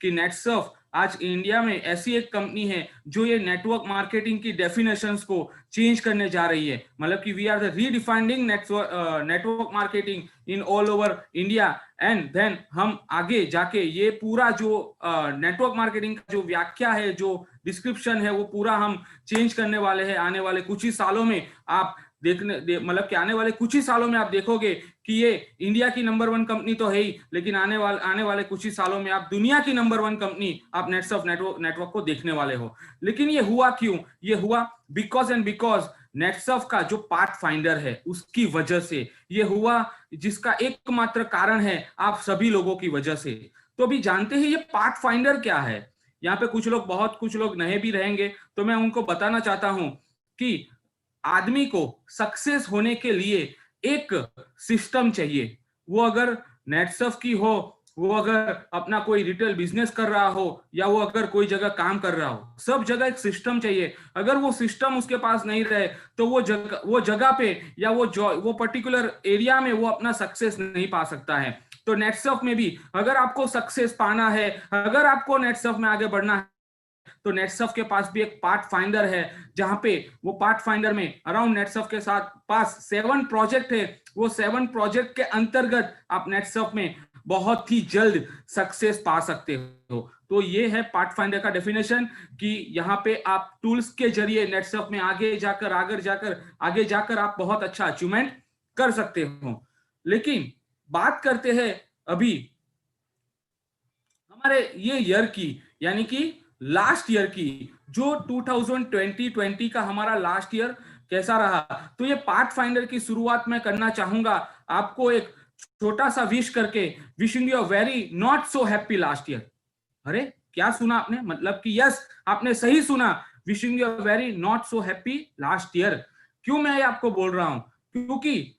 कि नेटसर्फ आज इंडिया में ऐसी एक कंपनी है जो ये नेटवर्क मार्केटिंग की डेफिनेशंस को चेंज करने जा रही है। मतलब कि we are the redefining network marketing in all over India. And then हम आगे जाके ये पूरा जो नेटवर्क मार्केटिंग का जो व्याख्या है, जो डिस्क्रिप्शन है, वो पूरा हम चेंज करने वाले हैं आने वाले कुछ ही सालों में। आप मतलब कि आने वाले कुछ ही सालों में आप देखोगे कि ये इंडिया की नंबर 1 कंपनी तो है ही, लेकिन आने वाले कुछ ही सालों में आप दुनिया की नंबर 1 कंपनी आप नेटसर्फ नेटवर्क को देखने वाले हो। लेकिन ये हुआ क्यों? ये हुआ बिकॉज नेटसर्फ का जो पाथ फाइंडर है उसकी वजह से ये हुआ, जिसका एकमात्र कारण है आप सभी लोगों की वजह से। तो अभी जानते हैं ये पाथ फाइंडर क्या है। यहाँ पे कुछ लोग नए भी रहेंगे, तो मैं उनको बताना चाहता हूं कि आदमी को सक्सेस होने के लिए एक सिस्टम चाहिए। वो अगर नेटसर्फ की हो, वो अगर अपना कोई रिटेल बिजनेस कर रहा हो, या वो अगर कोई जगह काम कर रहा हो, सब जगह एक सिस्टम चाहिए। अगर वो सिस्टम उसके पास नहीं रहे तो वो जगह पे या वो पर्टिकुलर एरिया में वो अपना सक्सेस नहीं पा सकता है। तो नेटसर्फ में भी अगर आपको सक्सेस पाना है, अगर आपको नेटसर्फ में आगे बढ़ना है, तो नेटसर्फ के पास भी एक पार्ट फाइंडर है, जहां पे वो पार्ट फाइंडर में अराउंड नेटसर्फ के साथ पास 7 प्रोजेक्ट है। वो 7 प्रोजेक्ट के अंतर्गत आप नेटसर्फ में बहुत ही जल्द सक्सेस पा सकते हो। तो ये है पार्ट फाइंडर का डेफिनेशन, कि यहाँ पे आप टूल्स के जरिए नेटसर्फ में आगे जाकर आप बहुत अच्छा अचीवमेंट कर सकते हो। लेकिन बात करते हैं अभी हमारे ये ईयर की, यानी कि लास्ट ईयर की, जो 2020 का हमारा लास्ट ईयर कैसा रहा। तो ये पाथ फाइंडर की शुरुआत मैं करना चाहूंगा आपको एक छोटा सा विश करके, wishing you a very not so happy last year. अरे क्या सुना आपने? मतलब कि यस, आपने सही सुना, wishing you a very not so happy last year. क्यों मैं ये आपको बोल रहा हूं? क्योंकि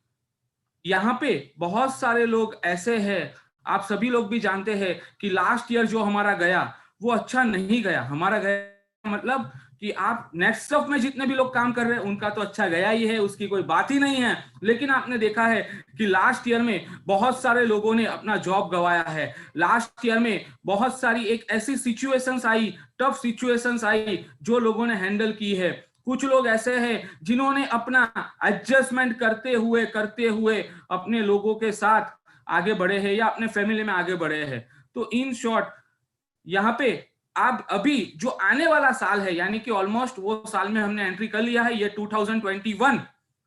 यहाँ पे बहुत सारे लोग ऐसे हैं, आप सभी लोग भी जानते हैं कि लास्ट ईयर जो हमारा गया वो अच्छा नहीं गया। हमारा गया मतलब कि आप नेटसर्फ में जितने भी लोग काम कर रहे हैं उनका तो अच्छा गया ही है, उसकी कोई बात ही नहीं है। लेकिन आपने देखा है कि लास्ट ईयर में बहुत सारे लोगों ने अपना जॉब गंवाया है। लास्ट ईयर में बहुत सारी एक ऐसी सिचुएशंस आई, टफ सिचुएशंस आई, जो लोगों ने हैंडल की है। कुछ लोग ऐसे हैं जिन्होंने अपना एडजस्टमेंट करते हुए अपने लोगों के साथ आगे बढ़े हैं या अपने फैमिली में आगे बढ़े हैं। तो इन शॉर्ट यहाँ पे आप अभी जो आने वाला साल है, यानी कि ऑलमोस्ट वो साल में हमने एंट्री कर लिया है, ये 2021।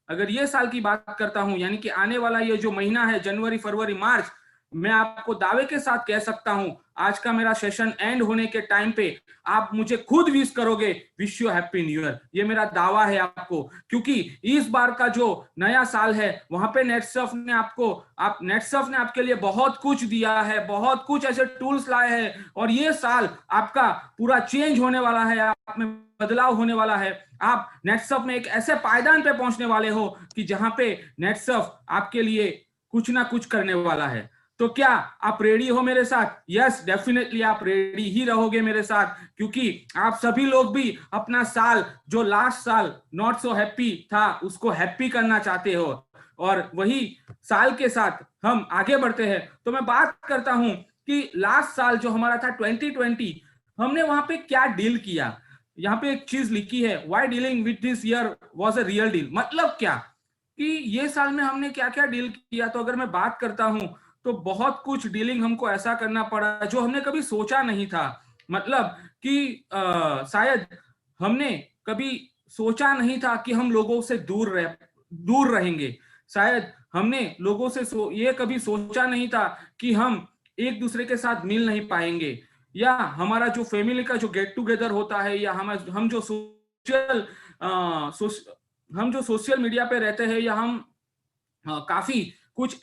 अगर ये साल की बात करता हूं, यानी कि आने वाला ये जो महीना है जनवरी फरवरी मार्च, मैं आपको दावे के साथ कह सकता हूं आज का मेरा सेशन एंड होने के टाइम पे आप मुझे खुद विश करोगे, wish you happy new year. ये मेरा दावा है आपको, क्योंकि इस बार का जो नया साल है वहां पे नेटसर्फ ने आपके लिए बहुत कुछ दिया है, बहुत कुछ ऐसे टूल्स लाए हैं, और ये साल आपका पूरा चेंज होने वाला है, आप में बदलाव होने वाला है। आप नेटसर्फ में एक ऐसे पायदान पे पहुंचने वाले हो कि जहां पे नेटसर्फ आपके लिए कुछ ना कुछ करने वाला है। तो क्या आप रेडी हो मेरे साथ? यस, डेफिनेटली आप रेडी ही रहोगे मेरे साथ, क्योंकि आप सभी लोग भी अपना साल, जो लास्ट साल नॉट सो हैप्पी था, उसको हैप्पी करना चाहते हो, और वही साल के साथ हम आगे बढ़ते हैं। तो मैं बात करता हूं कि लास्ट साल जो हमारा था 2020, हमने वहां पे क्या डील किया। यहाँ पे एक चीज लिखी है, why dealing with this year was a real deal. मतलब क्या कि ये साल में हमने क्या क्या डील किया। तो अगर मैं बात करता हूं तो बहुत कुछ डीलिंग हमको ऐसा करना पड़ा जो हमने कभी सोचा नहीं था। मतलब कि शायद हमने कभी सोचा नहीं था कि हम लोगों से दूर रहेंगे। शायद हमने लोगों से ये कभी सोचा नहीं था कि हम एक दूसरे के साथ मिल नहीं पाएंगे, या हमारा जो फैमिली का जो गेट टुगेदर होता है, या हम जो सोशल मीडिया पे रहते हैं, या हम काफी कुछ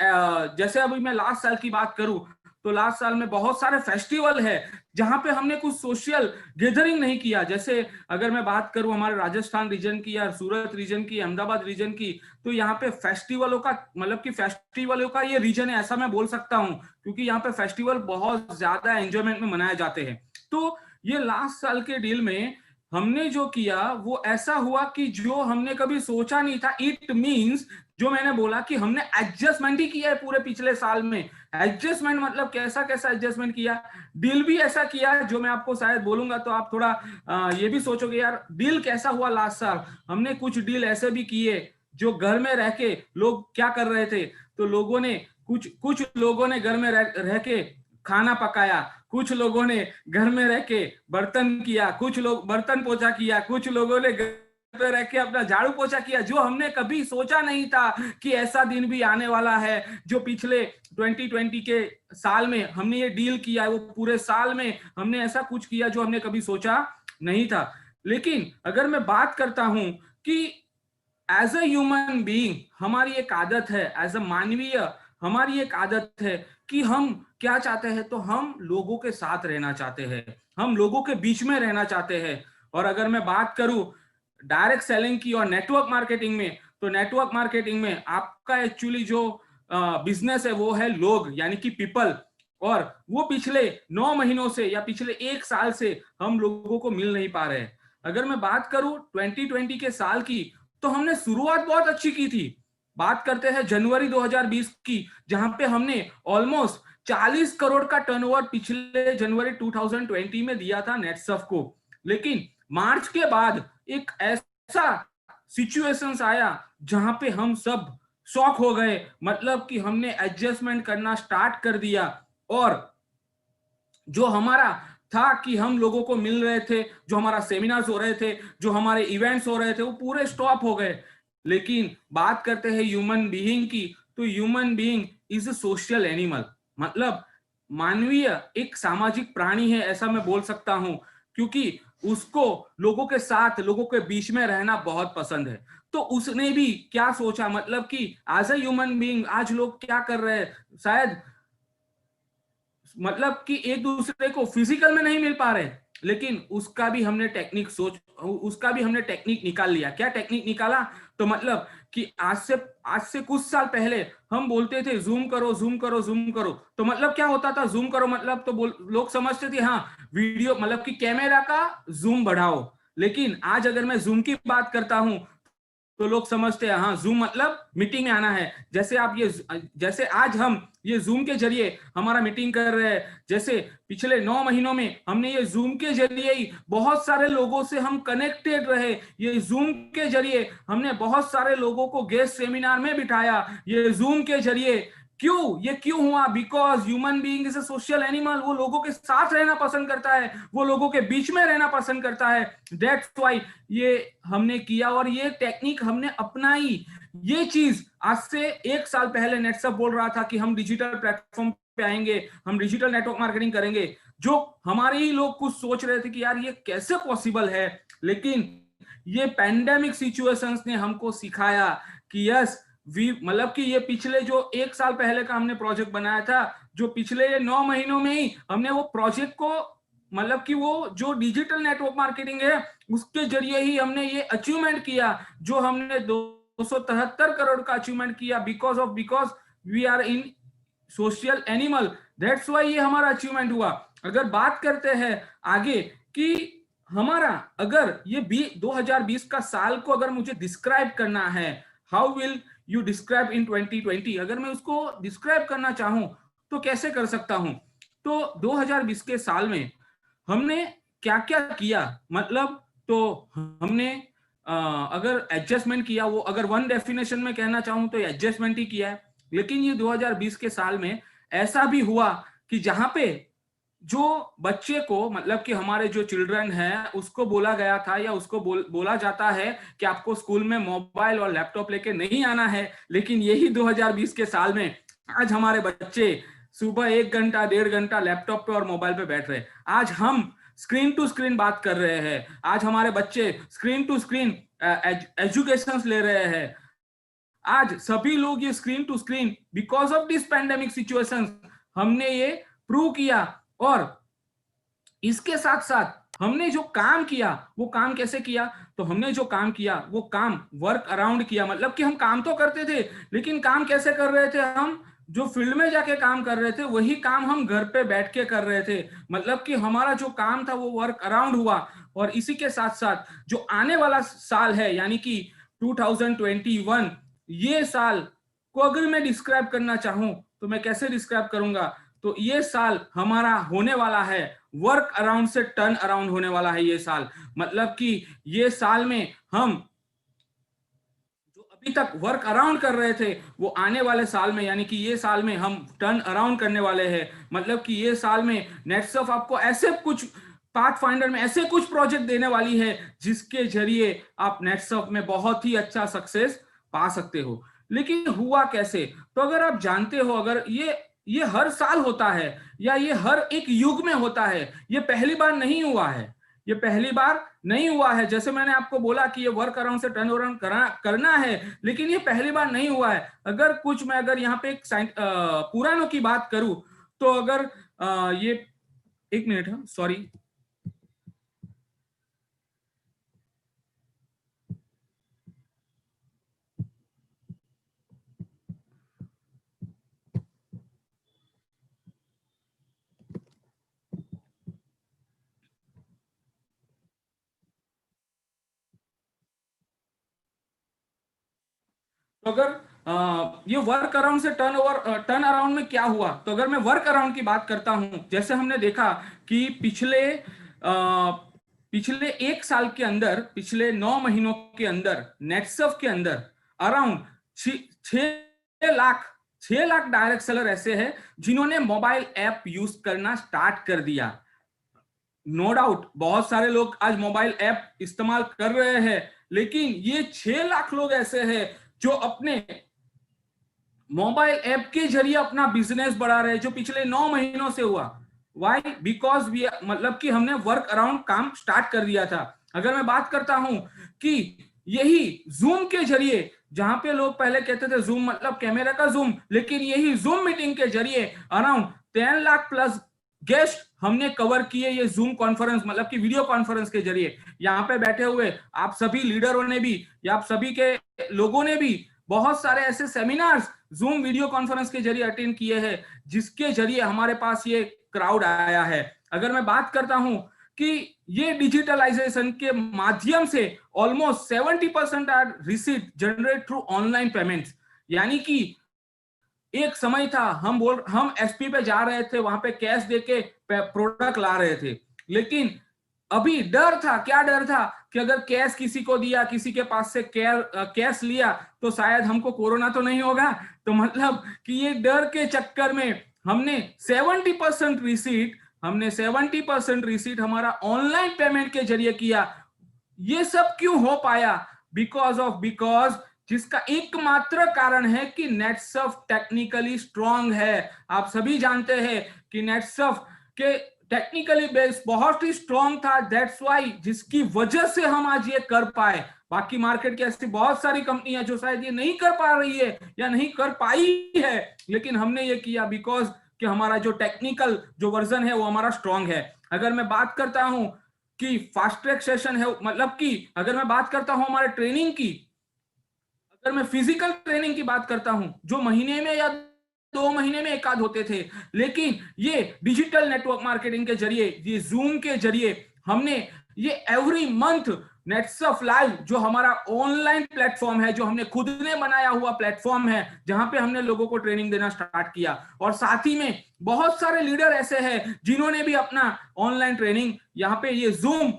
जैसे अभी मैं लास्ट साल की बात करूं तो लास्ट साल में बहुत सारे फेस्टिवल है जहां पे हमने कुछ सोशल गैदरिंग नहीं किया। जैसे अगर मैं बात करूं हमारे राजस्थान रीजन की, या सूरत रीजन की, अहमदाबाद रीजन की, तो यहाँ पे फेस्टिवलों का मतलब कि फेस्टिवलों का ये रीजन है, ऐसा मैं बोल सकता हूं, क्योंकि यहाँ पे फेस्टिवल बहुत ज्यादा एंजॉयमेंट में मनाए जाते हैं। तो ये लास्ट साल के डील में हमने जो किया वो ऐसा हुआ कि जो हमने कभी सोचा नहीं था। इट मीन्स जो मैंने बोला कि हमने एडजस्टमेंट ही किया है पूरे पिछले साल में। एडजस्टमेंट मतलब कैसा कैसा एडजस्टमेंट किया, डील भी ऐसा किया है जो मैं आपको शायद बोलूंगा तो आप थोड़ा ये भी सोचोगे यार डील कैसा हुआ लास्ट साल। हमने कुछ डील ऐसे भी किए जो घर में रह के लोग क्या कर रहे थे, तो लोगों ने कुछ लोगों ने घर में रह के खाना पकाया, कुछ लोगों ने घर में रह के बर्तन किया, कुछ लोग बर्तन पोछा किया, कुछ लोगों ने घर पे रह के अपना झाड़ू पोछा किया, जो हमने कभी सोचा नहीं था कि ऐसा दिन भी आने वाला है। जो पिछले 2020 के साल में हमने ये डील किया है, वो पूरे साल में हमने ऐसा कुछ किया जो हमने कभी सोचा नहीं था। लेकिन अगर मैं बात करता हूं कि एज अ ह्यूमन बीइंग हमारी एक आदत है, एज अ मानवीय हमारी एक आदत है कि हम क्या चाहते हैं, तो हम लोगों के साथ रहना चाहते हैं, हम लोगों के बीच में रहना चाहते हैं। और अगर मैं बात करूं डायरेक्ट सेलिंग की और नेटवर्क मार्केटिंग में, तो नेटवर्क मार्केटिंग में आपका एक्चुअली जो बिजनेस है वो है लोग, यानी कि पीपल। और वो पिछले 9 महीनों से या पिछले 1 साल से हम लोगों को मिल नहीं पा रहे हैं। अगर मैं बात करूं 2020 के साल की, तो हमने शुरुआत बहुत अच्छी की थी। बात करते हैं जनवरी 2020 की, जहां पे हमने ऑलमोस्ट 40 करोड़ का टर्नओवर पिछले जनवरी 2020 में दिया था नेटसर्फ को। लेकिन मार्च के बाद एक ऐसा सिचुएशंस आया जहां पे हम सब शॉक हो गए, मतलब कि हमने एडजस्टमेंट करना स्टार्ट कर दिया। और जो हमारा था कि हम लोगों को मिल रहे थे, जो हमारा सेमिनार्स हो रहे थे, जो हमारे इवेंट्स हो रहे थे, वो पूरे स्टॉप हो गए। लेकिन बात करते हैं ह्यूमन बीइंग की, तो human being is a social animal, मतलब मानवीय एक सामाजिक प्राणी है, ऐसा मैं बोल सकता हूं, क्योंकि उसको लोगों के साथ, लोगों के बीच में रहना बहुत पसंद है। तो उसने भी क्या सोचा, मतलब कि एज अ ह्यूमन बीइंग आज लोग क्या कर रहे हैं, शायद मतलब कि एक दूसरे को फिजिकल में नहीं मिल पा रहे, लेकिन उसका भी हमने टेक्निक निकाल लिया। क्या टेक्निक निकाला, तो मतलब कि आज से कुछ साल पहले हम बोलते थे जूम करो जूम करो जूम करो, तो मतलब क्या होता था जूम करो मतलब, तो लोग समझते थे हाँ वीडियो मतलब कि कैमरा का जूम बढ़ाओ। लेकिन आज अगर मैं जूम की बात करता हूं, तो लोग समझते हैं हाँ जूम मतलब मीटिंग में आना है। जैसे आज हम ये जूम के जरिए हमारा मीटिंग कर रहे हैं, जैसे पिछले 9 महीनों में हमने ये जूम के जरिए ही बहुत सारे लोगों से हम कनेक्टेड रहे। ये जूम के जरिए हमने बहुत सारे लोगों को गेस्ट सेमिनार में बिठाया। ये जूम के जरिए ये क्यों हुआ, because human being is a social animal. वो लोगों के साथ रहना पसंद करता है, वो लोगों के बीच में रहना पसंद करता है। दैट्स व्हाई ये हमने किया और ये टेक्निक हमने अपनाई। ये चीज आज से 1 साल पहले नेटसअप बोल रहा था कि हम डिजिटल प्लेटफॉर्म पे आएंगे, हम डिजिटल नेटवर्क मार्केटिंग करेंगे, जो हमारे ही लोग कुछ सोच रहे थे कि यार ये कैसे पॉसिबल है। लेकिन ये पैंडेमिक सिचुएशंस ने हमको सिखाया कि यस मतलब कि ये पिछले जो 1 साल पहले का हमने प्रोजेक्ट बनाया था, जो पिछले 9 महीनों में ही हमने वो प्रोजेक्ट को मतलब कि वो जो डिजिटल नेटवर्क मार्केटिंग है उसके जरिए ही हमने ये अचीवमेंट किया, जो हमने 273 करोड़ का अचीवमेंट किया, because we are in social animal. That's why ये हमारा अचीवमेंट हुआ। अगर बात करते हैं आगे कि हमारा अगर ये 2020 का साल को अगर मुझे डिस्क्राइब करना है, how will you describe in 2020, अगर मैं उसको डिस्क्राइब करना चाहूं तो कैसे कर सकता हूं। तो 2020 के साल में हमने क्या क्या किया, मतलब तो हमने अगर एडजस्टमेंट किया, वो अगर वन डेफिनेशन में कहना चाहूं तो एडजस्टमेंट ही किया है। लेकिन ये 2020 के साल में ऐसा भी हुआ कि जहां पे जो बच्चे को मतलब कि हमारे जो चिल्ड्रन है उसको बोला गया था या उसको बोला जाता है कि आपको स्कूल में मोबाइल और लैपटॉप लेके नहीं आना है, लेकिन यही 2020 के साल में आज हमारे बच्चे सुबह 1 घंटा 1.5 घंटा लैपटॉप पे और मोबाइल पे बैठ रहे। आज हम स्क्रीन टू स्क्रीन बात कर रहे हैं, आज हमारे बच्चे स्क्रीन टू स्क्रीन एजुकेशन ले रहे हैं। आज सभी लोग ये screen to screen because of this pandemic situation हमने ये प्रूव किया। और इसके साथ साथ हमने जो काम किया वो काम कैसे किया, तो हमने जो काम किया वो काम वर्क अराउंड किया। मतलब कि हम काम तो करते थे, लेकिन काम कैसे कर रहे थे, हम जो फील्ड में जाके काम कर रहे थे वही काम हम घर पे बैठ के कर रहे थे। मतलब कि हमारा जो काम था वो वर्क अराउंड हुआ। और इसी के साथ साथ जो आने वाला साल है यानी कि 2021, ये साल को अगर मैं डिस्क्राइब करना चाहूं तो मैं कैसे डिस्क्राइब करूंगा, तो ये साल हमारा होने वाला है वर्क अराउंड से टर्न अराउंड होने वाला है ये साल। मतलब कि ये साल में हम जो अभी तक वर्क अराउंड कर रहे थे वो आने वाले साल में, यानी कि ये साल में हम टर्न अराउंड करने वाले हैं। मतलब कि ये साल में नेटसर्फ आपको ऐसे कुछ पाथफाइंडर में ऐसे कुछ प्रोजेक्ट देने वाली है जिसके जरिए आप नेटसर्फ में बहुत ही अच्छा सक्सेस पा सकते हो। लेकिन हुआ कैसे, तो अगर आप जानते हो, अगर ये हर साल होता है या ये हर एक युग में होता है, ये पहली बार नहीं हुआ है, ये पहली बार नहीं हुआ है। जैसे मैंने आपको बोला कि ये वर्क अराउंड से टर्न अराउंड करना है, लेकिन ये पहली बार नहीं हुआ है। अगर कुछ मैं अगर यहाँ पे एक पुराणों की बात करूं, तो अगर ये एक मिनट, सॉरी, तो अगर ये वर्क अराउंड से टर्न अराउंड में क्या हुआ, तो अगर मैं वर्क अराउंड की बात करता हूं, जैसे हमने देखा कि पिछले एक साल के अंदर, पिछले 9 महीनों के अंदर नेटसर्फ के अंदर अराउंड 6 लाख डायरेक्ट सेलर ऐसे हैं जिन्होंने मोबाइल ऐप यूज करना स्टार्ट कर दिया। नो डाउट बहुत सारे लोग आज मोबाइल ऐप इस्तेमाल कर रहे हैं, लेकिन ये 6 लाख लोग ऐसे हैं जो अपने मोबाइल ऐप के जरिए अपना बिजनेस बढ़ा रहे हैं, जो पिछले 9 महीनों से हुआ। वाई? बिकॉज वी, मतलब कि हमने वर्क अराउंड काम स्टार्ट कर दिया था। अगर मैं बात करता हूं कि यही जूम के जरिए, जहां पे लोग पहले कहते थे जूम मतलब कैमरा का जूम, लेकिन यही जूम मीटिंग के जरिए अराउंड 10 लाख प्लस गेस्ट हमने कवर किए, ये जूम कॉन्फ्रेंस मतलब कि वीडियो कॉन्फ्रेंस के जरिए। यहाँ पे बैठे हुए आप सभी लीडरों ने भी या आप सभी के लोगों ने भी बहुत सारे ऐसे सेमिनार्स जूम वीडियो कॉन्फ्रेंस के जरिए अटेंड किए हैं, जिसके जरिए हमारे पास ये क्राउड आया है। अगर मैं बात करता हूं कि ये डिजिटलाइजेशन के माध्यम से almost 70% are receipt generate through online payments. यानी कि एक समय था हम एसपी पे जा रहे थे, वहां पे कैश देके प्रोडक्ट ला रहे थे, लेकिन अभी डर था। क्या डर था कि अगर कैश किसी को दिया, किसी के पास से कैश लिया तो शायद हमको कोरोना तो नहीं होगा। तो मतलब कि ये डर के चक्कर में हमने 70% रिसीट हमारा ऑनलाइन पेमेंट के जरिए किया। ये सब क्यों हो पाया? बिकॉज जिसका एकमात्र कारण है कि नेटसर्फ टेक्निकली स्ट्रांग है। आप सभी जानते हैं कि नेटसर्फ के टेक्निकली बेस बहुत ही स्ट्रांग था। दैट्स वाई, जिसकी वजह से हम आज ये कर पाए। बाकी मार्केट की ऐसी बहुत सारी कंपनियां जो शायद ये नहीं कर पा रही है या नहीं कर पाई है, लेकिन हमने ये किया बिकॉज कि हमारा जो टेक्निकल जो वर्जन है वो हमारा स्ट्रांग है। अगर मैं बात करता हूं कि फास्ट ट्रैक सेशन है, मतलब कि अगर मैं बात करता हूं हमारे ट्रेनिंग की, अगर मैं फिजिकल ट्रेनिंग की बात करता हूं जो महीने में या 2 महीने में एक आध होते थे, लेकिन ये डिजिटल नेटवर्क मार्केटिंग के जरिए, ये जूम के जरिए हमने ये एवरी मंथ नेटसर्फ लाइव जो हमारा ऑनलाइन प्लेटफॉर्म है, जो हमने खुद ने बनाया हुआ प्लेटफॉर्म है, जहां पे हमने लोगों को ट्रेनिंग देना स्टार्ट किया। और साथ ही में बहुत सारे लीडर ऐसे हैं जिन्होंने भी अपना ऑनलाइन ट्रेनिंग यहाँ पे ये जूम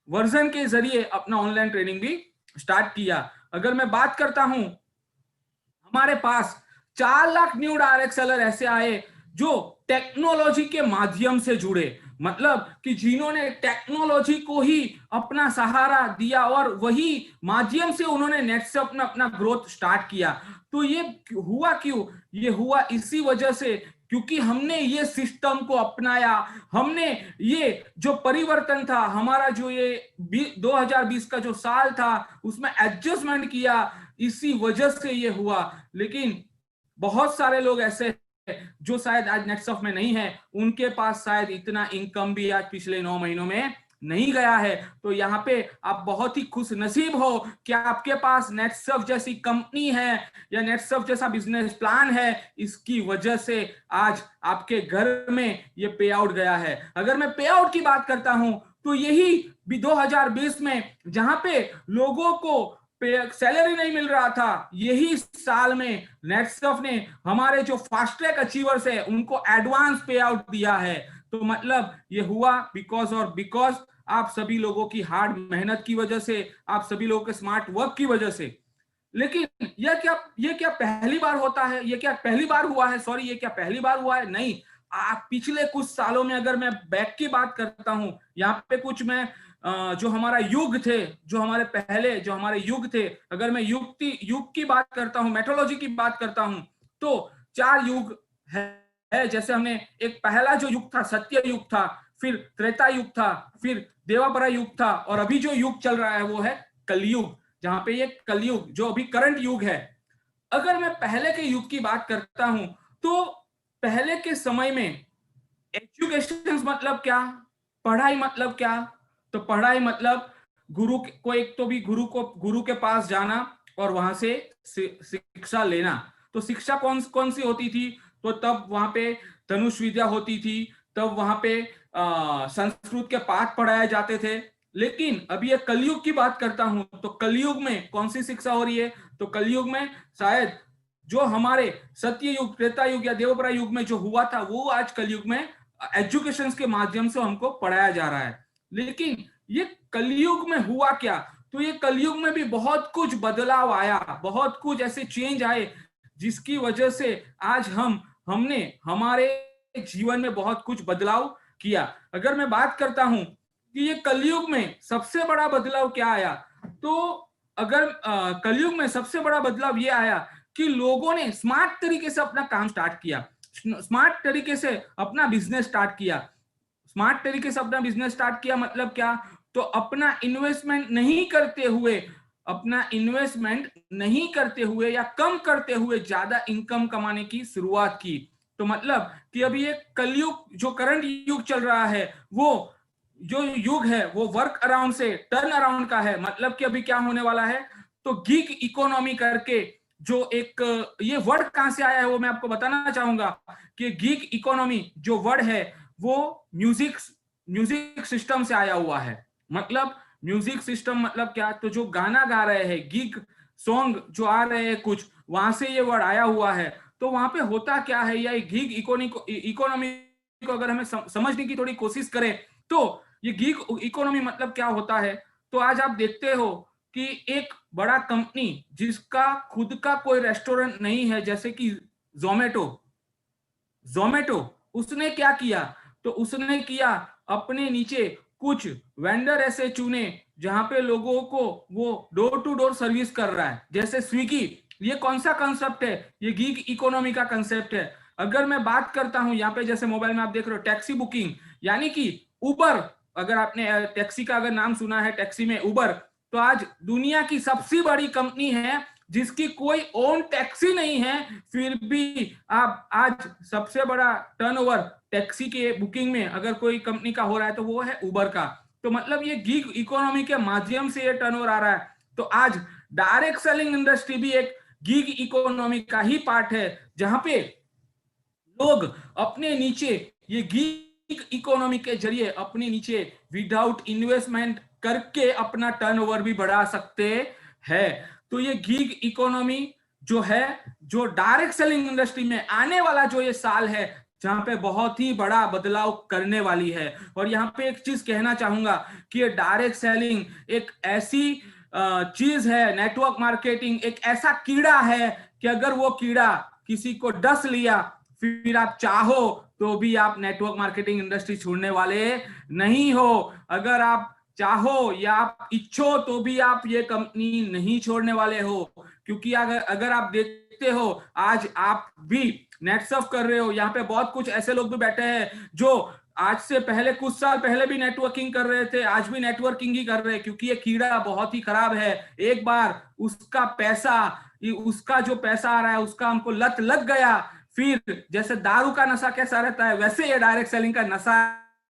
वर्जन के जरिए अपना ऑनलाइन ट्रेनिंग भी स्टार्ट किया। अगर मैं बात करता हूं, हमारे पास 4 लाख न्यू डायरेक्ट सेलर ऐसे आए जो टेक्नोलॉजी के माध्यम से जुड़े, मतलब कि जिन्होंने टेक्नोलॉजी को ही अपना सहारा दिया और वही माध्यम से उन्होंने नेटसर्फ में अपना ग्रोथ स्टार्ट किया। तो ये हुआ क्यों? ये हुआ इसी वजह से क्योंकि हमने ये सिस्टम को अपनाया। हमने ये जो परिवर्तन था हमारा, जो ये 2020 का जो साल था उसमें एडजस्टमेंट किया, इसी वजह से ये हुआ। लेकिन बहुत सारे लोग ऐसे जो शायद आज नेटसर्फ में नहीं है, उनके पास शायद इतना इनकम भी आज पिछले 9 महीनों में नहीं गया है। तो यहाँ पे आप बहुत ही खुश नसीब हो कि आपके पास नेटसर्फ जैसी कंपनी है या नेटसर्फ जैसा बिजनेस प्लान है। इसकी वजह से आज आपके घर में ये पे आउट गया है। अगर मैं पे आउट की बात करता हूं तो यही भी 2020 में जहां पे लोगों को सैलरी नहीं मिल रहा था, यही साल में नेटसर्फ ने हमारे जो फास्ट ट्रैक अचीवर्स है उनको एडवांस पे आउट दिया है। तो मतलब ये हुआ बिकॉज आप सभी लोगों की हार्ड मेहनत की वजह से, आप सभी लोगों के स्मार्ट वर्क की वजह से। लेकिन ये क्या पहली बार होता है? ये क्या पहली बार हुआ है? सॉरी, ये क्या पहली बार हुआ है? नहीं। आप पिछले कुछ सालों में अगर मैं बैक की बात करता हूं, यहाँ पे कुछ मैं जो हमारा युग थे, जो हमारे पहले जो हमारे युग थे, अगर मैं युग की बात करता हूं, मेथोलॉजी की बात करता हूं, तो 4 युग है। जैसे हमने एक पहला जो युग था सत्य युग था, फिर त्रेता युग था, फिर देवापरा युग था, और अभी जो युग चल रहा है वो है कलयुग, जहां पे ये कलयुग जो अभी करंट युग है। अगर मैं पहले के युग की बात करता हूं, तो पहले के समय में एजुकेशन मतलब क्या, पढ़ाई मतलब क्या? तो पढ़ाई मतलब गुरु को, एक तो भी गुरु के पास जाना और वहां से शिक्षा लेना। तो शिक्षा कौन कौन सी होती थी? तो तब वहां पे धनुष विद्या होती थी, तब वहां पे संस्कृत के पाठ पढ़ाए जाते थे। लेकिन अभी ये कलयुग की बात करता हूं, तो कलयुग में कौन सी शिक्षा हो रही है? तो कलयुग में शायद जो हमारे सत्य युग, त्रेता युग या देवपरा युग में जो हुआ था, वो आज कलयुग में एजुकेशन के माध्यम से हमको पढ़ाया जा रहा है। लेकिन ये कलयुग में हुआ क्या? तो ये कलयुग में भी बहुत कुछ बदलाव आया, बहुत कुछ ऐसे चेंज आए जिसकी वजह से आज हमने हमारे जीवन में बहुत कुछ बदलाव किया। अगर मैं बात करता हूं कि ये कलयुग में सबसे बड़ा बदलाव क्या आया, तो अगर कलयुग में सबसे बड़ा बदलाव ये आया कि लोगों ने स्मार्ट तरीके से अपना काम स्टार्ट किया, स्मार्ट तरीके से अपना बिजनेस स्टार्ट किया। स्मार्ट तरीके से अपना बिजनेस स्टार्ट किया मतलब क्या? तो अपना इन्वेस्टमेंट नहीं करते हुए या कम करते हुए ज्यादा इनकम कमाने की शुरुआत की। तो मतलब कि अभी ये कलयुग जो करंट युग चल रहा है, वो जो युग है वो वर्क अराउंड से टर्न अराउंड का है। मतलब कि अभी क्या होने वाला है, तो गिग इकोनॉमी करके जो एक, ये वर्ड कहां से आया है वो मैं आपको बताना चाहूंगा कि गिग इकोनॉमी जो वर्ड है वो म्यूजिक सिस्टम से आया हुआ है। मतलब म्यूजिक सिस्टम मतलब क्या? तो जो गाना गा रहे हैं, गिग सॉन्ग जो आ रहे हैं कुछ, वहां से ये वर्ड आया हुआ है। तो वहां पे होता क्या है, या गिग इकोनॉमी को अगर हमें समझने की थोड़ी कोशिश करें, तो ये गिग इकोनॉमी मतलब क्या होता है? तो आज आप देखते हो कि एक बड़ा कंपनी जिसका खुद का कोई रेस्टोरेंट नहीं है, जैसे कि जोमेटो जोमेटो उसने क्या किया? तो उसने किया अपने नीचे कुछ वेंडर ऐसे चुने जहां पे लोगों को वो डोर टू डोर सर्विस कर रहा है, जैसे स्विगी। ये कौन सा कंसेप्ट है? ये गीग इकोनॉमी का कंसेप्ट है। अगर मैं बात करता हूं यहाँ पे, जैसे मोबाइल में आप देख रहे हो टैक्सी बुकिंग, यानी कि उबर, अगर आपने टैक्सी का अगर नाम सुना है, टैक्सी में उबर, तो आज दुनिया की सबसे बड़ी कंपनी है जिसकी कोई ओन टैक्सी नहीं है, फिर भी आप आज सबसे बड़ा टर्नओवर टैक्सी के बुकिंग में अगर कोई कंपनी का हो रहा है तो वो है उबर का। तो मतलब ये गिग इकोनॉमी के माध्यम से ये टर्नओवर आ रहा है। तो आज डायरेक्ट सेलिंग इंडस्ट्री भी एक गिग इकोनॉमी का ही पार्ट है, जहां पे लोग अपने नीचे ये गिग इकोनॉमी के जरिए अपने नीचे विदाउट इन्वेस्टमेंट करके अपना टर्नओवर भी बढ़ा सकते हैं। तो ये गिग इकोनॉमी जो है, जो डायरेक्ट सेलिंग इंडस्ट्री में आने वाला जो ये साल है, जहां पे बहुत ही बड़ा बदलाव करने वाली है। और यहाँ पे एक चीज कहना चाहूंगा कि ये डायरेक्ट सेलिंग एक ऐसी चीज है, नेटवर्क मार्केटिंग एक ऐसा कीड़ा है कि अगर वो कीड़ा किसी को डस लिया, फिर आप चाहो तो भी आप नेटवर्क मार्केटिंग इंडस्ट्री छोड़ने वाले नहीं हो। अगर आप चाहो या आप इच्छो तो भी आप ये कंपनी नहीं छोड़ने वाले हो, क्योंकि अगर आप देखते हो आज आप भी नेटसर्फ कर रहे हो, यहाँ पे बहुत कुछ ऐसे लोग भी बैठे हैं जो आज से पहले कुछ साल पहले भी नेटवर्किंग कर रहे थे, आज भी नेटवर्किंग ही कर रहे हैं, क्योंकि ये कीड़ा बहुत ही खराब है। एक बार उसका जो पैसा आ रहा है उसका हमको लत लग गया, फिर जैसे दारू का नशा कैसा रहता है, वैसे ये डायरेक्ट सेलिंग का नशा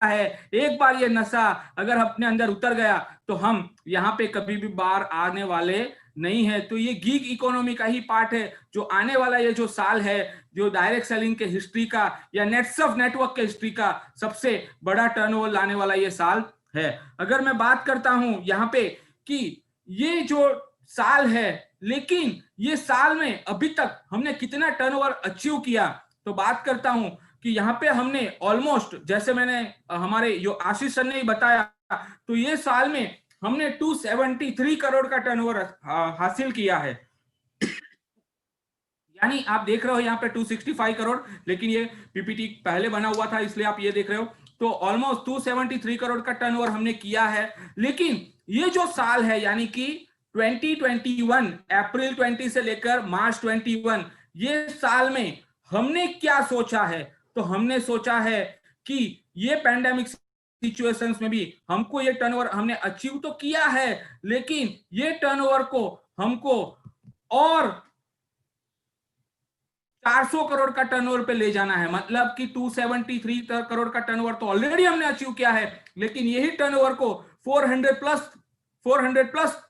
है। एक बार ये नशा अगर अपने अंदर उतर गया तो हम यहाँ पे कभी भी बाहर आने वाले नहीं है। तो ये गिग इकोनॉमी का ही पार्ट है, जो आने वाला ये जो साल है, जो डायरेक्ट सेलिंग के हिस्ट्री का या नेटसर्फ नेटवर्क के हिस्ट्री का सबसे बड़ा टर्नओवर लाने वाला ये साल है। अगर मैं बात करता हूं यहाँ पे कि ये जो साल है, लेकिन ये साल में अभी तक हमने कितना टर्नओवर अचीव किया, तो बात करता हूं कि यहाँ पे हमने ऑलमोस्ट, जैसे मैंने हमारे जो आशीष सर ने ही बताया, तो ये साल में हमने 273 करोड़ का टर्नओवर हासिल किया है। यानी आप देख रहे हो यहाँ पे 265 करोड़, लेकिन ये पीपीटी पहले बना हुआ था इसलिए आप ये देख रहे हो। तो ऑलमोस्ट 273 करोड़ का टर्नओवर हमने किया है। लेकिन ये जो साल है यानी कि 2021, अप्रैल 20 से लेकर मार्च 21, ये साल में हमने क्या सोचा है, तो हमने सोचा है कि ये पैंडेमिक सिचुएशंस में भी हमको ये टर्नओवर हमने अचीव तो किया है, लेकिन ये टर्नओवर को हमको और 400 करोड़ का टर्नओवर पे ले जाना है। मतलब कि 273 करोड़ का टर्नओवर तो ऑलरेडी हमने अचीव किया है, लेकिन यही टर्नओवर को 400 प्लस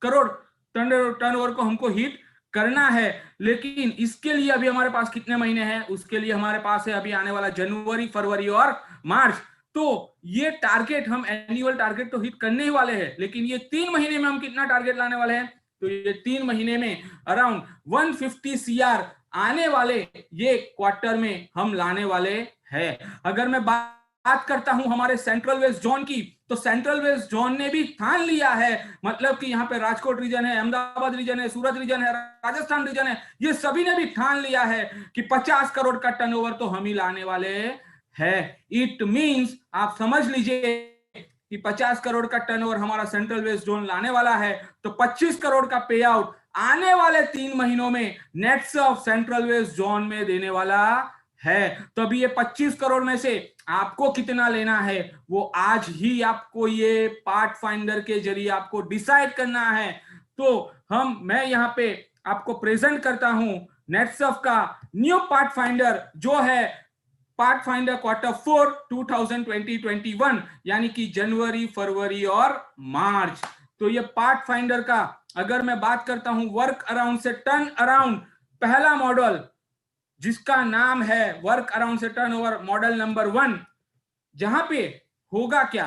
करोड़ टर्नओवर को हमको हिट करना है। लेकिन इसके लिए अभी हमारे पास कितने महीने हैं, उसके लिए हमारे पास है अभी आने वाला जनवरी, फरवरी और मार्च। तो ये टारगेट, हम एनुअल टारगेट तो हिट करने ही वाले हैं, लेकिन ये 3 महीने में हम कितना टारगेट लाने वाले हैं, तो ये 3 महीने में अराउंड 150 CR आने वाले ये क्वार्टर में हम लाने वाले हैं। अगर मैं बात करता हूं हमारे सेंट्रल वेस्ट जोन की, तो सेंट्रल वेस्ट जोन ने भी ठान लिया है, मतलब कि यहाँ पे राजकोट रीजन है, अहमदाबाद रीजन है, सूरत रीजन है, राजस्थान रीजन है, ये सभी ने भी ठान लिया है कि 50 करोड़ का टर्नओवर तो हम ही लाने वाले हैं। इट मींस आप समझ लीजिए कि 50 करोड़ का टर्नओवर हमारा सेंट्रल वेस्ट जोन लाने वाला है, तो 25 करोड़ का पे आउट आने वाले 3 महीनों में nets of central west zone में देने वाला है। तो अभी ये 25 करोड़ में से आपको कितना लेना है, वो आज ही आपको ये पार्ट फाइंडर के जरिए आपको डिसाइड करना है। तो मैं यहाँ पे आपको प्रेजेंट करता हूं नेटसर्फ का न्यू पार्ट फाइंडर, जो है पार्ट फाइंडर क्वार्टर 4 2020-21, यानी कि जनवरी, फरवरी और मार्च। तो ये पार्ट फाइंडर का अगर मैं बात करता हूं वर्क अराउंड से टर्न अराउंड, पहला मॉडल जिसका नाम है वर्क अराउंड से टर्न ओवर मॉडल नंबर 1, जहां पे होगा क्या,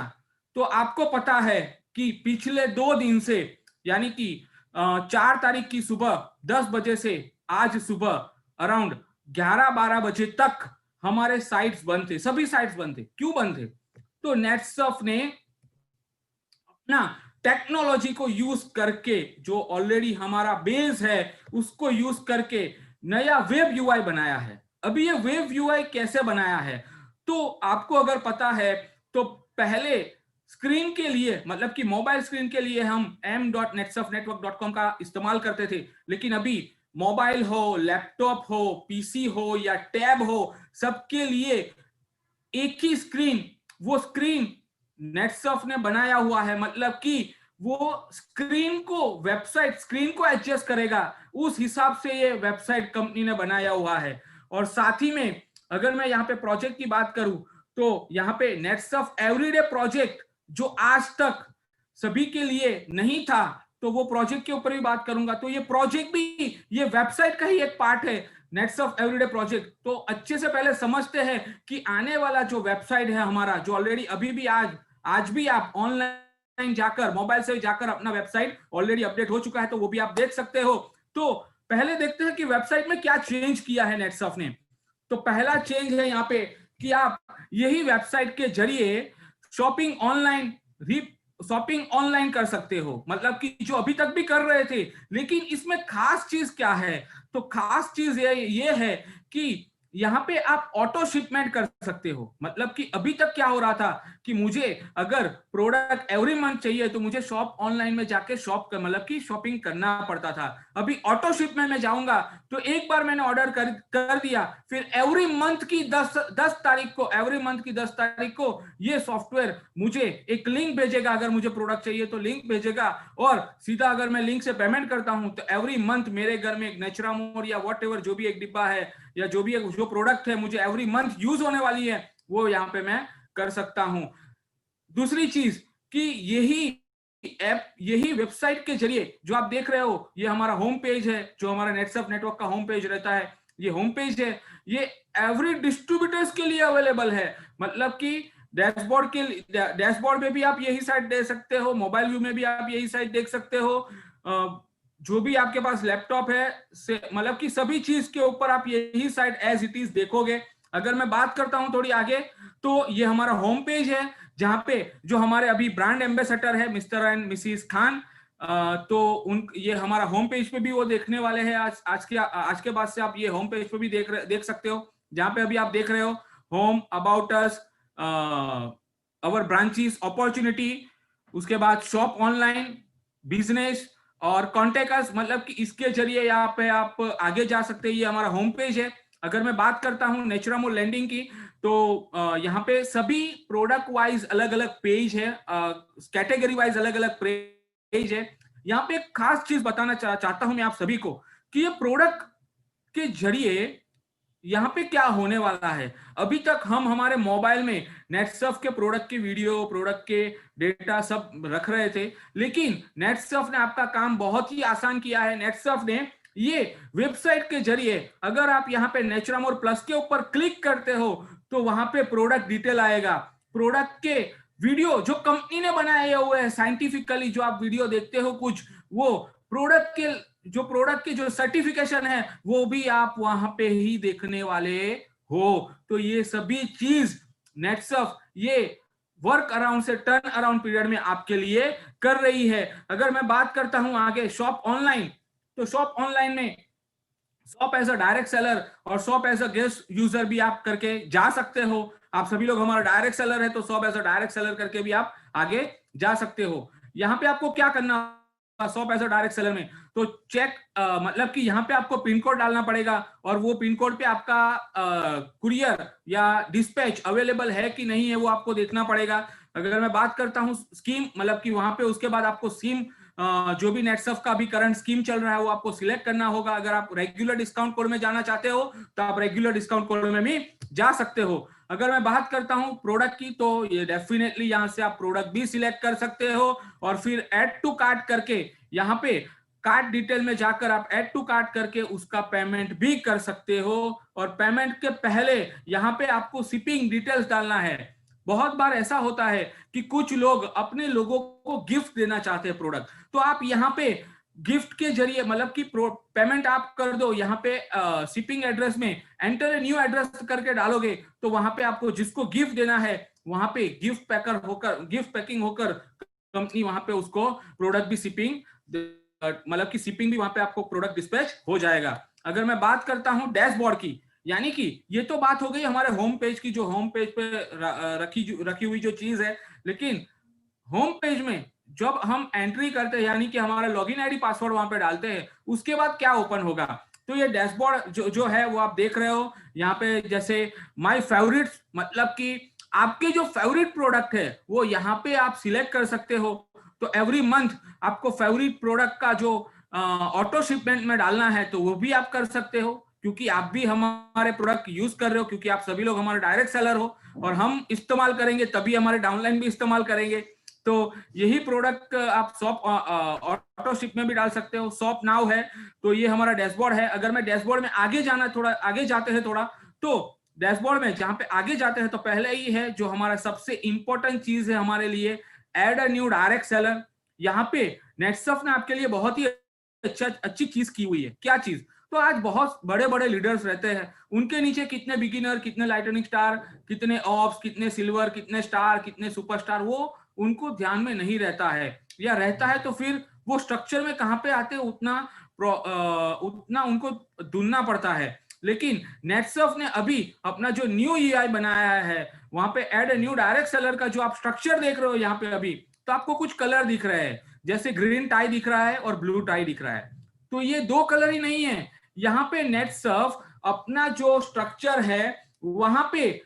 तो आपको पता है कि पिछले 2 दिन से यानी कि 4 तारीख की सुबह 10 बजे से आज सुबह अराउंड 11-12 बजे तक हमारे साइट्स बंद थे, सभी साइट्स बंद थे। क्यों बंद थे, तो नेटसर्फ ने अपना टेक्नोलॉजी को यूज करके, जो ऑलरेडी हमारा बेस है उसको यूज करके नया वेब यूआई बनाया है। अभी ये वेब यूआई कैसे बनाया है, तो आपको अगर पता है तो पहले स्क्रीन के लिए, मतलब कि मोबाइल स्क्रीन के लिए हम m.netsurfnetwork.com का इस्तेमाल करते थे, लेकिन अभी मोबाइल हो, लैपटॉप हो, पीसी हो या टैब हो, सबके लिए एक ही स्क्रीन, वो स्क्रीन नेटसर्फ ने बनाया हुआ है। मतलब कि वो स्क्रीन को एडजस्ट करेगा, उस हिसाब से ये वेबसाइट कंपनी ने बनाया हुआ है। और साथ ही में अगर मैं यहाँ पे प्रोजेक्ट की बात करूं, तो यहाँ पे नेटसर्फ एवरीडे प्रोजेक्ट जो आज तक सभी के लिए नहीं था, तो वो प्रोजेक्ट के ऊपर भी बात करूंगा। तो ये प्रोजेक्ट भी ये वेबसाइट का ही एक पार्ट है, नेटसर्फ एवरीडे प्रोजेक्ट। तो अच्छे से पहले समझते हैं कि आने वाला जो वेबसाइट है हमारा, जो ऑलरेडी अभी भी आज भी आप ऑनलाइन जाकर, मोबाइल से जाकर अपना वेबसाइट ऑलरेडी अपडेट हो चुका है, तो वो भी आप देख सकते हो। तो पहले देखते हैं कि वेबसाइट में क्या चेंज किया है नेटसर्फ ने। तो पहला चेंज है यहाँ पे कि आप यही वेबसाइट के जरिए शॉपिंग ऑनलाइन कर सकते हो, मतलब कि जो अभी तक भी कर रहे थे। लेकिन इसमें खास चीज क्या है, तो खास चीज ये है कि यहाँ पे आप ऑटो शिपमेंट कर सकते हो। मतलब कि अभी तक क्या हो रहा था कि मुझे अगर प्रोडक्ट एवरी मंथ चाहिए तो मुझे शॉप ऑनलाइन में जाके मतलब कि शॉपिंग करना पड़ता था। अभी ऑटो शिप में मैं जाऊंगा तो एक बार मैंने ऑर्डर कर दिया, फिर एवरी मंथ की 10 तारीख को ये सॉफ्टवेयर मुझे एक लिंक भेजेगा। अगर मुझे प्रोडक्ट चाहिए तो लिंक भेजेगा, और सीधा अगर मैं लिंक से पेमेंट करता हूं तो एवरी मंथ मेरे घर में एक नेचुरामोर या व्हाटएवर जो भी एक डिब्बा है या जो भी जो प्रोडक्ट है मुझे एवरी मंथ यूज होने वाली है, वो यहाँ पे मैं कर सकता हूं। दूसरी चीज कि यही वेबसाइट के जरिए जो आप देख रहे हो, ये हमारा होम पेज है, जो हमारा नेटसर्फ नेटवर्क का होम पेज रहता है, ये होम पेज है, ये एवरी डिस्ट्रीब्यूटर्स के लिए अवेलेबल है। मतलब कि डैशबोर्ड में भी आप यही साइट देख सकते हो, मोबाइल व्यू में भी आप यही साइट देख सकते हो, जो भी आपके पास लैपटॉप है से मतलब कि सभी चीज के ऊपर आप यही साइट एज इट इज देखोगे। अगर मैं बात करता हूं थोड़ी आगे, तो ये हमारा होम पेज है जहां पे जो हमारे अभी ब्रांड एम्बेसडर है मिस्टर एंड मिसिस खान, तो उन ये हमारा होम पेज पे भी वो देखने वाले हैं। आज के बाद से आप ये होम पेज पे भी देख सकते हो, जहां पे अभी आप देख रहे हो home, about us, our branches, opportunity, उसके बाद शॉप ऑनलाइन, बिजनेस और कॉन्टेक्ट अस, मतलब कि इसके जरिए यहाँ पे आप आगे जा सकते हैं। ये हमारा होम पेज है। अगर मैं बात करता हूँ नेचुरामो लैंडिंग की, तो यहाँ पे सभी प्रोडक्ट वाइज अलग अलग पेज है, कैटेगरी वाइज अलग अलग पेज है। यहाँ पे एक खास चीज बताना चाहता हूं मैं आप सभी को कि ये प्रोडक्ट के जरिए यहाँ पे क्या होने वाला है। अभी तक हम हमारे मोबाइल में नेटसर्फ के प्रोडक्ट की वीडियो, प्रोडक्ट के डेटा सब रख रहे थे, लेकिन नेटसर्फ ने आपका काम बहुत ही आसान किया है। नेटसर्फ ने ये वेबसाइट के जरिए, अगर आप यहाँ पे नेचुरामोर प्लस के ऊपर क्लिक करते हो तो वहां पे प्रोडक्ट डिटेल आएगा, प्रोडक्ट के वीडियो जो कंपनी ने बनाए हुए हैं साइंटिफिकली, जो आप वीडियो देखते हो कुछ, वो प्रोडक्ट के जो सर्टिफिकेशन है वो भी आप वहां पे ही देखने वाले हो। तो ये सभी चीज नेटसर्फ ये वर्क अराउंड से टर्न अराउंड पीरियड में आपके लिए कर रही है। अगर मैं बात करता हूं आगे शॉप ऑनलाइन, तो शॉप ऑनलाइन में shop as a direct seller और shop as a guest user भी आप करके जा सकते हो। आप सभी लोग हमारा डायरेक्ट सेलर है, तो shop as a direct seller करके भी आप आगे जा सकते हो। यहाँ पे आपको क्या करना, shop as a direct seller में, तो चेक मतलब कि यहाँ पे आपको पिन कोड डालना पड़ेगा और वो पिन कोड पे आपका कुरियर या डिस्पैच अवेलेबल है कि नहीं है वो आपको देखना पड़ेगा। अगर मैं बात करता हूँ स्कीम, मतलब कि वहां पे उसके बाद आपको सिम, जो भी नेटसर्फ का भी करंट स्कीम चल रहा है वो आपको सिलेक्ट करना होगा। अगर आप रेगुलर डिस्काउंट कोड में जाना चाहते हो तो आप रेगुलर डिस्काउंट कोड में भी जा सकते हो। अगर मैं बात करता हूं प्रोडक्ट की, तो ये डेफिनेटली यहां से आप प्रोडक्ट भी सिलेक्ट कर सकते हो और फिर ऐड टू कार्ट करके यहाँ पे कार्ट डिटेल में जाकर आप ऐड टू कार्ट करके उसका पेमेंट भी कर सकते हो। और पेमेंट के पहले यहाँ पे आपको शिपिंग डिटेल्स डालना है। बहुत बार ऐसा होता है कि कुछ लोग अपने लोगों को गिफ्ट देना चाहते हैं प्रोडक्ट, तो आप यहाँ पे गिफ्ट के जरिए मतलब कि पेमेंट आप कर दो, यहाँ पे शिपिंग एड्रेस में एंटर न्यू एड्रेस करके डालोगे, तो वहां पे आपको जिसको गिफ्ट देना है वहां पे गिफ्ट पैकिंग होकर कंपनी वहां पे उसको प्रोडक्ट भी शिपिंग, मतलब कि शिपिंग भी वहां पे आपको प्रोडक्ट डिस्पैच हो जाएगा। अगर मैं बात करता हूं डैशबोर्ड की, यानी कि ये तो बात हो गई हमारे होम पेज की, जो होम पेज पे रखी हुई जो चीज है। लेकिन होम पेज में जब हम एंट्री करते हैं, यानी कि हमारा लॉगिन आईडी पासवर्ड वहां पे डालते हैं, उसके बाद क्या ओपन होगा, तो ये डैशबोर्ड जो है वो आप देख रहे हो यहाँ पे। जैसे माय फेवरेट, मतलब कि आपके जो फेवरेट प्रोडक्ट है वो यहाँ पे आप सिलेक्ट कर सकते हो। तो एवरी मंथ आपको फेवरेट प्रोडक्ट का जो ऑटो शिपमेंट में डालना है तो वो भी आप कर सकते हो, क्योंकि आप भी हमारे प्रोडक्ट यूज कर रहे हो, क्योंकि आप सभी लोग हमारे डायरेक्ट सेलर हो और हम इस्तेमाल करेंगे तभी हमारे डाउनलाइन भी इस्तेमाल करेंगे। तो यही प्रोडक्ट आप शॉप ऑटो शिप में भी डाल सकते हो। शॉप नाउ है, तो ये हमारा डैशबोर्ड है। अगर मैं डैशबोर्ड में आगे जाना, थोड़ा आगे जाते हैं थोड़ा, तो डैशबोर्ड में जहां पे आगे जाते हैं तो पहले ही है जो हमारा सबसे इंपॉर्टेंट चीज है हमारे लिए, add a new direct seller. यहाँ पे नेटसर्फ ने आपके लिए बहुत ही अच्छी चीज की हुई है। क्या चीज, तो आज बहुत बड़े बड़े लीडर्स रहते हैं, उनके नीचे कितने बिगिनर, कितने लाइटनिंग स्टार, कितने ऑप्स, कितने सिल्वर, कितने स्टार, कितने सुपरस्टार, वो उनको ध्यान में नहीं रहता है, या रहता है तो फिर वो स्ट्रक्चर में कहां पे आते हैं उतना उनको ढूंढना पड़ता है। लेकिन नेटसर्फ ने अभी अपना जो न्यू ईआई बनाया है, वहां पे add a new direct seller का जो आप स्ट्रक्चर देख रहे हो यहाँ पे अभी, तो आपको कुछ कलर दिख रहे हैं, जैसे ग्रीन टाई दिख रहा है और ब्लू टाई दिख रहा है। तो ये दो कलर ही नहीं है, यहाँ पे नेटसर्फ अपना जो स्ट्रक्चर है वहां पे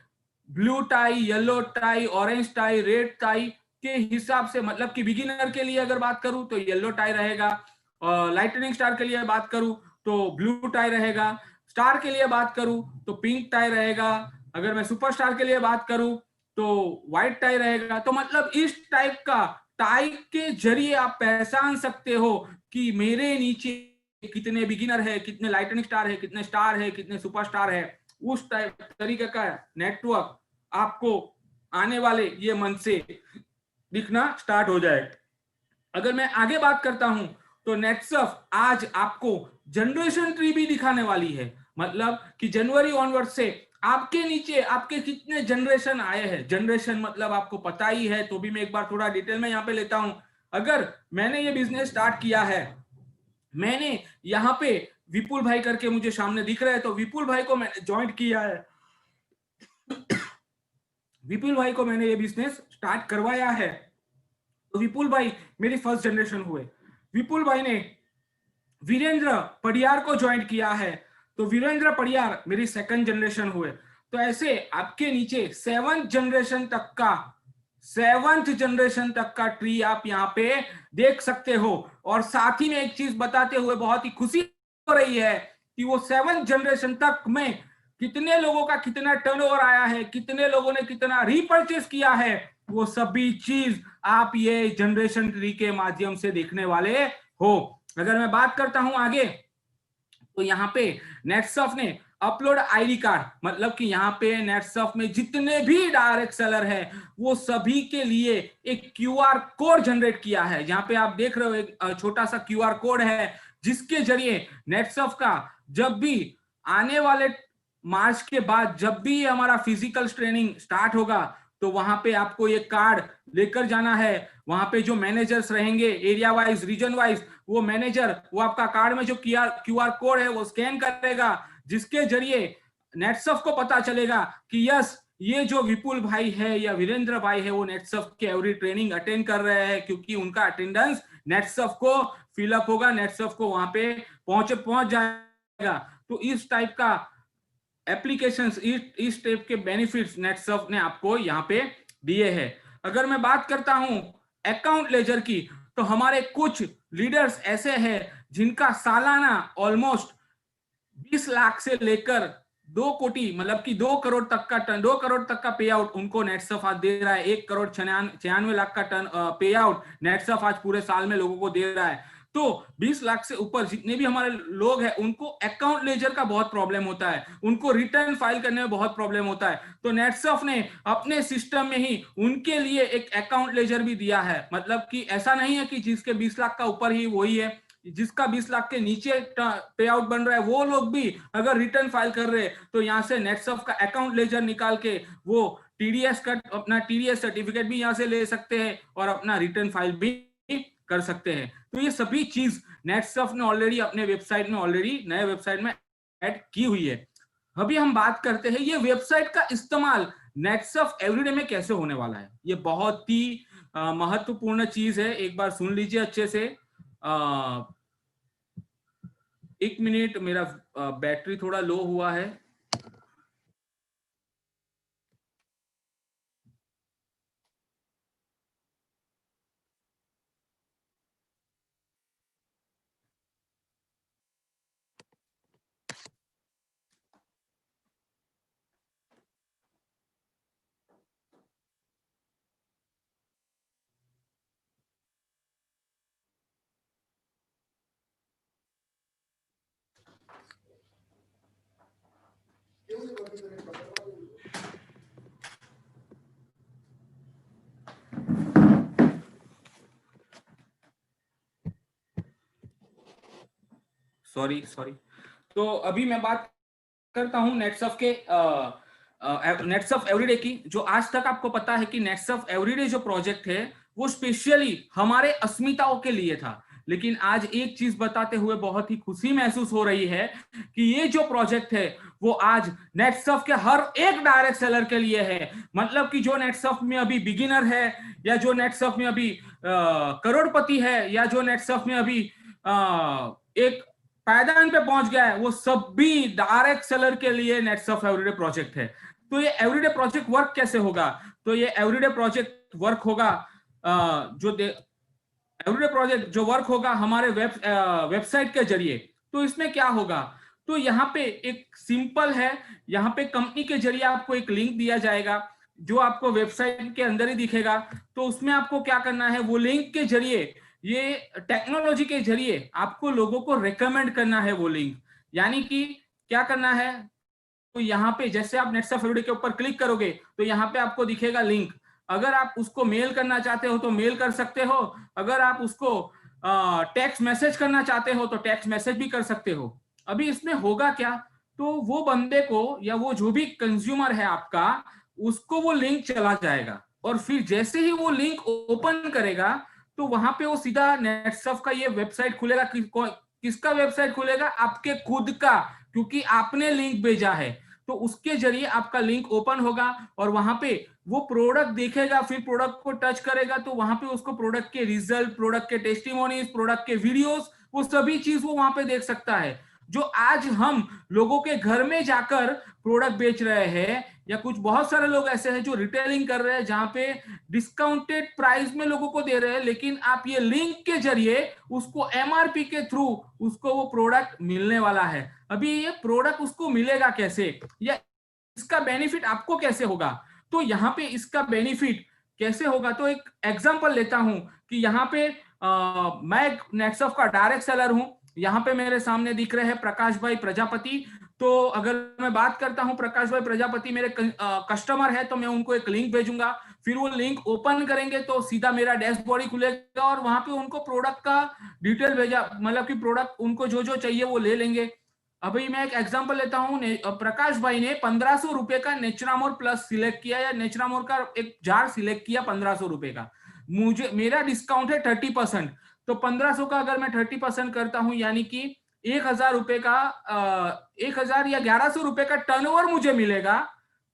blue tie, yellow tie, orange tie, red tie के हिसाब से, मतलब कि बिगिनर के लिए अगर बात करूं तो येलो टाई रहेगा, लाइटनिंग स्टार के लिए बात करूं तो ब्लू टाई रहेगा, स्टार के लिए बात करूं तो पिंक टाई रहेगा, अगर मैं सुपरस्टार के लिए बात करूं तो व्हाइट टाई रहेगा। तो मतलब इस टाइप का टाई के जरिए आप पहचान सकते हो कि मेरे नीचे कितने बिगिनर है, कितने लाइटनिंग स्टार है, कितने स्टार है, कितने सुपरस्टार है। उस टाइप तरीके का नेटवर्क आपको आने वाले ये मंथ से दिखना स्टार्ट हो जाए। अगर मैं आगे बात करता हूं तो नेटसर्फ आज आपको जनरेशन ट्री भी दिखाने वाली है, मतलब कि जनवरी ऑनवर्ड से आपके नीचे आपके कितने जनरेशन आए हैं। जनरेशन मतलब आपको पता ही है, तो भी मैं एक बार थोड़ा डिटेल में यहाँ पे लेता हूं। अगर मैंने ये बिजनेस स्टार्ट किया है, मैंने यहाँ पे विपुल भाई करके मुझे सामने दिख रहा है, तो विपुल भाई को मैंने ज्वाइन किया है, विपुल भाई को मैंने ये बिजनेस स्टार्ट करवाया है। तो विपुल भाई मेरी फर्स्ट जनरेशन हुए। विपुल भाई ने वीरेंद्र पडियार को ज्वाइन किया है, तो वीरेंद्र पडियार मेरी सेकंड जनरेशन हुए। तो ऐसे आपके नीचे सेवंथ जनरेशन तक का ट्री आप यहाँ पे देख सकते हो। और साथ ही में एक चीज बताते हुए बहुत ही खुशी हो रही है कि वो 7th जनरेशन तक में कितने लोगों का कितना टर्नओवर आया है, कितने लोगों ने कितना रीपर्चेस किया है, वो सभी चीज आप ये जनरेशन ट्री के माध्यम से देखने वाले हो। अगर मैं बात करता हूं आगे, तो यहाँ पे नेटसर्फ ने अपलोड आईडी कार्ड, मतलब कि यहाँ पे नेटसर्फ में जितने भी डायरेक्ट सेलर है वो सभी के लिए एक क्यूआर कोड जनरेट किया है। यहाँ पे आप देख रहे हो एक छोटा सा क्यूआर कोड है, जिसके जरिए नेटसर्फ का जब भी आने वाले मार्च के बाद जब भी हमारा फिजिकल ट्रेनिंग स्टार्ट होगा, तो वहां पे आपको ये कार्ड लेकर जाना है। वहां पे जो मैनेजर्स रहेंगे एरिया वाइज, रीजन वाइज, वो मैनेजर वो आपका कार्ड में जो क्यूआर कोड है वो स्कैन करेगा, जिसके जरिए नेटसर्फ को पता चलेगा कि यस, ये जो विपुल भाई है या वीरेंद्र भाई है वो नेटसर्फ के एवरी ट्रेनिंग अटेंड कर रहे हैं, क्योंकि उनका अटेंडेंस नेटसर्फ को फिलअप होगा, नेटसर्फ को वहां पे पहुंच जाएगा। तो इस टाइप का एप्लीकेशंस, इस टाइप के बेनिफिट्स नेटसर्फ ने आपको यहाँ पे दिए हैं। अगर मैं बात करता हूं अकाउंट लेजर की, तो हमारे कुछ लीडर्स ऐसे हैं जिनका सालाना ऑलमोस्ट 20 लाख से लेकर 2 कोटी, मतलब कि 2 करोड़ तक का पे आउट उनको नेटसर्फ आज दे रहा है। 1 करोड़ 96 लाख का पे आउट नेटसर्फ आज पूरे साल में लोगों को दे रहा है। तो 20 लाख से ऊपर जितने भी हमारे लोग हैं उनको अकाउंट लेजर का बहुत प्रॉब्लम होता है, उनको रिटर्न फाइल करने में बहुत प्रॉब्लम होता है। तो नेटसर्फ ने अपने सिस्टम में ही उनके लिए एक अकाउंट लेजर भी दिया है, मतलब कि ऐसा नहीं है कि जिसके 20 लाख का ऊपर ही वही है, जिसका 20 लाख के नीचे पे आउट बन रहा है वो लोग भी अगर रिटर्न फाइल कर रहे हैं, तो यहाँ से नेटसर्फ का अकाउंट लेजर निकाल के वो टीडीएस का अपना टीडीएस सर्टिफिकेट भी यहाँ से ले सकते हैं और अपना रिटर्न फाइल भी कर सकते हैं। तो ये सभी चीज नेटसर्फ ने ऑलरेडी अपने वेबसाइट में नए वेबसाइट में ऐड की हुई है। अभी हम बात करते हैं ये वेबसाइट का इस्तेमाल नेटसर्फ एवरीडे में कैसे होने वाला है। ये बहुत ही महत्वपूर्ण चीज है, एक बार सुन लीजिए अच्छे से। 1 मिनट, मेरा बैटरी थोड़ा लो हुआ है। सॉरी। तो अभी मैं बात करता हूं नेटसर्फ के नेटसर्फ एवरीडे की। जो आज तक आपको पता है कि नेटसर्फ एवरीडे जो प्रोजेक्ट है वो स्पेशली हमारे अस्मिताओं के लिए था, लेकिन आज एक चीज बताते हुए बहुत ही खुशी महसूस हो रही है कि ये जो प्रोजेक्ट है वो आज नेटसर्फ के हर एक डायरेक्ट सेलर के लिए है। मतलब कि जो नेटसर्फ में अभी बिगिनर है, या जो नेटसर्फ में अभी करोड़पति है, या जो नेटसर्फ में अभी एक पायदान पे पहुंच गया है, वो सभी डायरेक्ट सेलर के लिए नेटसर्फ एवरीडे प्रोजेक्ट है। तो ये एवरीडे प्रोजेक्ट वर्क कैसे होगा? तो ये एवरीडे प्रोजेक्ट वर्क होगा एवरीडे प्रोजेक्ट जो वर्क होगा हमारे वेबसाइट के जरिए। तो इसमें क्या होगा, तो यहाँ पे एक सिंपल है, यहाँ पे कंपनी के जरिए आपको एक लिंक दिया जाएगा जो आपको वेबसाइट के अंदर ही दिखेगा। तो उसमें आपको क्या करना है, वो लिंक के जरिए, ये टेक्नोलॉजी के जरिए आपको लोगों को रेकमेंड करना है वो लिंक। यानी कि क्या करना है, तो यहाँ पे जैसे आप नेटसर्फ एवरीडे के ऊपर क्लिक करोगे तो यहाँ पे आपको दिखेगा लिंक। अगर आप उसको मेल करना चाहते हो तो मेल कर सकते हो, अगर आप उसको टेक्स्ट मैसेज करना चाहते हो तो टेक्स्ट मैसेज भी कर सकते हो। अभी इसमें होगा क्या, तो वो बंदे को या वो जो भी कंज्यूमर है आपका, उसको वो लिंक चला जाएगा और फिर जैसे ही वो लिंक ओपन करेगा तो वहां पे वो सीधा नेटसर्फ का ये वेबसाइट खुलेगा। किसका वेबसाइट खुलेगा? आपके खुद का, क्योंकि आपने लिंक भेजा है। तो उसके जरिए आपका लिंक ओपन होगा और वहां पे वो प्रोडक्ट देखेगा, फिर प्रोडक्ट को टच करेगा तो वहां पे उसको प्रोडक्ट के रिजल्ट, प्रोडक्ट के टेस्टिमोनीज, प्रोडक्ट के वीडियोस, वो सभी चीज वो वहां पे देख सकता है। जो आज हम लोगों के घर में जाकर प्रोडक्ट बेच रहे हैं, या कुछ बहुत सारे लोग ऐसे हैं जो रिटेलिंग कर रहे हैं जहां पे डिस्काउंटेड प्राइस में लोगों को दे रहे हैं, लेकिन आप ये लिंक के जरिए उसको एमआरपी के थ्रू उसको वो प्रोडक्ट मिलने वाला है। अभी ये प्रोडक्ट उसको मिलेगा कैसे, या इसका बेनिफिट आपको कैसे होगा? तो यहाँ पे इसका बेनिफिट कैसे होगा, तो एक एग्जांपल लेता हूं कि यहाँ पे मैं नेटसर्फ का डायरेक्ट सेलर हूं। यहाँ पे मेरे सामने दिख रहे हैं प्रकाश भाई प्रजापति। तो अगर मैं बात करता हूं, प्रकाश भाई प्रजापति मेरे कस्टमर है, तो मैं उनको एक लिंक भेजूंगा, फिर वो लिंक ओपन करेंगे तो सीधा मेरा डैशबोर्ड ही खुलेगा और वहां पे उनको प्रोडक्ट का डिटेल भेजा, मतलब कि प्रोडक्ट उनको जो जो चाहिए वो ले लेंगे। अभी मैं एक एग्जांपल लेता हूं, प्रकाश भाई ने 1500 रुपए का नेचुरामोर प्लस सिलेक्ट किया, या नेचुरामोर का एक जार सिलेक्ट किया 1500 रुपए का। मुझे मेरा डिस्काउंट है 30%, तो 1500 का अगर मैं 30% करता हूं यानी कि 1000 रुपए का 1000 या 1100 रुपए का टर्नओवर मुझे मिलेगा।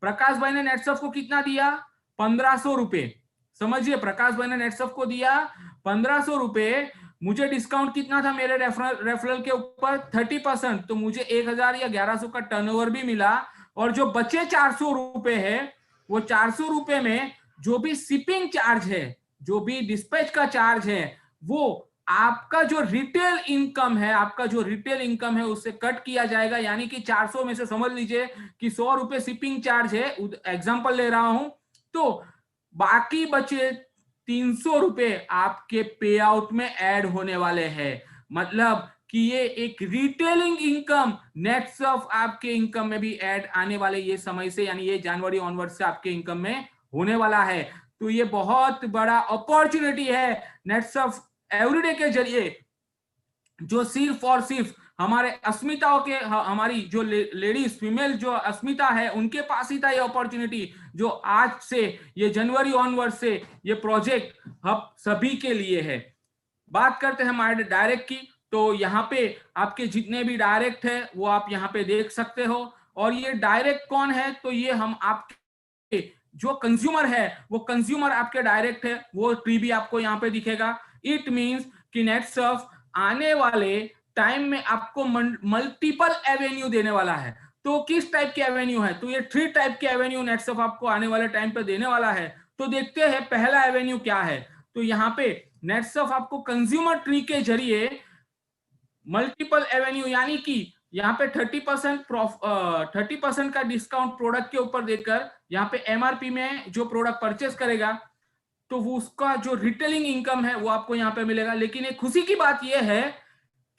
प्रकाश भाई ने नेटसर्फ को कितना दिया? 1500 रुपए। समझिए, प्रकाश भाई ने नेटसर्फ को दिया 1500 रुपए। मुझे डिस्काउंट कितना था मेरे रेफरल के ऊपर? 30%। तो मुझे 1000 या 1100 का टर्नओवर भी मिला। और जो बचे 400 रुपए है, वो 400 रुपए में जो भी शिपिंग चार्ज है, जो भी डिस्पैच का चार्ज है, वो आपका जो रिटेल इनकम है, आपका जो रिटेल इनकम है उससे कट किया जाएगा। यानी कि 400 में से समझ लीजिए कि 100 रुपए शिपिंग चार्ज है, एग्जांपल ले रहा हूं, तो बाकी बचे 300 रुपए आपके पे आउट में ऐड होने वाले हैं। मतलब कि ये एक रिटेलिंग इनकम नेटसर्फ आपके इनकम में भी ऐड आने वाले ये समय से, यानी ये जनवरी ऑनवर्ड से आपके इनकम में होने वाला है। तो ये बहुत बड़ा अपॉर्चुनिटी है नेटसर्फ एवरीडे के जरिए, जो सिर्फ और सिर्फ हमारे अस्मिताओं के, हमारी जो लेडीज फीमेल जो अस्मिता है उनके पास ही था ये अपॉर्चुनिटी, जो आज से ये जनवरी ऑनवर्ड से ये प्रोजेक्ट हम सभी के लिए है। बात करते हैं हमारे डायरेक्ट की, तो यहाँ पे आपके जितने भी डायरेक्ट है वो आप यहाँ पे देख सकते हो। और ये डायरेक्ट कौन है? तो ये हम आपके जो कंज्यूमर है, वो कंज्यूमर आपके डायरेक्ट है, वो ट्री भी आपको यहाँ पे दिखेगा। इट मींस कि नेटसर्फ आने वाले टाइम में आपको मल्टीपल एवेन्यू देने वाला है। तो किस टाइप के एवेन्यू है? तो ये 3 टाइप के एवेन्यू नेटसर्फ आपको आने वाले टाइम पे देने वाला है। तो देखते हैं पहला एवेन्यू क्या है। तो यहाँ पे नेटसर्फ आपको कंज्यूमर ट्री के जरिए मल्टीपल एवेन्यू, यानी कि यहाँ पे 30% का डिस्काउंट प्रोडक्ट के ऊपर देकर यहाँ पे एमआरपी में जो प्रोडक्ट परचेस करेगा तो वो उसका जो रिटेलिंग इनकम है वो आपको यहाँ पे मिलेगा। लेकिन एक खुशी की बात यह है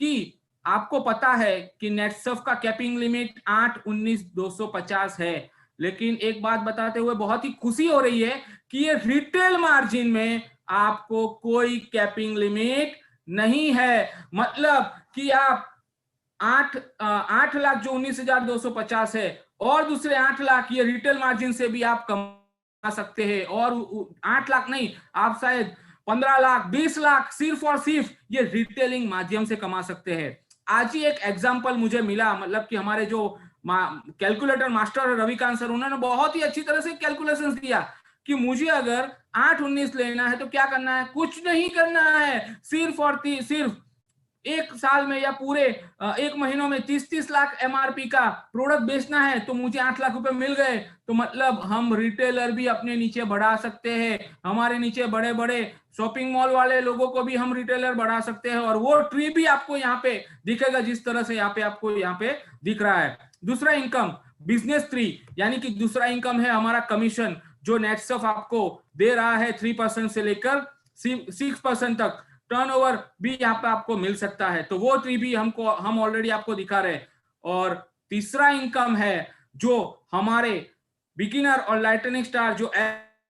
कि आपको पता है कि नेटसर्फ का कैपिंग लिमिट 819,250 है। लेकिन एक बात बताते हुए बहुत ही खुशी हो रही है कि ये रिटेल मार्जिन में आपको कोई कैपिंग लिमिट नहीं है। मतलब कि आप 8 लाख जो 19,250 है और दूसरे 8 लाख ये रिटेल मार्जिन से भी आप कमा सकते हैं। और 8 लाख नहीं, आप शायद 15 लाख 20 लाख सिर्फ और सिर्फ ये रिटेलिंग माध्यम से कमा सकते हैं। आज ही एक एग्जांपल मुझे मिला, मतलब कि हमारे जो कैलकुलेटर मास्टर रविकांत सर, उन्होंने बहुत ही अच्छी तरह से कैलकुलेशंस दिया कि मुझे अगर 819 लेना है तो क्या करना है? कुछ नहीं करना है, सिर्फ और सिर्फ एक साल में या पूरे एक महीनों में 30-30 लाख एमआरपी का प्रोडक्ट बेचना है तो मुझे 8 लाख रुपए मिल गए। तो मतलब हम रिटेलर भी अपने नीचे बढ़ा सकते हैं, हमारे नीचे बड़े बड़े शॉपिंग मॉल वाले लोगों को भी हम रिटेलर बढ़ा सकते हैं। और वो ट्री भी आपको यहाँ पे दिखेगा जिस तरह से यहाँ पे आपको यहाँ पे दिख रहा है। दूसरा इनकम बिजनेस ट्री, यानी कि दूसरा इनकम है हमारा कमीशन, जो नेटसर्फ आपको दे रहा है 3% से लेकर 6% तक। टर्नओवर भी यहाँ पे आपको मिल सकता है, तो वो ट्री भी हम ऑलरेडी आपको दिखा रहे हैं। और तीसरा इनकम है जो हमारे बिगिनर और लाइटनिंग स्टार जो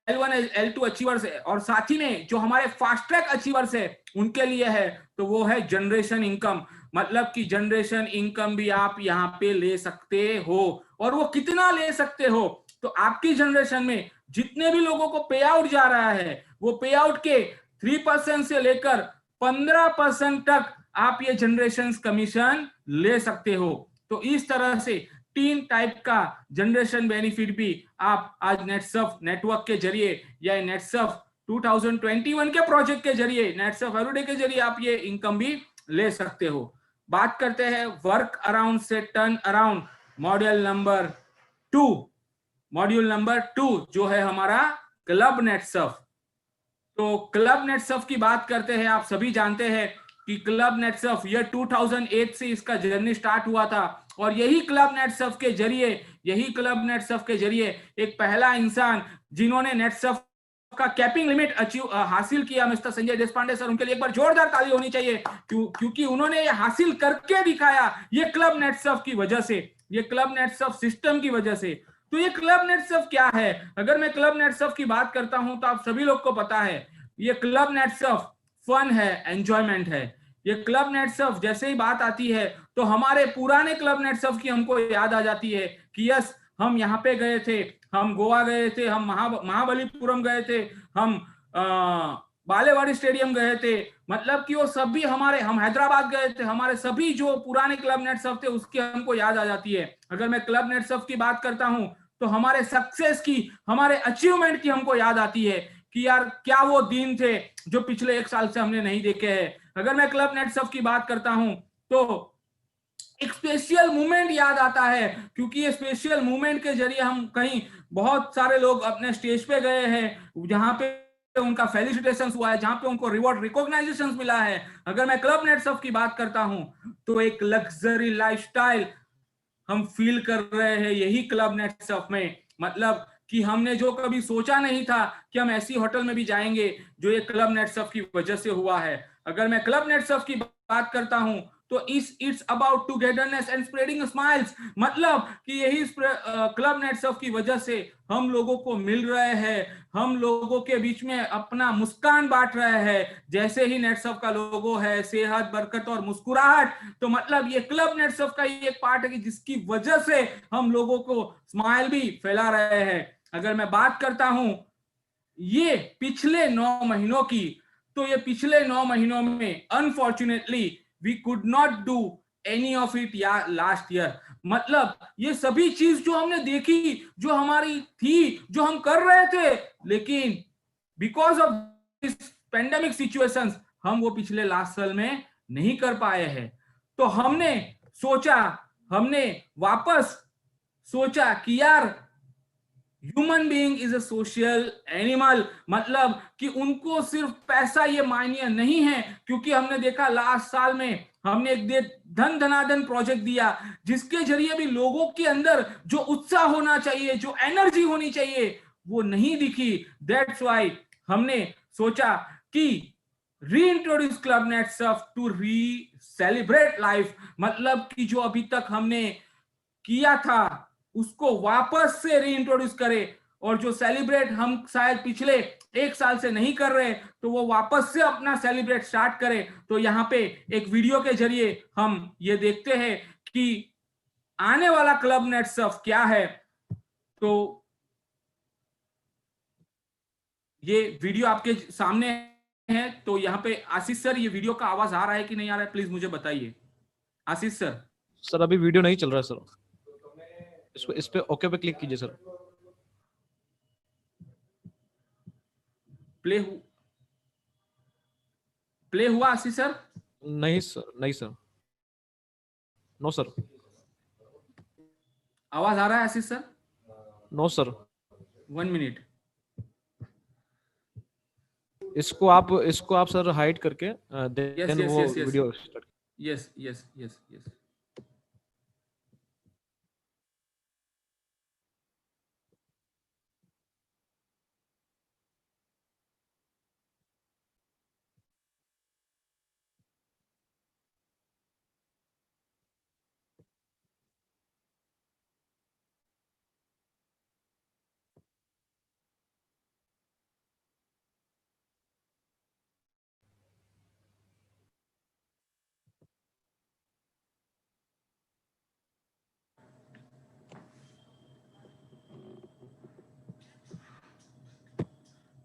L1 L2 अचीवर्स है, और साथ ही में जो हमारे फास्ट ट्रैक अचीवर्स है उनके लिए है, तो वो है जनरेशन इनकम। मतलब कि जनरेशन इनकम भी आप यहाँ पे ले सकते हो, और वो कितना ले सकते हो, तो आपकी जनरेशन में जितने भी लोगों को पे आउट जा रहा है वो पे आउट के 3% से लेकर 15% तक आप ये जनरेशन कमीशन ले सकते हो। तो इस तरह से 3 टाइप का जनरेशन बेनिफिट भी आप आज नेटसर्फ नेटवर्क के जरिए या नेटसर्फ 2021 के प्रोजेक्ट के जरिए, नेटसर्फ एवरीडे के जरिए आप ये इनकम भी ले सकते हो। बात करते हैं वर्क अराउंड से टर्न अराउंड मॉड्यूल नंबर 2 जो है हमारा क्लब नेटसर्फ। तो क्लब नेटसर्फ की बात करते हैं, आप सभी जानते हैं कि क्लब नेटसर्फ ईयर 2008 से इसका जर्नी स्टार्ट हुआ था, और यही क्लब नेटसर्फ के जरिए एक पहला इंसान जिन्होंने नेटसर्फ का कैपिंग लिमिट हासिल किया, मिस्टर संजय देशपांडे सर, उनके लिए एक बार जोरदार ताली होनी चाहिए, क्योंकि उन्होंने ये हासिल करके दिखाया, ये क्लब नेटसर्फ की वजह से, ये क्लब नेटसर्फ सिस्टम की वजह से। तो ये क्लब नेटसर्फ क्या है? अगर मैं क्लब नेटसर्फ की बात करता हूं तो आप सभी लोग को पता है, ये क्लब नेटसर्फ फन है, एंजॉयमेंट है। ये क्लब नेटसर्फ जैसे ही बात आती है तो हमारे पुराने क्लब नेटसर्फ की हमको याद आ जाती है कि यस, हम यहाँ पे गए थे, हम गोवा गए थे, हम महाबलीपुरम गए थे, हम बालेवाड़ी स्टेडियम गए थे। मतलब कि वो सभी हम हैदराबाद गए थे, हमारे सभी जो पुराने क्लब नेटसर्फ थे उसकी हमको याद आ जाती है। अगर मैं क्लब नेटसर्फ की बात करता हूं तो हमारे सक्सेस की, हमारे अचीवमेंट की हमको याद आती है कि यार क्या वो दिन थे जो पिछले 1 साल से हमने नहीं देखे हैं। अगर मैं क्लब नेटसर्फ की बात करता हूं तो एक स्पेशल मूवमेंट याद आता है, क्योंकि ये स्पेशल मूवमेंट के जरिए हम कहीं, बहुत सारे लोग अपने स्टेज पे गए हैं जहां पे उनका फेलिसिटेशन हुआ है, जहां पे उनको रिवॉर्ड रिकॉग्नाइजेशन मिला है। अगर मैं क्लब नेटसर्फ की बात करता हूं तो एक लग्जरी लाइफस्टाइल हम फील कर रहे हैं यही क्लब नेटसर्फ में। मतलब कि हमने जो कभी सोचा नहीं था कि हम ऐसी होटल में भी जाएंगे, जो ये क्लब नेटसर्फ की वजह से हुआ है। अगर मैं क्लब नेटसर्फ की बात करता हूं तो it's about togetherness and spreading smiles. मतलब कि यही क्लब नेटसर्फ की वजह से हम लोगों को मिल रहे हैं, हम लोगों के बीच में अपना मुस्कान बांट रहे हैं। जैसे ही नेटसर्फ का लोगो है, सेहत, बरकत और मुस्कुराहट, तो मतलब ये क्लब नेटसर्फ का ही एक पार्ट है कि जिसकी वजह से हम लोगों को स्माइल भी फैला रहे हैं। अगर मैं बात करता हूं ये पिछले 9 महीनों की, तो ये पिछले 9 महीनों में unfortunately we could not do any of it या लास्ट ईयर। मतलब ये सभी चीज जो हमने देखी, जो हमारी थी, जो हम कर रहे थे, लेकिन because of this pandemic situations हम वो पिछले लास्ट साल में नहीं कर पाए हैं। तो सोचा हमने वापस सोचा कि यार human being is a social animal. मतलब कि उनको सिर्फ पैसा ये मायने नहीं है, क्योंकि हमने देखा लास्ट साल में हमने एक धन धनाधन प्रोजेक्ट दिया जिसके जरिए भी लोगों के अंदर जो उत्साह होना चाहिए, जो एनर्जी होनी चाहिए, वो नहीं दिखी। दैट्स वाई हमने सोचा कि reintroduce club Netsurf to re celebrate life. मतलब कि जो अभी तक हमने किया था उसको वापस से रीइंट्रोड्यूस करें, और जो सेलिब्रेट हम शायद पिछले 1 साल से नहीं कर रहे, तो वो वापस से अपना सेलिब्रेट स्टार्ट करें। तो यहाँ पे एक वीडियो के जरिए हम ये देखते हैं कि आने वाला क्लब नेटसर्फ क्या है। तो ये वीडियो आपके सामने है। तो यहाँ पे आशीष सर, ये वीडियो का आवाज आ रहा है कि नहीं आ रहा है, प्लीज मुझे बताइए। आशीष सर। सर अभी वीडियो नहीं चल रहा है सर, इस पे ओके पे क्लिक कीजिए सर। प्ले हुआ आशीष सर? नहीं सर, नहीं सर, नो सर, आवाज आ रहा है Ashish sir? No sir. 1 minute. इसको आप सर हाइड करके यस देन यस वो yes yes video start. Yes yes yes yes.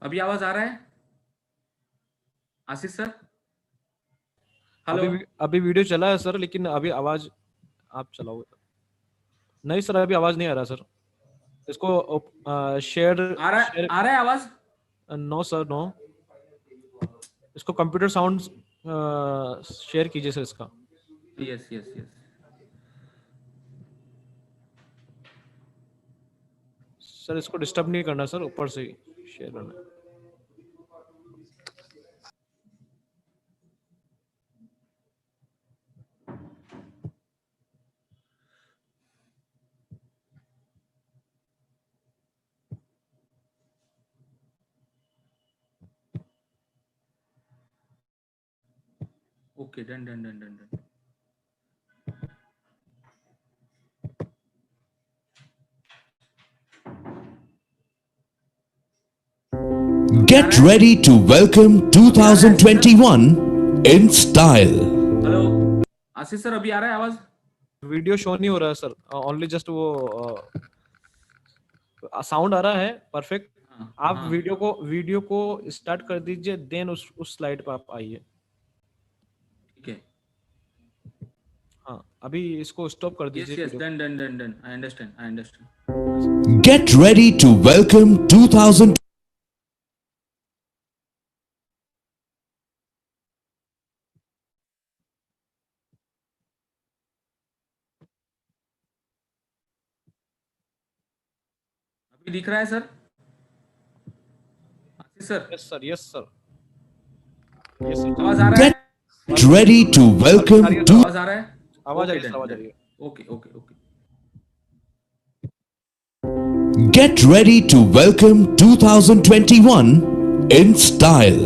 अभी आवाज आ रहा है आशीष सर? हेलो। अभी वीडियो चला है सर, लेकिन अभी आवाज आप चलाओ। नहीं सर, अभी आवाज नहीं आ रहा सर। इसको शेयर शेयर आ रहा है आवाज? No sir, no. इसको कंप्यूटर साउंड शेयर कीजिए सर इसका। Yes yes yes. सर इसको डिस्टर्ब नहीं करना सर, ऊपर से शेयर करना है। Okay, done done done done done. Get ready to welcome 2021 in style. Hello Ashish sir, अभी आ रहा है आवाज? वीडियो शो नहीं हो रहा है सर, ओनली जस्ट वो साउंड आ रहा है परफेक्ट। आप वीडियो को स्टार्ट कर दीजिए, देन उस स्लाइड पर आप आइए। ठीक है। हाँ, अभी इसको स्टॉप कर यस दीजिए। Yes, done done done done. I understand, I understand. Get ready to welcome 2000. अभी दिख रहा है sir Ashish sir? Yes sir, yes sir, yes sir. आवाज आ रहा है? Get ready to welcome आवाज आ रहा है? आवाज आ Okay, रही है, done, आवाज आ done. रही है। Okay okay okay. Get ready to welcome 2021 in style.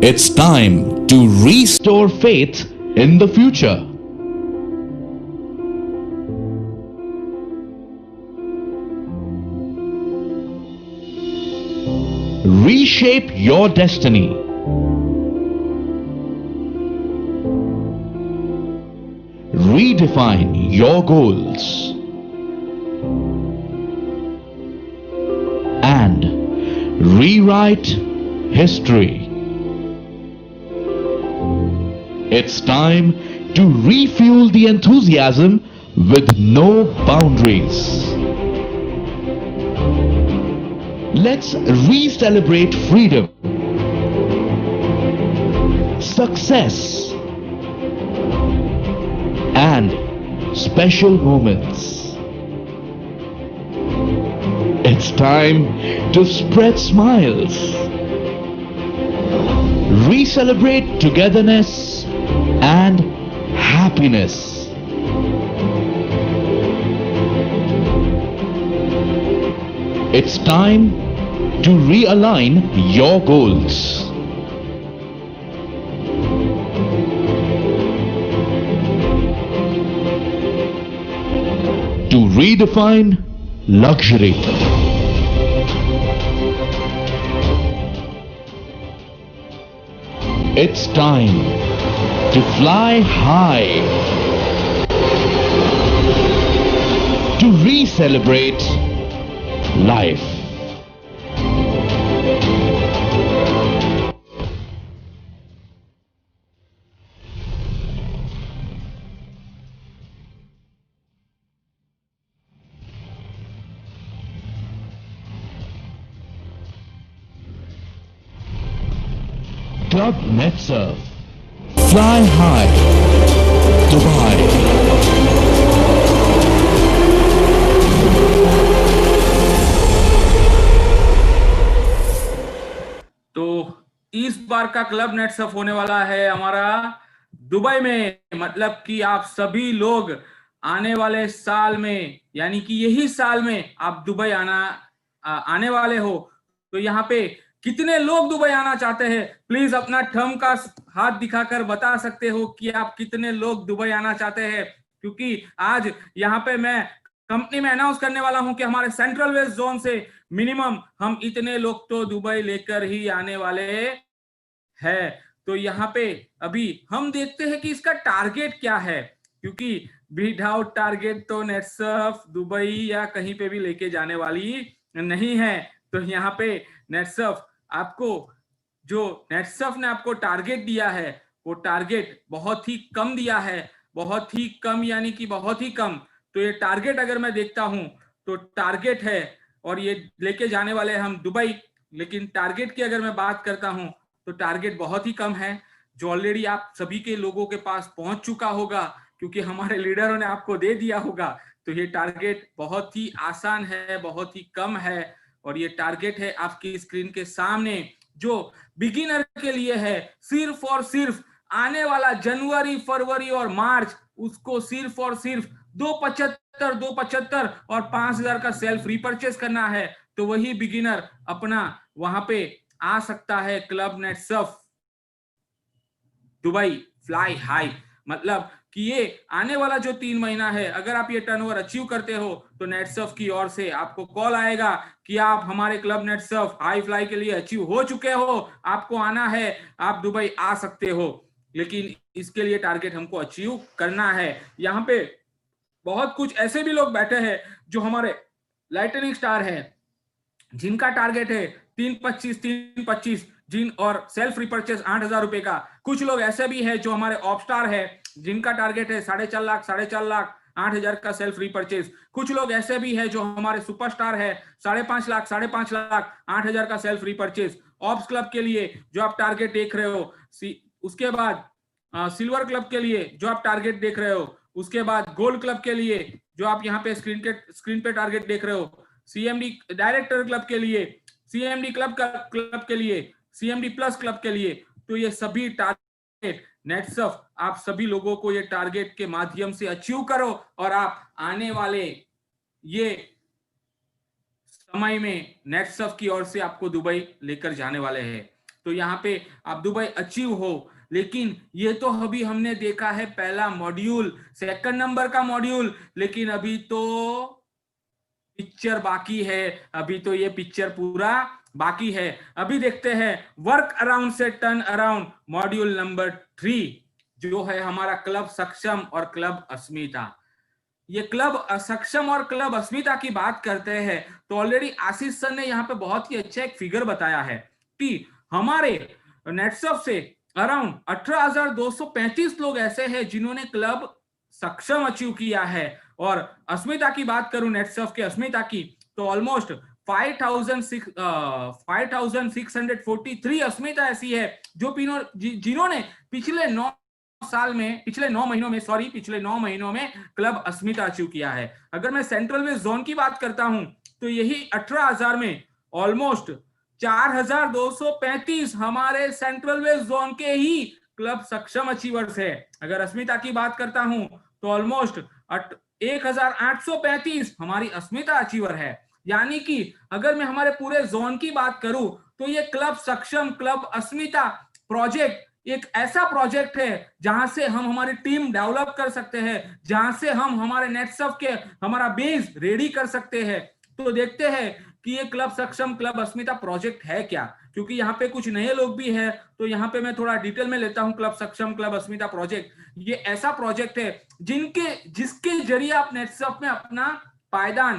It's time to restore faith in the future. Reshape your destiny. Redefine your goals. And rewrite history. It's time to refuel the enthusiasm with no boundaries. Let's re-celebrate freedom, success, and special moments. It's time to spread smiles, re-celebrate togetherness and happiness. It's time to realign your goals. To redefine luxury. It's time to fly high. To re-celebrate life. Club NetSurf. Fly high. Dubai. तो इस बार का club net Surf होने वाला है हमारा Dubai में। मतलब कि आप सभी लोग आने वाले साल में, यानी कि यही साल में आप दुबई आने वाले हो। तो यहाँ पे कितने लोग दुबई आना चाहते हैं? प्लीज अपना थंब का हाथ दिखाकर बता सकते हो कि आप कितने लोग दुबई आना चाहते हैं। क्योंकि आज यहाँ पे मैं कंपनी में अनाउंस करने वाला हूं कि हमारे सेंट्रल वेस्ट जोन से मिनिमम हम इतने लोग तो दुबई लेकर ही आने वाले हैं। तो यहाँ पे अभी हम देखते हैं कि इसका टारगेट क्या है। क्योंकि विदाउट टारगेट तो नेटसर्फ दुबई या कहीं पे भी लेके जाने वाली नहीं है। तो यहाँ पे नेटसर्फ आपको, जो नेटसर्फ ने आपको टारगेट दिया है वो टारगेट बहुत ही कम दिया है, बहुत ही कम यानी कि बहुत ही कम। तो ये टारगेट अगर मैं देखता हूं तो टारगेट है और ये लेके जाने वाले हम दुबई, लेकिन टारगेट की अगर मैं बात करता हूं तो टारगेट बहुत ही कम है, जो ऑलरेडी आप सभी के लोगों के पास पहुंच चुका होगा क्योंकि हमारे लीडरों ने आपको दे दिया होगा। तो ये टारगेट बहुत ही आसान है, बहुत ही कम है और ये टारगेट है आपकी स्क्रीन के सामने, जो बिगिनर के लिए है। सिर्फ और सिर्फ आने वाला जनवरी, फरवरी और मार्च, उसको सिर्फ और सिर्फ 275 और 5000 का सेल्फ रिपर्चेस करना है। तो वही बिगिनर अपना वहां पे आ सकता है club Netsurf Dubai fly high. मतलब कि ये आने वाला जो 3 महीना है, अगर आप ये टर्नओवर अचीव करते हो तो नेटसर्फ की ओर से आपको कॉल आएगा कि आप हमारे क्लब नेटसर्फ हाई फ्लाई के लिए अचीव हो चुके हो, आपको आना है, आप दुबई आ सकते हो। लेकिन इसके लिए टारगेट हमको अचीव करना है। यहाँ पे बहुत कुछ ऐसे भी लोग बैठे हैं जो हमारे लाइटनिंग स्टार है, जिनका टारगेट है 325 जिन और सेल्फ रिपर्चेस 8000 रुपए का। कुछ लोग ऐसे भी है जो हमारे ऑफ स्टार है, जिनका टारगेट है 4.5 लाख 8000 का सेल्फ रिपर्चेस। कुछ लोग ऐसे भी है जो हमारे सुपरस्टार है 5.5 लाख 8000 का सेल्फ रिपर्चेस। ऑप्स क्लब के लिए जो आप टारगेट देख रहे हो, उसके बाद सिल्वर क्लब के लिए जो आप टारगेट देख रहे हो, उसके बाद गोल्ड क्लब के लिए जो आप यहाँ पे स्क्रीन पे टारगेट देख रहे हो, सीएमडी डायरेक्टर क्लब के लिए, सीएमडी क्लब के लिए, सीएमडी प्लस क्लब के लिए। तो ये सभी टारगेट नेटसर्फ आप सभी लोगों को ये टारगेट के माध्यम से अचीव करो और आप आने वाले ये समय में नेटसर्फ की ओर से आपको दुबई लेकर जाने वाले हैं। तो यहाँ पे आप दुबई अचीव हो। लेकिन ये तो अभी हमने देखा है पहला मॉड्यूल, सेकंड नंबर का मॉड्यूल, लेकिन अभी तो पिक्चर बाकी है, अभी तो ये पिक्चर पूरा बाकी है। अभी देखते हैं वर्क अराउंड से टर्न अराउंड मॉड्यूल नंबर 3, जो है हमारा क्लब सक्षम और क्लब अस्मिता। ये क्लब सक्षम और क्लब अस्मिता की बात करते हैं तो ऑलरेडी आशीष सर ने यहाँ पे बहुत ही अच्छा एक फिगर बताया है कि हमारे नेटसर्फ से अराउंड 18,235 लोग ऐसे हैं जिन्होंने क्लब सक्षम अचीव किया है। और अस्मिता की बात करूं नेटसर्फ के अस्मिता की, तो ऑलमोस्ट 5,643 अस्मिता ऐसी है जो जिन्होंने पिछले 9 महीनों में क्लब अस्मिता अचीव किया है। अगर मैं सेंट्रल वेस्ट जोन की बात करता हूं तो यही 18,000 में ऑलमोस्ट 4,235 हमारे सेंट्रल वेस्ट जोन के ही क्लब सक्षम अचीवर्स है। अगर अस्मिता की बात करता हूं तो ऑलमोस्ट 1,835 हमारी अस्मिता अचीवर है। यानी कि अगर मैं हमारे पूरे जोन की बात करूं तो ये क्लब सक्षम क्लब अस्मिता प्रोजेक्ट एक ऐसा प्रोजेक्ट है जहां से हम हमारी टीम डेवलप कर सकते हैं, जहां से हम हमारे नेटसर्फ के हमारा बेस रेडी कर सकते हैं। तो देखते हैं कि ये क्लब सक्षम क्लब अस्मिता प्रोजेक्ट है क्या, क्योंकि यहाँ पे कुछ नए लोग भी हैं। तो यहाँ पे मैं थोड़ा डिटेल में लेता हूँ। क्लब सक्षम क्लब अस्मिता प्रोजेक्ट ये ऐसा प्रोजेक्ट है जिसके जरिए आप नेटसर्फ में अपना पायदान,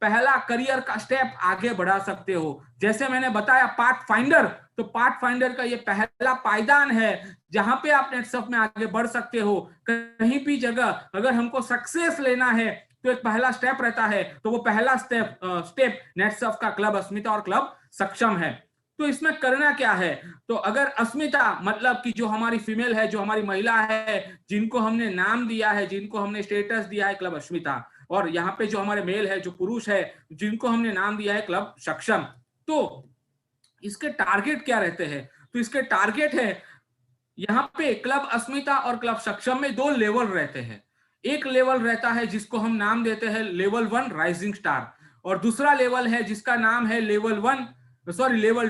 पहला करियर का स्टेप आगे बढ़ा सकते हो। जैसे मैंने बताया पाथ फाइंडर, तो पाथ फाइंडर का ये पहला पायदान है जहां पे आप नेटसर्फ में आगे बढ़ सकते हो। कहीं भी जगह अगर हमको सक्सेस लेना है तो एक पहला स्टेप रहता है, तो वो पहला स्टेप नेटसर्फ का क्लब अस्मिता और क्लब सक्षम है। तो इसमें करना क्या है, तो अगर अस्मिता मतलब कि जो हमारी फीमेल है, जो हमारी महिला है, जिनको हमने नाम दिया है, जिनको हमने स्टेटस दिया है क्लब अस्मिता, और यहाँ पे जो हमारे मेल है, जो पुरुष है, जिनको हमने नाम दिया है क्लब सक्षम। तो इसके टारगेट क्या रहते हैं, तो इसके टारगेट है यहाँ पे क्लब अस्मिता और क्लब सक्षम में 2 लेवल रहते हैं। एक लेवल रहता है जिसको हम नाम देते हैं लेवल 1 राइजिंग स्टार, और दूसरा लेवल है जिसका नाम है लेवल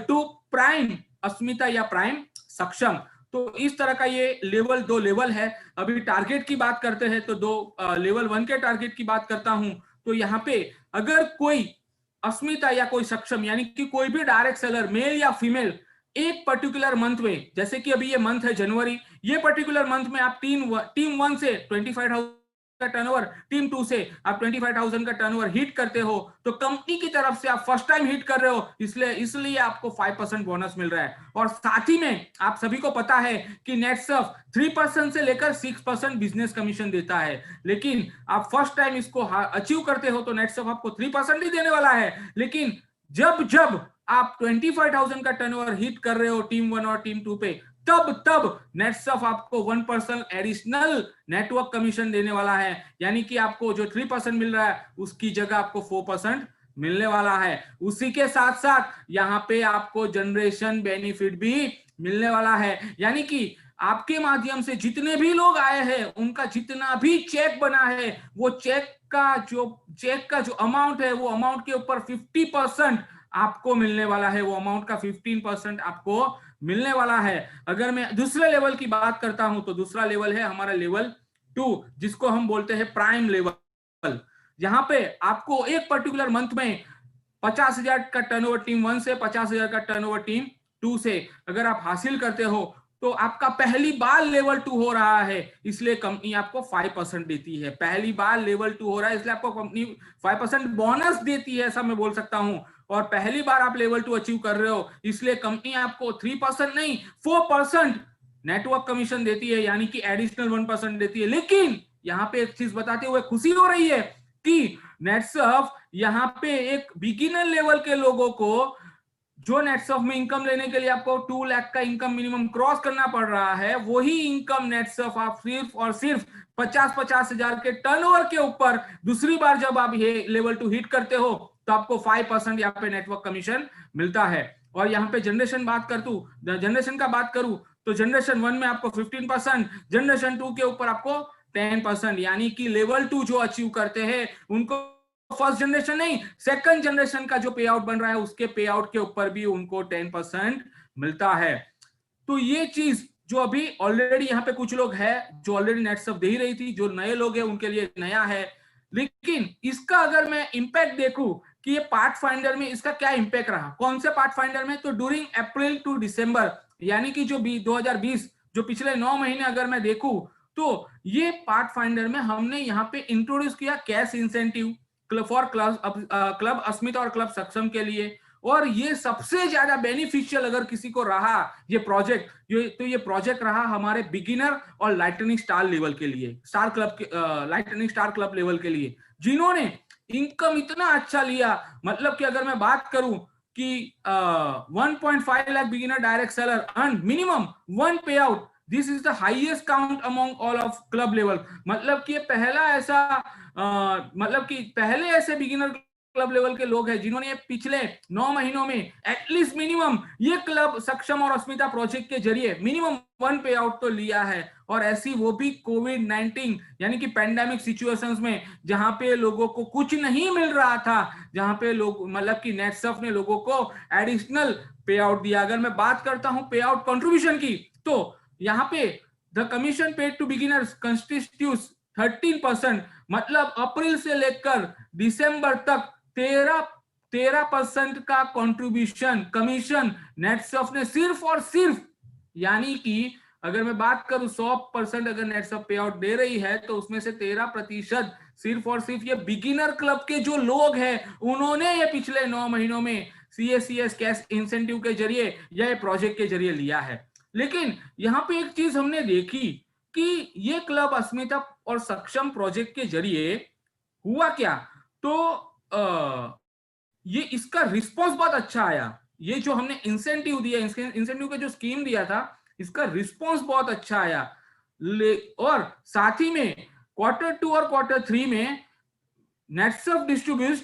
2 प्राइम अस्मिता या प्राइम सक्षम। तो इस तरह का ये 2 लेवल है। अभी टारगेट की बात करते हैं तो लेवल 1 के टारगेट की बात करता हूं। तो यहाँ पे अगर कोई अस्मिता या कोई सक्षम यानी कि कोई भी डायरेक्ट सेलर मेल या फीमेल एक पर्टिकुलर मंथ में, जैसे कि अभी ये मंथ है जनवरी, ये पर्टिकुलर मंथ में आप टीम 1 से 25,000 का टर्नओवर, टीम 2 से आप 25,000 का टर्नओवर हिट करते हो, तो कंपनी की तरफ से आप फर्स्ट टाइम हिट कर रहे हो, इसलिए आपको 5% बोनस मिल रहा है। और साथ ही में आप सभी को पता है कि नेटसर्फ 3% से लेकर 6% बिजनेस कमीशन देता है, लेकिन आप फर्स्ट टाइम इसको अचीव करते हो तो नेटसर्फ आपको 3% ही देने वाला है। लेकिन जब आप 25,000 का टर्नओवर हिट कर रहे हो टीम 1 और टीम 2 पे, तब नेटसर्फ आपको 1% एडिशनल नेटवर्क कमीशन देने वाला है, यानी कि आपको जो 3% मिल रहा है उसकी जगह आपको 4% मिलने वाला है। उसी के साथ साथ यहाँ पे आपको जनरेशन बेनिफिट भी मिलने वाला है, यानी कि आपके माध्यम से जितने भी लोग आए हैं उनका जितना भी चेक बना है, वो चेक का जो अमाउंट है, वो अमाउंट के ऊपर 50% आपको मिलने वाला है, वो अमाउंट का 15% आपको मिलने वाला है। अगर मैं दूसरे लेवल की बात करता हूं तो दूसरा लेवल है हमारा लेवल 2, जिसको हम बोलते हैं प्राइम लेवल। यहां पे आपको एक पर्टिकुलर मंथ में 50,000 का टर्नओवर टीम 1 से, 50,000 का टर्नओवर टीम 2 से अगर आप हासिल करते हो तो आपका पहली बार लेवल 2 हो रहा है, इसलिए कंपनी आपको 5% देती है। पहली बार लेवल 2 हो रहा है इसलिए आपको कंपनी 5% बोनस देती है, ऐसा मैं बोल सकता हूं। और पहली बार आप लेवल 2 अचीव कर रहे हो इसलिए कंपनी आपको 3% नहीं 4% नेटवर्क कमीशन देती है, यानी कि एडिशनल 1% देती है। लेकिन यहाँ पे एक चीज बताते हुए खुशी हो रही है कि नेटसर्फ यहाँ पे एक बिगिनर लेवल के लोगों को, जो नेटसर्फ में इनकम लेने के लिए आपको 2 लाख का इनकम मिनिमम क्रॉस करना पड़ रहा है, वही इनकम नेटसर्फ आप सिर्फ और सिर्फ 50 हजार के टर्नओवर के ऊपर दूसरी बार जब आप ये लेवल 2 हिट करते हो तो आपको 5% यहाँ पे नेटवर्क कमीशन मिलता है। और यहाँ पे जनरेशन का बात करूं तो जनरेशन 1 में आपको 15%, जनरेशन 2 के ऊपर आपको 10%, यानी कि लेवल 2 जो अचीव करते हैं उनको फर्स्ट जनरेशन नहीं, सेकंड जनरेशन का जो पे आउट बन रहा है उसके पे आउट के ऊपर भी उनको 10% मिलता है। तो ये चीज जो अभी ऑलरेडी यहाँ पे कुछ लोग हैं जो ऑलरेडी नेटसर्फ दे ही रही थी, जो नए लोग हैं उनके लिए नया है। लेकिन इसका अगर मैं इंपैक्ट देखूं कि ये पाथ फाइंडर में इसका क्या इंपैक्ट रहा, कौन से पाथ फाइंडर में, तो ड्यूरिंग अप्रैल टू दिसंबर, यानी कि जो 2020 जो पिछले 9 महीने अगर मैं देखूं तो ये पाथ फाइंडर में हमने यहाँ पे इंट्रोड्यूस किया कैश इंसेंटिव फॉर क्लब अस्मिता और क्लब सक्षम के लिए। और ये सबसे ज्यादा बेनिफिशियल अगर किसी को रहा ये प्रोजेक्ट, तो ये प्रोजेक्ट रहा हमारे बिगिनर और लाइटनिंग स्टार लेवल के लिए, लाइटनिंग स्टार क्लब लेवल के लिए, जिन्होंने इनकम इतना अच्छा लिया। मतलब कि अगर मैं बात करूं कि 1.5 lakh beginner direct seller earn minimum 1 पे out, this is the highest count among all of club level. मतलब कि पहला ऐसा मतलब कि पहले ऐसे बिगिनर क्लब लेवल के लोग हैं जिन्होंने पिछले 9 महीनों में एटलीस्ट मिनिमम ये क्लब सक्षम और अस्मिता प्रोजेक्ट के जरिए मिनिमम 1 पे आउट तो लिया है। और ऐसी वो भी कोविड-19 यानी कि पैंडेमिक सिचुएशंस में, जहां पे लोगों को कुछ नहीं मिल रहा था, जहां पे लोग मतलब कि नेटसर्फ ने लोगों को एडिशनल पे आउट दिया। अगर मैं बात करता हूं पे आउट कंट्रीब्यूशन की, तो यहाँ पे the commission paid to beginners constitutes 13%, मतलब अप्रैल से लेकर दिसंबर तक 13% का कंट्रीब्यूशन कमीशन नेटसर्फ ने सिर्फ और सिर्फ, यानी कि अगर मैं बात करूं 100% अगर नेटसर्फ पे आउट दे रही है तो उसमें से 13% सिर्फ और सिर्फ ये बिगिनर क्लब के जो लोग हैं उन्होंने ये पिछले 9 महीनों में CACS कैश इंसेंटिव के जरिए या ये प्रोजेक्ट के जरिए लिया है। लेकिन यहाँ पे एक चीज हमने देखी कि ये क्लब अस्मिता और सक्षम प्रोजेक्ट के जरिए हुआ क्या, तो ये इसका रिस्पॉन्स बहुत अच्छा आया। ये जो हमने इंसेंटिव दिया, इंसेंटिव का जो स्कीम दिया था, इसका रिस्पॉन्स बहुत अच्छा आया। और साथ ही में Q2 और Q3 में Netsurf distribute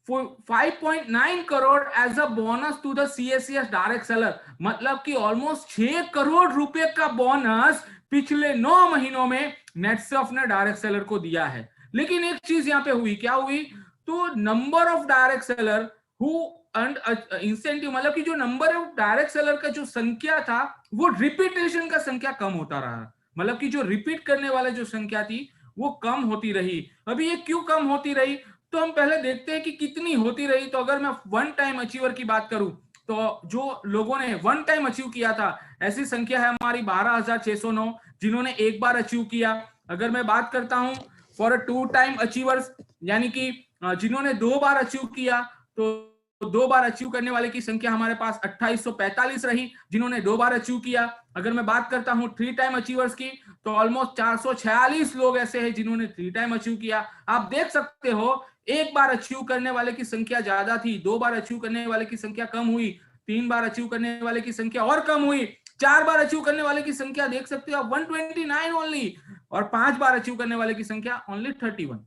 5.9 crore as a bonus to the CACS direct seller, मतलब कि ऑलमोस्ट 6 करोड़ रुपए का बोनस पिछले 9 महीनों में नेटसर्फ ने डायरेक्ट सेलर को दिया है। लेकिन एक चीज यहाँ पे हुई, क्या हुई, तो number of direct seller who earned incentive, मतलब कि जो नंबर ऑफ डायरेक्ट सेलर का जो संख्या था वो रिपीटेशन का संख्या कम होता रहा, मतलब कि जो रिपीट करने वाला जो संख्या थी वो कम होती रही। अभी ये क्यों कम होती रही, तो हम पहले देखते हैं कि कितनी होती रही। तो अगर मैं 1 टाइम अचीवर की बात करूं तो जो लोगों ने वन टाइम अचीव किया था, ऐसी संख्या है हमारी 12,609 जिन्होंने एक बार अचीव किया। अगर मैं बात करता हूं फॉर टू टाइम अचीवर्स, यानी कि जिन्होंने 2 बार अचीव किया, तो 2 बार अचीव करने वाले की संख्या हमारे पास 2845 रही, जिन्होंने 2 बार अचीव किया। अगर मैं बात करता हूं 3 टाइम अचीवर्स की, तो ऑलमोस्ट 446 लोग ऐसे हैं जिन्होंने 3 टाइम अचीव किया। आप देख सकते हो एक बार अचीव करने वाले की संख्या ज्यादा थी, 2 बार अचीव करने वाले की संख्या कम हुई, 3 बार अचीव करने वाले की संख्या और कम हुई, 4 बार अचीव करने वाले की संख्या देख सकते हो आप 129 ओनली, और 5 बार अचीव करने वाले की संख्या ओनली 31।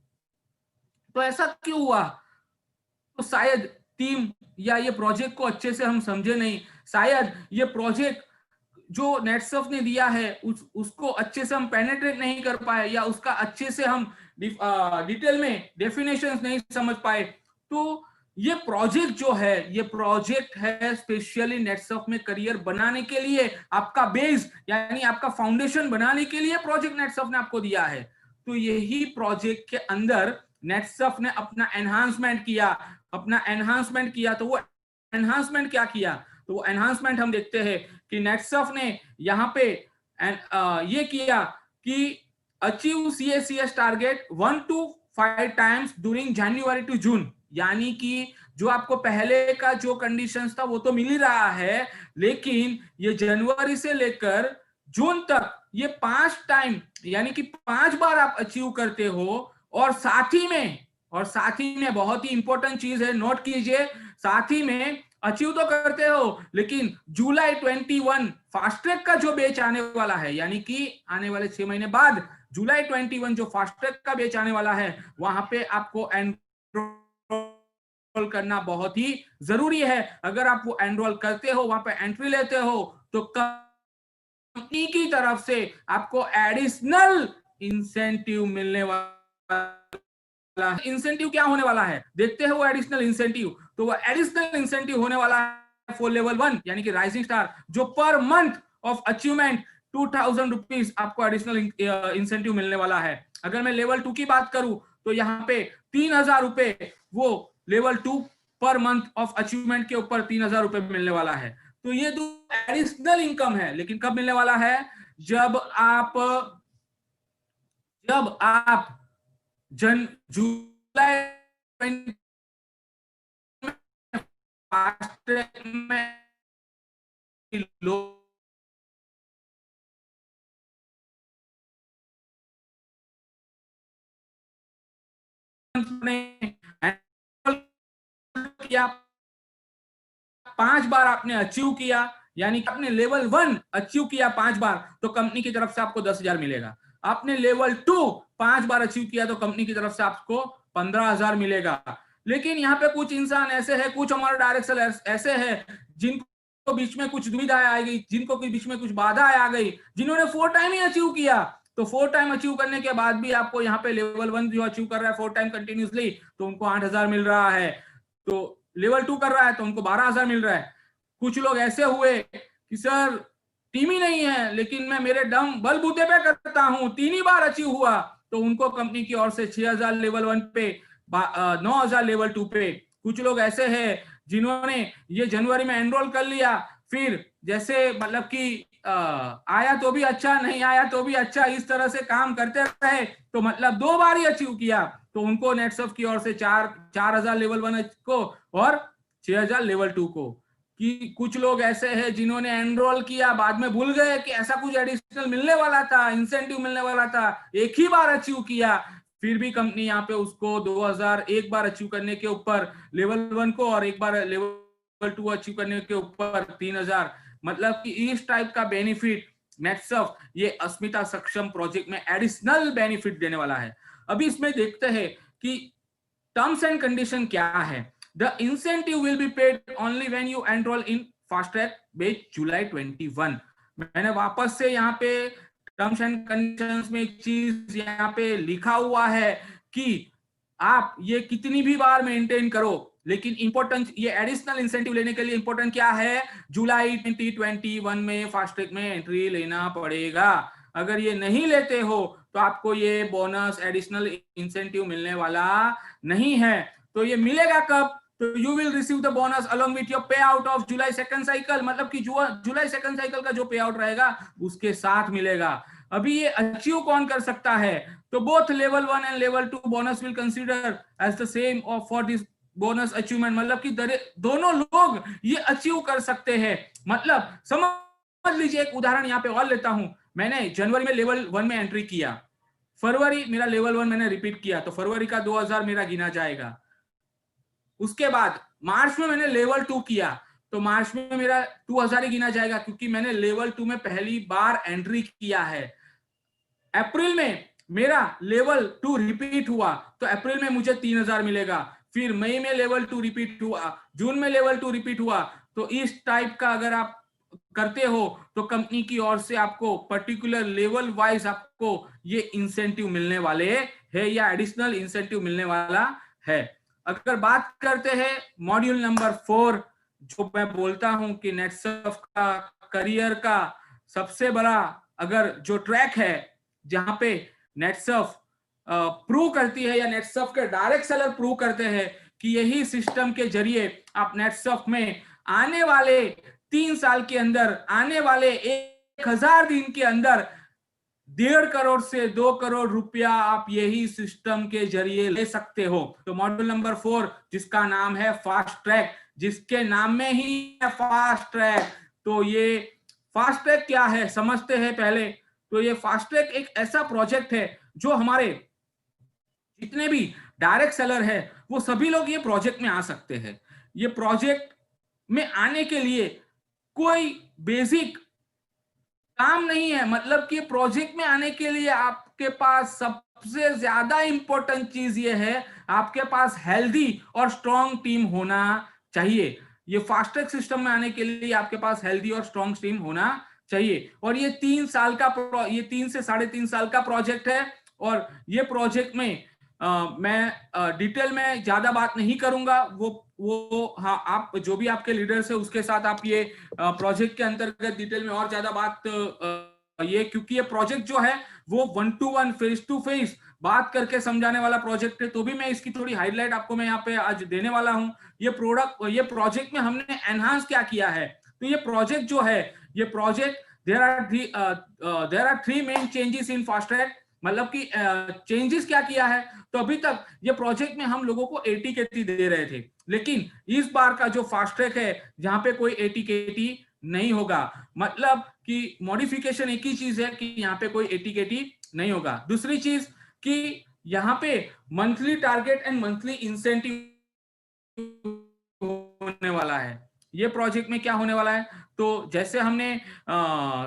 तो ऐसा क्यों हुआ? तो शायद टीम या ये प्रोजेक्ट को अच्छे से हम समझे नहीं, शायद ये प्रोजेक्ट जो नेटसर्फ ने दिया है उसको अच्छे से हम पेनिट्रेट नहीं कर पाए, या उसका अच्छे से हम डिटेल में डेफिनेशंस नहीं समझ पाए। तो ये प्रोजेक्ट जो है, ये प्रोजेक्ट है स्पेशली नेटसर्फ में करियर बनाने के लिए, आपका बेस यानी आपका फाउंडेशन बनाने के लिए प्रोजेक्ट नेटसर्फ ने आपको दिया है। तो यही प्रोजेक्ट के अंदर नेटसर्फ ने अपना एनहांसमेंट किया, तो वो एनहांसमेंट क्या किया? तो वो एनहांसमेंट हम देखते हैं कि नेटसर्फ ने यहाँ पे ये किया कि achieve CACS target 1 to 5 times during January to June, यानी कि जो आपको पहले का जो कंडीशंस था वो तो मिल ही रहा है, लेकिन ये जनवरी से लेकर जून तक ये 5 टाइम यानी कि 5 बार आप अचीव करते हो, और साथ ही में बहुत ही इंपॉर्टेंट चीज है, नोट कीजिए, साथ ही में अचीव तो करते हो, लेकिन जुलाई 21 फास्ट ट्रैक का जो बैच आने वाला है, यानी कि आने वाले 6 महीने बाद जुलाई 21 जो फास्ट ट्रैक का बैच आने वाला है, वहां पे आपको एनरोल करना बहुत ही जरूरी है। अगर आप वो एनरोल करते हो, वहां पे एंट्री लेते हो, तो कंपनी की तरफ से आपको एडिशनल इंसेंटिव मिलने वाला। इंसेंटिव क्या होने वाला है, देखते हैं वो एडिशनल इंसेंटिव। तो वो एडिशनल इंसेंटिव होने वाला है फॉर लेवल 1 यानी कि राइजिंग स्टार, जो per month of achievement 2000 rupees आपको एडिशनल इंसेंटिव मिलने वाला है। अगर मैं लेवल 2 की बात करूं, तो यहाँ पे 3000 रुपए वो level 2 per month of achievement के ऊपर 3000 रुपए मिलने वाला है। तो ये दो एडिशनल इनकम है, लेकिन कब मिलने वाला है? जब आप जुलाई फास्ट ट्रैक में किया, 5 बार आपने अचीव किया, यानी कि आपने लेवल 1 अचीव किया 5 बार, तो कंपनी की तरफ से आपको 10,000 मिलेगा। आपने लेवल 2 5 बार अचीव किया, तो कंपनी की तरफ से आपको 15,000 मिलेगा। लेकिन यहाँ पे कुछ इंसान ऐसे हैं, कुछ हमारे डायरेक्टर ऐसे हैं जिनको बीच में कुछ दुविधा आ गई, जिनको बीच में कुछ बाधा आ गई, जिन्होंने 4 टाइम ही अचीव किया। तो 4 टाइम अचीव करने के बाद भी आपको यहाँ पे लेवल 1 जो अचीव कर रहा है 4 टाइम कंटिन्यूसली, तो उनको 8,000 मिल रहा है। तो लेवल 2 कर रहा है तो उनको 12,000 मिल रहा है। कुछ लोग ऐसे हुए कि सर टीम ही नहीं है, लेकिन मैं मेरे दम बलबूते पे करता हूं, 3 ही बार अचीव हुआ, तो उनको कंपनी की ओर से 6,000 लेवल 1 पे, 9,000 लेवल 2 पे। कुछ लोग ऐसे हैं जिन्होंने ये जनवरी में एनरोल कर लिया, फिर जैसे मतलब कि आया तो भी अच्छा, नहीं आया तो भी अच्छा, इस तरह से काम करते रहे, तो मतलब 2 बार ही अचीव किया, तो उनको नेटसर्फ की ओर से 4,000 लेवल 1 को और 6,000 लेवल 2 को। कि कुछ लोग ऐसे हैं जिन्होंने एनरोल किया, बाद में भूल गए कि ऐसा कुछ एडिशनल मिलने वाला था, इंसेंटिव मिलने वाला था, एक ही बार अचीव किया, फिर भी कंपनी यहाँ पे उसको 2,000 एक बार अचीव करने के ऊपर लेवल 1 को, और एक बार लेवल 2 अचीव करने के ऊपर 3,000, मतलब कि इस टाइप का बेनिफिट नेटसर्फ ये अस्मिता सक्षम प्रोजेक्ट में एडिशनल बेनिफिट देने वाला है। अभी इसमें देखते हैं कि टर्म्स एंड कंडीशन क्या है। The incentive will be paid only when you enroll in fast track batch July 21। मैंने वापस से यहाँ पे टर्म्स एंड कंडीशंस में एक चीज यहाँ पे लिखा हुआ है कि आप ये कितनी भी बार मेंटेन करो, लेकिन इंपॉर्टेंट ये एडिशनल इंसेंटिव लेने के लिए इंपॉर्टेंट क्या है? जुलाई 2021 में फास्ट ट्रैक में एंट्री लेना पड़ेगा। अगर ये नहीं लेते हो तो आपको ये बोनस एडिशनल इंसेंटिव मिलने वाला नहीं है। तो ये मिलेगा कब? तो you will receive the bonus along with your पे out of July second cycle, मतलब कि जुलाई सेकंड साइकिल का जो पे आउट रहेगा उसके साथ मिलेगा। अभी ये अचीव कौन कर सकता है? तो both level 1 and level 2 bonus will consider as the same for this bonus achievement, मतलब कि दोनों लोग ये अचीव कर सकते हैं। मतलब समझ लीजिए, एक उदाहरण यहाँ पे और लेता हूं। मैंने जनवरी में लेवल 1 में एंट्री किया, फरवरी मेरा लेवल 1 मैंने रिपीट किया, तो फरवरी का 2000 मेरा गिना जाएगा। उसके बाद मार्च में मैंने लेवल 2 किया, तो मार्च में मेरा 2000 ही गिना जाएगा, क्योंकि मैंने लेवल 2 में पहली बार एंट्री किया है। अप्रैल में मेरा लेवल 2 रिपीट हुआ, तो अप्रैल में मुझे 3000 मिलेगा। फिर मई में लेवल 2 रिपीट हुआ, जून में लेवल 2 रिपीट हुआ। तो इस टाइप का अगर आप करते हो तो कंपनी की ओर से आपको पर्टिकुलर लेवल वाइज आपको ये इंसेंटिव मिलने वाले है, या एडिशनल इंसेंटिव मिलने वाला है। अगर बात करते हैं मॉड्यूल नंबर 4, जो मैं बोलता हूं कि नेटसर्फ का करियर का सबसे बड़ा अगर जो ट्रैक है, जहां पे नेटसर्फ प्रूव करती है या नेटसर्फ के डायरेक्ट सेलर प्रूव करते हैं कि यही सिस्टम के जरिए आप नेटसर्फ में आने वाले 3 साल के अंदर, आने वाले 1000 दिन के अंदर 1.5 करोड़ से 2 करोड़ रुपया आप यही सिस्टम के जरिए ले सकते हो। तो मॉड्यूल नंबर 4, जिसका नाम है फास्ट ट्रैक, जिसके नाम में ही है फास्ट ट्रैक। तो ये फास्ट ट्रैक क्या है समझते हैं पहले। तो ये फास्ट ट्रैक एक ऐसा प्रोजेक्ट है जो हमारे जितने भी डायरेक्ट सेलर है वो सभी लोग ये प्रोजेक्ट में आ सकते हैं। ये प्रोजेक्ट में आने के लिए कोई बेसिक काम नहीं है, मतलब कि प्रोजेक्ट में आने के लिए आपके पास सबसे ज्यादा इंपॉर्टेंट चीज ये है, आपके पास हेल्दी और स्ट्रॉन्ग टीम होना चाहिए। ये फास्ट ट्रैक सिस्टम में आने के लिए आपके पास हेल्दी और स्ट्रॉन्ग टीम होना चाहिए। और ये 3 साल का ये 3 से 3.5 साल का प्रोजेक्ट है। और ये प्रोजेक्ट में मैं डिटेल में ज्यादा बात नहीं करूंगा। वो हाँ, आप जो भी आपके लीडर्स है उसके साथ आप ये प्रोजेक्ट के अंतर्गत डिटेल में और ज्यादा बात ये, क्योंकि ये प्रोजेक्ट जो है वो 1 to 1 फेस टू फेस बात करके समझाने वाला प्रोजेक्ट है। तो भी मैं इसकी थोड़ी हाईलाइट आपको मैं यहाँ पे आज देने वाला हूँ। ये प्रोजेक्ट में हमने एनहांस क्या किया है। तो ये प्रोजेक्ट जो है, ये project there are 3 main changes in fast track. मतलब कि चेंजेस क्या किया है, तो अभी तक ये प्रोजेक्ट में हम लोगों को एटीकेटी दे रहे थे, लेकिन इस बार का जो फास्ट ट्रैक है जहां पे कोई एटीकेटी नहीं होगा। मतलब कि मॉडिफिकेशन एक ही चीज है कि यहाँ पे कोई एटीकेटी नहीं होगा। दूसरी चीज कि यहाँ पे monthly target and monthly incentive होने वाला है। ये प्रोजेक्ट में क्या होने वाला है, तो जैसे हमने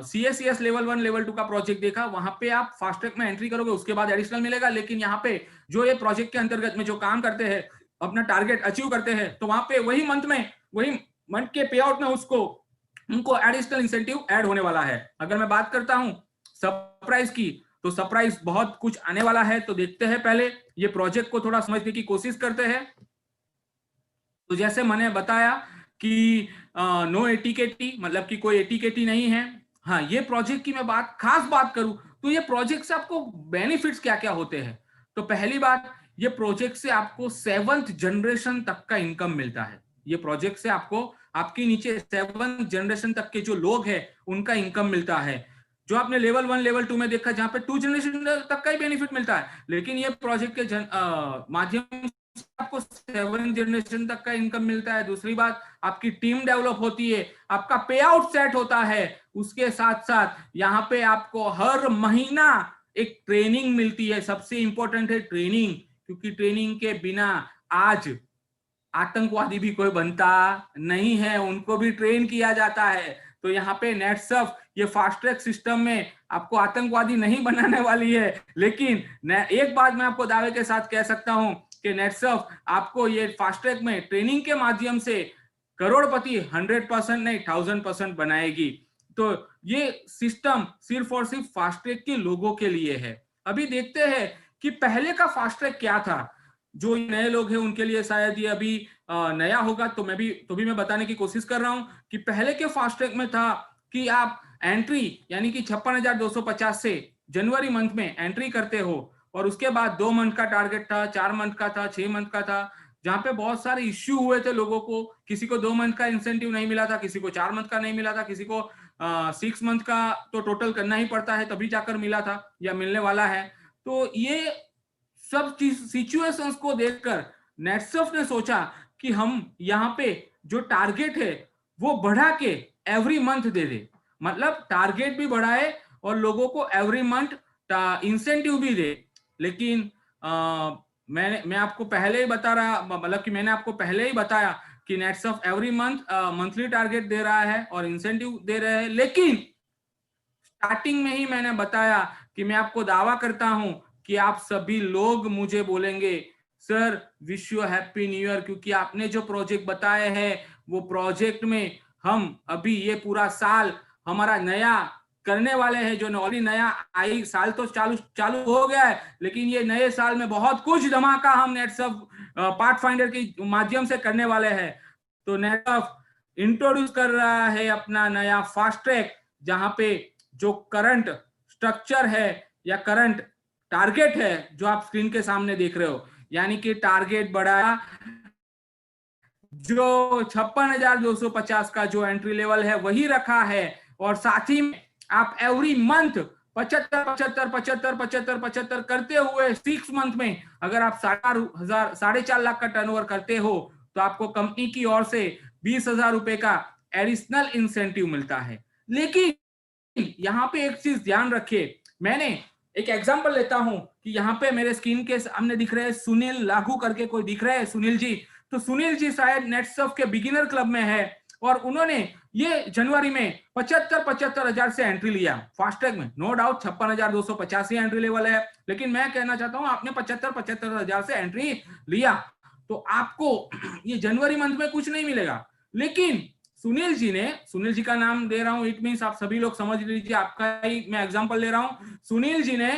CSCS लेवल 1 लेवल 2 का प्रोजेक्ट देखा, वहां पे आप फास्ट ट्रैक में एंट्री करोगे उसके बाद एडिशनल मिलेगा। लेकिन यहाँ पे जो ये प्रोजेक्ट के अंतर्गत में जो काम करते हैं, अपना टारगेट अचीव करते हैं, तो वहां पे वही मंथ के पे आउट में उनको एडिशनल इंसेंटिव ऐड होने वाला है। अगर मैं बात करता हूं सरप्राइज की, तो सरप्राइज बहुत कुछ आने वाला है। तो देखते हैं, पहले ये प्रोजेक्ट को थोड़ा समझने की कोशिश करते हैं। तो जैसे मैंने बताया कि नो एटीकेटी, मतलब कि कोई एटीकेटी नहीं है। हाँ, ये प्रोजेक्ट की मैं खास बात करूं तो ये प्रोजेक्ट से आपको बेनिफिट्स क्या क्या होते हैं। तो पहली बात, ये प्रोजेक्ट से आपको 7th जनरेशन तक का इनकम मिलता है। ये प्रोजेक्ट से आपको आपके नीचे 7th जनरेशन तक के जो लोग हैं उनका इनकम मिलता है। जो आपने लेवल 1 लेवल 2 में देखा जहां पे 2 जनरेशन तक का ही बेनिफिट मिलता है, लेकिन ये प्रोजेक्ट के माध्यम आपको 7 जनरेशन तक का इनकम मिलता है। दूसरी बात, आपकी टीम डेवलप होती है, आपका पे आउट सेट होता है। उसके साथ साथ यहाँ पे आपको हर महीना एक ट्रेनिंग मिलती है। सबसे इंपॉर्टेंट है ट्रेनिंग, क्योंकि ट्रेनिंग के बिना आज आतंकवादी भी कोई बनता नहीं है, उनको भी ट्रेन किया जाता है। तो यहाँ पे नेटसर्फ ये फास्ट ट्रैक सिस्टम में आपको आतंकवादी नहीं बनाने वाली है। लेकिन एक बात मैं आपको दावे के साथ कह सकता हूं कि नेटसर्फ आपको ये फास्ट ट्रैक में ट्रेनिंग के माध्यम से करोड़पति 100% नहीं 1000% बनाएगी। तो ये सिस्टम सिर्फ और सिर्फ फास्ट ट्रैक के लोगों के लिए है। अभी देखते हैं कि पहले का फास्ट ट्रैक क्या था। जो नए लोग हैं उनके लिए शायद ये अभी नया होगा, तो मैं बताने की कोशिश कर रहा हूं कि पहले के फास्ट ट्रैक में था कि आप एंट्री यानी कि 56,250 से जनवरी मंथ में एंट्री करते हो, और उसके बाद 2 मंथ का टारगेट था, 4 मंथ का था, 6 मंथ का था, जहां पे बहुत सारे इश्यू हुए थे लोगों को, किसी को 2 मंथ का इंसेंटिव नहीं मिला था, किसी को 4 मंथ का नहीं मिला था, किसी को 6 मंथ का तो टोटल करना ही पड़ता है तभी जाकर मिला था या मिलने वाला है। तो ये सब चीज सिचुएशंस को देखकर नेटसर्फ ने सोचा कि हम यहाँ पे जो टारगेट है वो बढ़ा के एवरी मंथ दे दे, मतलब टारगेट भी बढ़ाए और लोगों को एवरी मंथ इंसेंटिव भी दे। लेकिन मैं आपको पहले ही बता रहा, मतलब कि मैंने आपको पहले ही बताया कि Netsurf every month monthly target दे रहा है और इंसेंटिव दे रहे हैं। लेकिन स्टार्टिंग में ही मैंने बताया कि मैं आपको दावा करता हूं कि आप सभी लोग मुझे बोलेंगे sir wish you happy new year, क्योंकि आपने जो प्रोजेक्ट बताए हैं वो प्रोजेक्ट में हम अभी ये पूरा साल हमारा नया करने वाले हैं, जो ऑलरेडी नया आई साल तो चालू हो गया है, लेकिन ये नए साल में बहुत कुछ धमाका हम नेटसर्फ पाथफाइंडर के माध्यम से करने वाले हैं। तो नेटसर्फ इंट्रोड्यूस कर रहा है अपना नया फास्ट ट्रैक, जहां पे जो करंट स्ट्रक्चर है या करंट टारगेट है जो आप स्क्रीन के सामने देख रहे हो, यानी कि टारगेट बढ़ाया, जो 56,250 का जो एंट्री लेवल है वही रखा है, और साथ ही में आप एवरी मंथ 75 करते हुए 6 मंथ में अगर आप 4.5 लाख का टर्नओवर करते हो तो आपको कंपनी की ओर से 20,000 रुपए का एडिशनल इंसेंटिव मिलता है। लेकिन यहाँ पे एक चीज ध्यान रखिए, मैंने एक एग्जांपल लेता हूं कि यहाँ पे मेरे स्क्रीन के सामने दिख रहे हैं सुनील लागू करके, कोई दिख रहे हैं सुनील जी? तो सुनील जी शायद नेटसर्फ के बिगिनर क्लब में है और उन्होंने ये जनवरी में 75,000 से एंट्री लिया फास्टैग में। नो डाउट 56,285 एंट्री लेवल है, लेकिन मैं कहना चाहता हूं आपने 75,000 से एंट्री लिया तो आपको ये जनवरी मंथ में कुछ नहीं मिलेगा। लेकिन सुनील जी का नाम दे रहा हूं, इट मींस आप सभी लोग समझ लीजिए, आपका ही मैं एग्जांपल ले रहा हूं। सुनील जी ने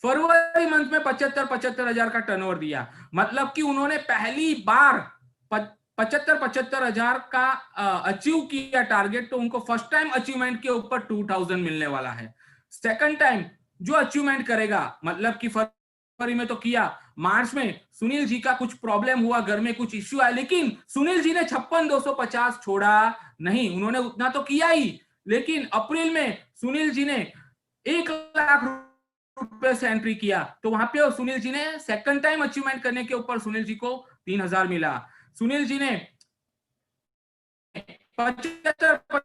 फरवरी मंथ में 75,000 का टर्नओवर दिया, मतलब कि उन्होंने पहली बार 75,000 का अचीव किया टारगेट, तो उनको फर्स्ट टाइम अचीवमेंट के ऊपर 2,000 मिलने वाला है। सेकंड टाइम जो अचीवमेंट करेगा, मतलब कि फरवरी में तो किया, मार्च में सुनील जी का कुछ प्रॉब्लम हुआ, घर में कुछ इश्यू आया, लेकिन सुनील जी ने 56,250 छोड़ा नहीं, उन्होंने उतना तो किया ही। लेकिन अप्रैल में सुनील जी ने 1 लाख रुपए से एंट्री किया, तो वहां पे सुनील जी ने सेकंड टाइम अचीवमेंट करने के ऊपर सुनील जी को 3,000 मिला। सुनील जी ने 75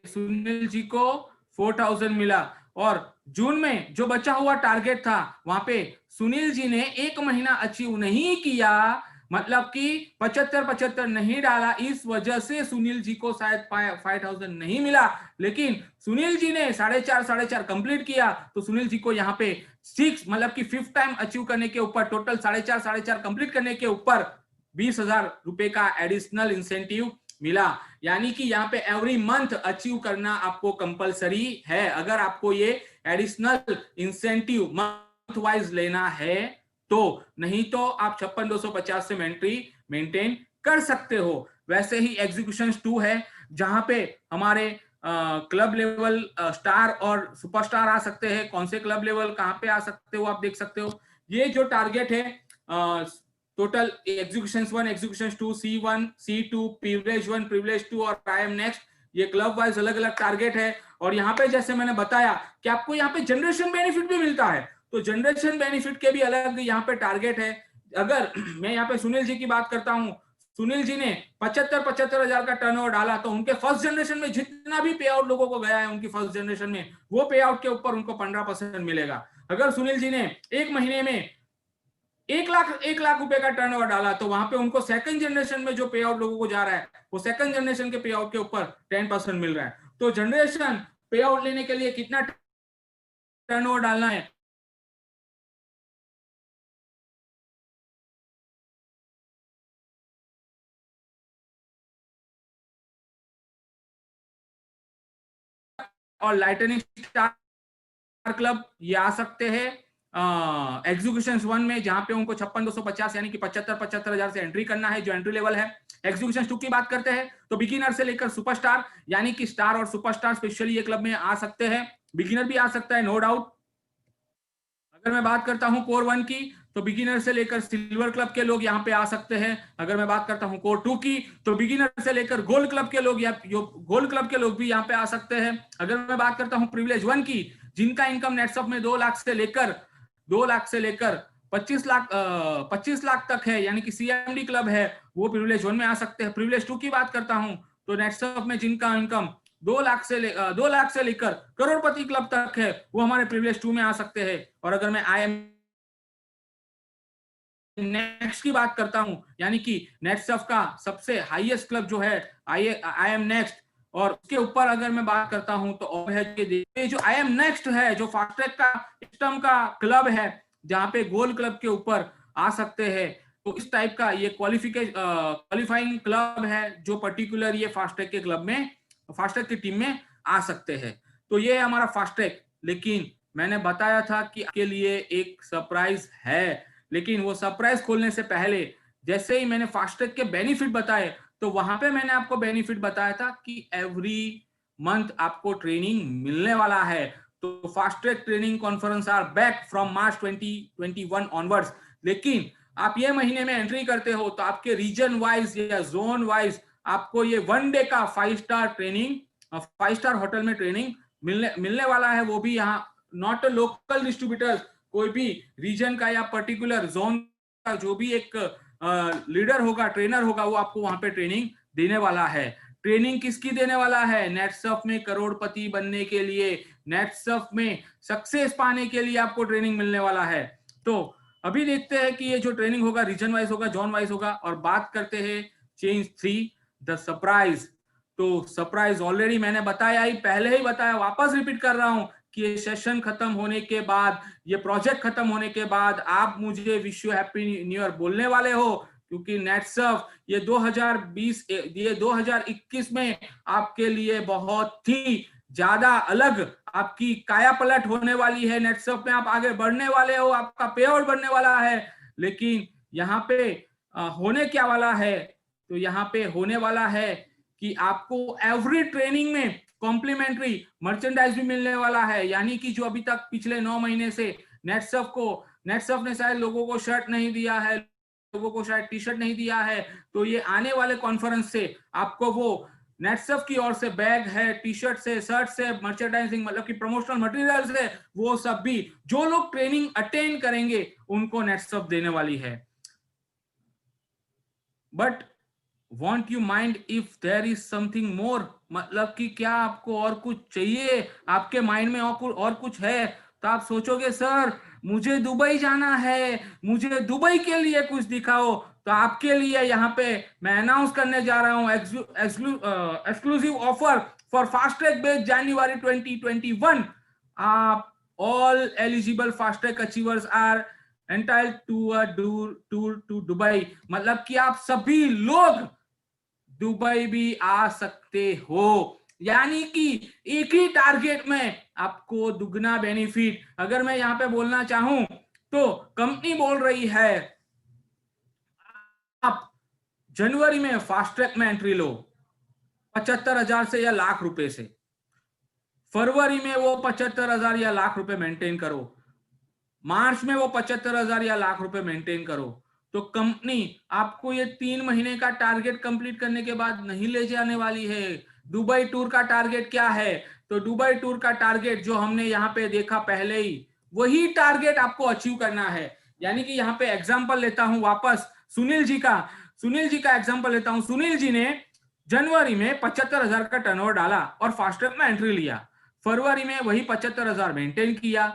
सुनील जी को 4,000 मिला, और जून में जो बचा हुआ टारगेट था वहां पे सुनील जी ने 1 महीना अचीव नहीं किया, मतलब कि 75 नहीं डाला, इस वजह से सुनील जी को शायद 5,000 नहीं मिला। लेकिन सुनील जी ने 4.5 कंप्लीट किया, तो सुनील जी को यहाँ पे 6 मतलब कि 5th टाइम अचीव करने के ऊपर टोटल 4.5 कंप्लीट करने के ऊपर 20,000 रुपए का एडिशनल इंसेंटिव मिला। यानी कि यहाँ पे एवरी मंथ अचीव करना आपको कंपलसरी है अगर आपको ये एडिशनल इंसेंटिव मंथ वाइज लेना है तो, नहीं तो आप 56,250 से एंट्री मेंटेन कर सकते हो। वैसे ही एग्जीक्यूशन 2 है, जहां पे हमारे क्लब लेवल स्टार और सुपरस्टार आ सकते हैं। कौन से क्लब लेवल कहां पे आ सकते हो आप देख सकते हो। ये जो टारगेट है total execution 1, execution 2, C1, C2, privilege 1, privilege 2 और आई एम नेक्स्ट, ये क्लब वाइज अलग अलग टारगेट है। और यहाँ पे जैसे मैंने बताया कि आपको यहाँ पे जनरेशन बेनिफिट भी मिलता है, तो जनरेशन बेनिफिट के भी अलग यहाँ पे टारगेट है। अगर मैं यहाँ पे सुनील जी की बात करता हूँ, सुनील जी ने 75,000 का टर्नओवर डाला, तो उनके फर्स्ट जनरेशन में जितना भी पे आउट लोगों को गया है उनकी फर्स्ट जनरेशन में, वो पे आउट के ऊपर उनको 15% मिलेगा। अगर सुनील जी ने 1 महीने में 1 लाख रुपए का टर्नओवर डाला, तो वहां पे उनको सेकंड जनरेशन में जो पे आउट लोगों को जा रहा है वो सेकंड जनरेशन के पे आउट के ऊपर 10% मिल रहा है। तो जनरेशन पे आउट लेने के लिए कितना टर्नओवर डालना है, और लाइटनिंग स्टार क्लब ये आ सकते हैं एग्जीक्यूशन 1 में, जहां पे उनको 56,250 यानी कि 75,000 से एंट्री करना है, जो एंट्री लेवल है। एग्जीक्यूशन 2 की बात करते हैं तो बिगिनर से लेकर सुपरस्टार, यानी कि स्टार और सुपरस्टार स्पेशली ये क्लब में आ सकते हैं। बिगिनर भी आ सकता है, नो डाउट। अगर मैं बात करता हूं कोर 1 की, तो बिगिनर से लेकर सिल्वर क्लब के लोग यहाँ पे आ सकते हैं। अगर मैं बात करता हूँ कोर 2 की, तो बिगिनर से लेकर गोल्ड क्लब के लोग गोल्ड क्लब के लोग भी यहाँ पे आ सकते हैं। अगर मैं बात करता हूँ प्रिविलेज 1 की, जिनका इनकम नेटसफ में 2 लाख से लेकर 25 लाख तक है, यानी कि सीएमडी क्लब है, वो प्रिविलेज 1 में आ सकते हैं। प्रिविलेज 2 की बात करता हूं तो नेटसफ में जिनका इनकम 2 लाख से लेकर करोड़पति क्लब तक है, वो हमारे प्रिविलेज 2 में आ सकते हैं। और अगर मैं आईएम नेक्स्ट की बात करता हूं, यानी कि नेटसफ का सबसे हाईएस्ट क्लब जो है आईएम नेक्स्ट, और उसके ऊपर अगर मैं बात करता हूं तो और है कि जो आईएम नेक्स्ट है, जो फास्ट ट्रैक का सिस्टम का क्लब है, जहां पे गोल्ड क्लब के ऊपर आ सकते हैं। तो इस टाइप का ये क्वालिफाइंग क्लब है जो पर्टिकुलर ये फास्ट ट्रैक के क्लब में, फास्ट ट्रैक की टीम में आ सकते हैं। तो ये हमारा फास्ट ट्रैक। लेकिन मैंने बताया था कि आपके लिए एक सरप्राइज है, लेकिन वो सरप्राइज खोलने से पहले जैसे ही मैंने फास्ट ट्रैक के बेनिफिट बताए, तो वहां पे मैंने आपको बेनिफिट बताया था कि एवरी मंथ आपको ट्रेनिंग मिलने वाला है। तो fast track training conference are back from March 2021 onwards. लेकिन आप ये महीने में एंट्री करते हो तो आपके रीजन वाइज या जोन वाइज आपको ये 1 डे का 5 स्टार ट्रेनिंग, 5 स्टार होटल में ट्रेनिंग मिलने वाला है। वो भी यहाँ नॉट अ लोकल डिस्ट्रीब्यूटर्स, कोई भी रीजन का या पर्टिकुलर जोन का जो भी एक लीडर होगा, ट्रेनर होगा, वो आपको वहां पे ट्रेनिंग देने वाला है। ट्रेनिंग किसकी देने वाला है? नेटसफ में करोड़पति बनने के लिए, नेटसफ में सक्सेस पाने के लिए आपको ट्रेनिंग मिलने वाला है। तो अभी देखते हैं कि ये जो ट्रेनिंग होगा रीजन वाइज होगा, जोन वाइज होगा। और बात करते हैं चेंज 3 द सरप्राइज। तो सरप्राइज ऑलरेडी मैंने बताया ही, पहले ही बताया, वापस रिपीट कर रहा हूं कि ये सेशन खत्म होने के बाद, ये प्रोजेक्ट खत्म होने के बाद आप मुझे wish you happy new year बोलने वाले हो, क्योंकि नेटसफ ये 2021 में आपके लिए बहुत ही ज्यादा अलग आपकी काया पलट होने वाली है। नेटसफ में आप आगे बढ़ने वाले हो, आपका पे आउट बढ़ने वाला है। लेकिन यहाँ पे होने क्या वाला है? तो यहाँ पे होने वाला है कि आपको एवरी ट्रेनिंग में कॉम्प्लीमेंट्री मर्चेंडाइज भी मिलने वाला है। यानी कि जो अभी तक पिछले 9 महीने से नेटसफ ने शायद लोगों को शर्ट नहीं दिया है, लोगों को शायद टी शर्ट नहीं दिया है, तो ये आने वाले कॉन्फ्रेंस से आपको वो नेटसफ की ओर से बैग है, टी शर्ट से, शर्ट से, मर्चेंडाइजिंग मतलब कि प्रमोशनल मटेरियल से, वो सब भी जो लोग ट्रेनिंग अटेंड करेंगे उनको नेटसफ देने वाली है। But won't you mind if there is something more, मतलब कि क्या आपको और कुछ चाहिए, आपके माइंड में और कुछ है? तो आप सोचोगे सर मुझे दुबई जाना है, मुझे दुबई के लिए कुछ दिखाओ। तो आपके लिए यहाँ पे मैं अनाउंस करने जा रहा हूँ exclusive offer for fast track batch January 2021। आप all eligible fast track achievers are entitled to a tour to Dubai, मतलब कि आप सभी लोग दुबई भी आ सकते हो। यानी कि एक ही टारगेट में आपको दुगना बेनिफिट। अगर मैं यहां पे बोलना चाहूं तो कंपनी बोल रही है आप जनवरी में फास्ट ट्रैक में एंट्री लो 75,000 से या लाख रुपए से, फरवरी में वो 75,000 या लाख रुपए मेंटेन करो, मार्च में वो 75,000 या लाख रुपए मेंटेन करो। तो कंपनी आपको ये 3 महीने का टारगेट कंप्लीट करने के बाद नहीं ले जाने वाली है। दुबई टूर का टारगेट क्या है? तो दुबई टूर का टारगेट जो हमने यहाँ पे देखा पहले ही, वही टारगेट आपको अचीव करना है। यानी कि यहाँ पे एग्जांपल लेता हूं वापस सुनील जी का एग्जांपल लेता हूं। सुनील जी ने जनवरी में 75,000 का टर्नओवर डाला और फास्ट ट्रैक में एंट्री लिया। फरवरी में वही 75,000 मेंटेन किया,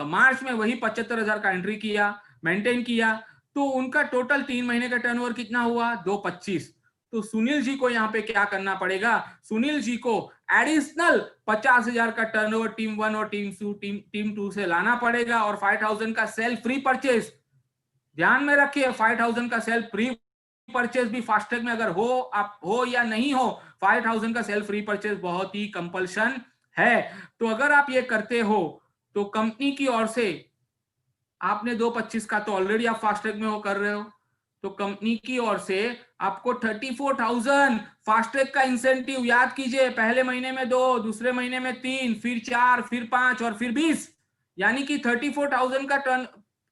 मार्च में वही 75,000 का एंट्री किया, मेंटेन किया। तो उनका टोटल 3 महीने का टर्नओवर कितना हुआ? 225। तो सुनील जी को यहाँ पे क्या करना पड़ेगा? सुनील जी को एडिशनल 50,000 का टर्नओवर टीम 1 और टीम 2 से लाना पड़ेगा, और 5,000 का सेल्फ फ्री परचेज। ध्यान में रखिए 5,000 का सेल्फ फ्री परचेज भी फास्ट ट्रैक में अगर हो या नहीं हो, 5,000 का सेल्फ फ्री परचेज बहुत ही कंपल्शन है। तो अगर आप ये करते हो तो कंपनी की ओर से आपने 225 का तो ऑलरेडी आप फास्ट ट्रैक में हो कर रहे हो, तो कंपनी की ओर से आपको 34,000 फास्ट ट्रैक का इंसेंटिव, याद कीजिए पहले महीने में 2, दूसरे महीने में 3, फिर 4, फिर 5 और फिर 20, यानी कि 34,000 का टर्न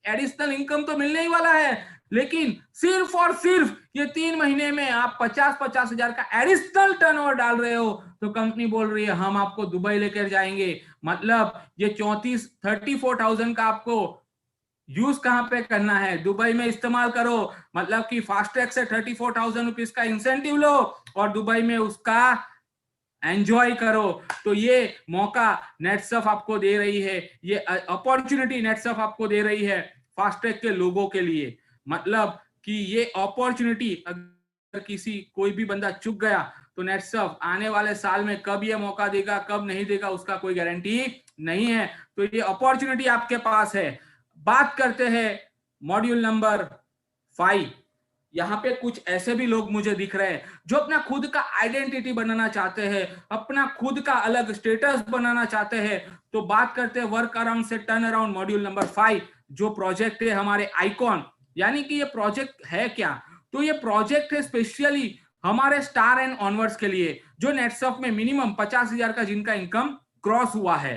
एडिशनल इनकम तो मिलने ही वाला है, लेकिन सिर्फ और सिर्फ ये 3 महीने में आप 50-50 हजार का एडिशनल टर्नओवर डाल रहे हो, तो कंपनी बोल रही है हम आपको दुबई लेकर जाएंगे। मतलब ये 34,000 का आपको यूज कहां पे करना है, दुबई में इस्तेमाल करो। मतलब कि फास्टैग से 34,000 रुपीज का इंसेंटिव लो और दुबई में उसका एंजॉय करो। तो ये मौका नेटसर्फ आपको दे रही है, ये अपॉर्चुनिटी नेटसर्फ आपको दे रही है फास्टैग के लोगों के लिए। मतलब कि ये अपॉर्चुनिटी अगर किसी कोई भी बंदा चूक गया तो नेटसर्फ आने वाले साल में कब ये मौका देगा कब नहीं देगा उसका कोई गारंटी नहीं है। तो ये अपॉर्चुनिटी आपके पास है। बात करते हैं मॉड्यूल नंबर 5। यहाँ पे कुछ ऐसे भी लोग मुझे दिख रहे हैं जो अपना खुद का आइडेंटिटी बनाना चाहते हैं, अपना खुद का अलग स्टेटस बनाना चाहते हैं। तो बात करते हैं वर्क अराउंड से टर्न अराउंड मॉड्यूल नंबर 5, जो प्रोजेक्ट है हमारे आइकॉन। यानी कि ये प्रोजेक्ट है क्या, तो ये प्रोजेक्ट है स्पेशली हमारे स्टार एंड ऑनवर्ड्स के लिए जो नेटसर्फ में मिनिमम 50,000 का जिनका इनकम क्रॉस हुआ है।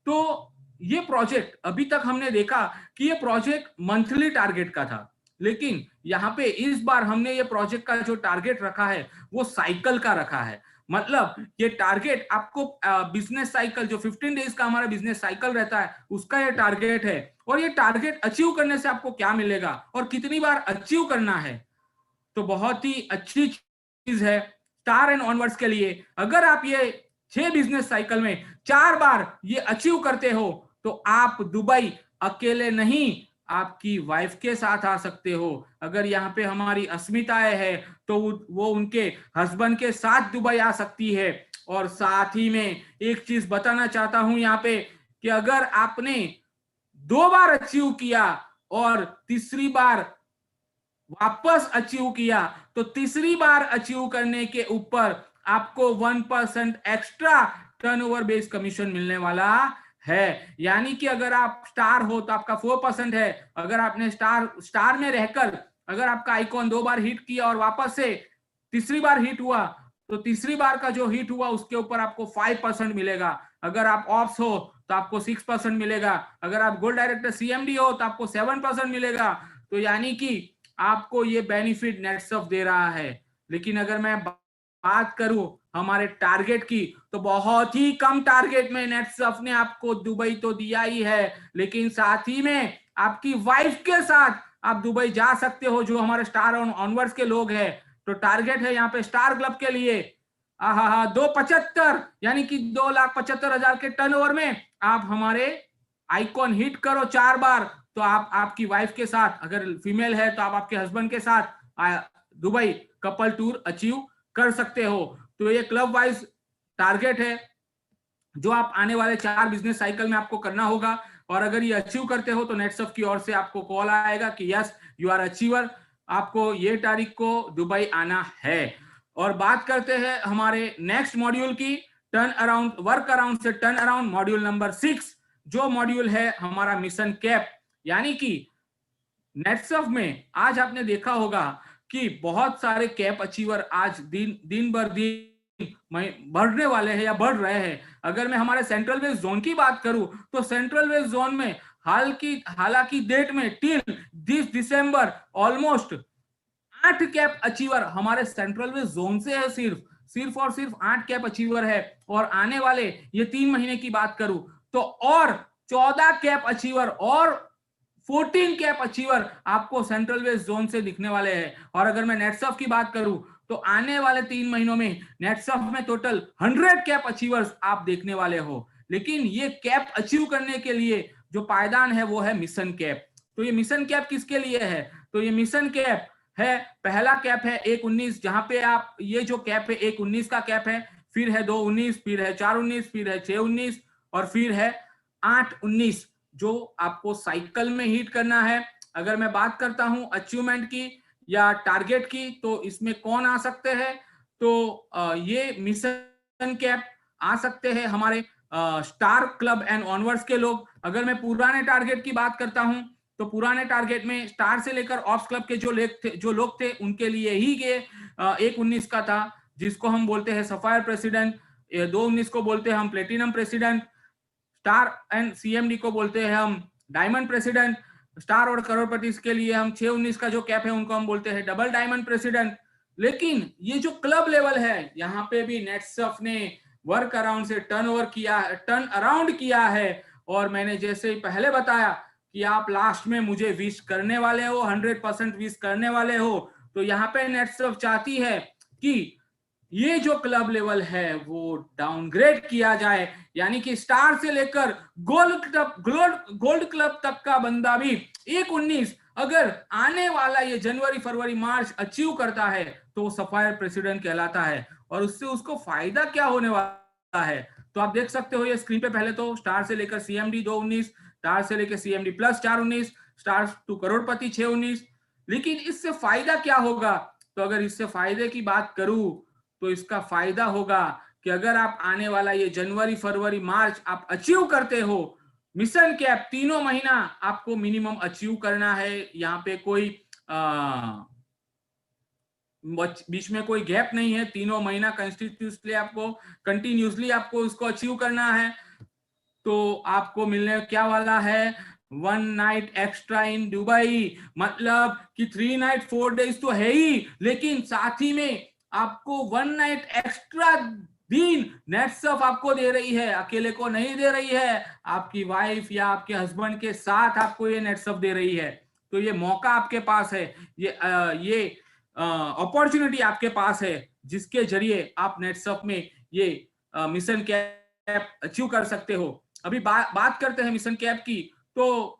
तो ये प्रोजेक्ट अभी तक हमने देखा कि ये प्रोजेक्ट मंथली टारगेट का था, लेकिन यहाँ पे इस बार हमने ये प्रोजेक्ट का जो टारगेट रखा है वो साइकिल का रखा है। मतलब ये टारगेट आपको बिजनेस साइकिल जो 15 डेज का हमारा बिजनेस साइकिल रहता है उसका ये टारगेट है। और ये टारगेट अचीव करने से आपको क्या मिलेगा और कितनी बार अचीव करना है, तो बहुत ही अच्छी चीज है स्टार एंड ऑनवर्ड्स के लिए। अगर आप ये 6 बिजनेस साइकिल में 4 बार ये अचीव करते हो तो आप दुबई अकेले नहीं आपकी वाइफ के साथ आ सकते हो। अगर यहाँ पे हमारी अस्मिताएं है तो वो उनके हस्बैंड के साथ दुबई आ सकती है। और साथ ही में एक चीज बताना चाहता हूं यहाँ पे कि अगर आपने 2 बार अचीव किया और तीसरी बार वापस अचीव किया तो तीसरी बार अचीव करने के ऊपर आपको 1% एक्स्ट्रा टर्नओवर बेस्ड कमीशन मिलने वाला है। यानी कि अगर आप स्टार हो तो आपका 4% है। अगर आपने स्टार में रहकर अगर आपका आइकॉन 2 बार हिट किया और वापस से तीसरी बार हिट हुआ तो तीसरी बार का जो हिट हुआ उसके ऊपर आपको 5% मिलेगा। अगर आप ऑप्स हो तो आपको 6% मिलेगा। अगर आप गोल्ड डायरेक्टर सीएमडी हो तो आपको 7% मिलेगा। तो यानी कि आपको ये बेनिफिट नेटसर्फ दे रहा है। लेकिन अगर मैं बात करूं हमारे टारगेट की तो बहुत ही कम टारगेट में नेटसर्फ ने आपको दुबई तो दिया ही है, लेकिन साथ ही में आपकी वाइफ के साथ आप दुबई जा सकते हो जो हमारे स्टार ऑनवर्ड्स के लोग हैं। तो टारगेट है यहाँ पे स्टार क्लब के लिए 275 यानी कि 2,75,000 के टर्नओवर में आप हमारे आइकॉन हिट करो 4 बार तो आप आपकी वाइफ के साथ, अगर फीमेल है तो आप आपके हस्बैंड के साथ दुबई कपल टूर अचीव कर सकते हो। तो ये क्लब वाइज टारगेट है जो आप आने वाले 4 बिजनेस साइकिल में आपको करना होगा। और अगर ये अचीव करते हो तो नेटसर्फ की ओर से आपको कॉल आएगा कि यस यू आर अचीवर, आपको ये तारीख को दुबई आना है। और बात करते हैं हमारे नेक्स्ट मॉड्यूल की, टर्न अराउंड वर्क अराउंड से टर्न अराउंड मॉड्यूल नंबर 6, जो मॉड्यूल है हमारा मिशन कैप। यानी कि नेटसर्फ में आज आपने देखा होगा कि बहुत सारे कैप अचीवर आज दिन भर दिन बढ़ने वाले हैं या बढ़ रहे हैं। अगर मैं हमारे सेंट्रल वेस्ट जोन की बात करूं तो सेंट्रल वेस्ट जोन में हालांकि डेट में टिल 20 दिसंबर ऑलमोस्ट 8 कैप अचीवर हमारे सेंट्रल वेस्ट जोन से है। सिर्फ और सिर्फ 8 कैप अचीवर है। और आने वाले ये 3 महीने की बात करूं तो और 14 कैप अचीवर और 14 कैप अचीवर आपको सेंट्रल वेस्ट जोन से दिखने वाले हैं। और अगर मैं नेटसर्फ की बात करूं तो आने वाले 3 महीनों में नेटसर्फ में टोटल 100 कैप अचीवर्स आप देखने वाले हो। लेकिन ये कैप अचीव करने के लिए जो पायदान है वो है मिशन कैप। तो ये मिशन कैप किसके लिए है, तो ये मिशन कैप है, पहला कैप है 1-19, जहां पे आप ये जो कैप है 1-19 का कैप है, फिर है 2-19, फिर है 4-19, फिर है 6-19 और फिर है 8-19 जो आपको साइकिल में हिट करना है। अगर मैं बात करता हूं अचीवमेंट की या टारगेट की तो इसमें कौन आ सकते हैं, तो ये मिशन कैप आ सकते हैं हमारे स्टार क्लब एंड ऑनवर्ड्स के लोग। अगर मैं पुराने टारगेट की बात करता हूं तो पुराने टारगेट में स्टार से लेकर ऑप्स क्लब के जो लोग थे उनके लिए ही ये 1-19 का था, जिसको हम बोलते हैं सफायर प्रेसिडेंट। 2-19 को बोलते हैं हम platinum president. Star and CMD को बोलते हैं हम डायमंड प्रेसिडेंट। स्टार और करोड़पति के लिए हम 6-19 का जो कैप है उनको हम बोलते हैं डबल डायमंड प्रेसिडेंट। लेकिन ये जो क्लब लेवल है, यहाँ पे भी नेटसफ ने वर्क अराउंड से टर्न अराउंड किया है। और मैंने जैसे ही पहले बताया कि आप लास्ट में मुझे विश करने वाले हो, 100% विश करने वाले हो, तो यहाँ पे नेटसफ चाहती है कि ये जो क्लब लेवल है वो डाउनग्रेड किया जाए, यानी कि स्टार से लेकर गोल्ड क्लब तक का बंदा भी 1-19 अगर आने वाला ये जनवरी फरवरी मार्च अचीव करता है तो सफायर प्रेसिडेंट कहलाता है। और उससे उसको फायदा क्या होने वाला है, तो आप देख सकते हो ये स्क्रीन पे। पहले तो स्टार से लेकर सीएमडी 2-19, स्टार से लेकर सीएमडी प्लस 4-19, स्टार टू करोड़पति 6-19। लेकिन इससे फायदा क्या होगा, तो अगर इससे फायदे की बात करूं तो इसका फायदा होगा कि अगर आप आने वाला ये जनवरी फरवरी मार्च आप अचीव करते हो, मिशन कैप 3 महीना आपको मिनिमम अचीव करना है। यहाँ पे कोई बीच में कोई गैप नहीं है, 3 महीना कंटिन्यूसली आपको उसको अचीव करना है। तो आपको मिलने क्या वाला है, 1 नाइट एक्स्ट्रा इन दुबई, मतलब कि 3 नाइट 4 डेज तो है ही, लेकिन साथ ही में आपको 1 नाइट एक्स्ट्रा दिन नेटसफ आपको दे रही है, अकेले को नहीं दे रही है, आपकी वाइफ या आपके हस्बैंड के साथ आपको ये नेटसफ दे रही है। तो ये मौका आपके पास है, ये अपॉर्चुनिटी आपके पास है, जिसके जरिए आप नेटसफ में ये मिशन कैप अचीव कर सकते हो। अभी बात करते हैं मिशन कैप की। तो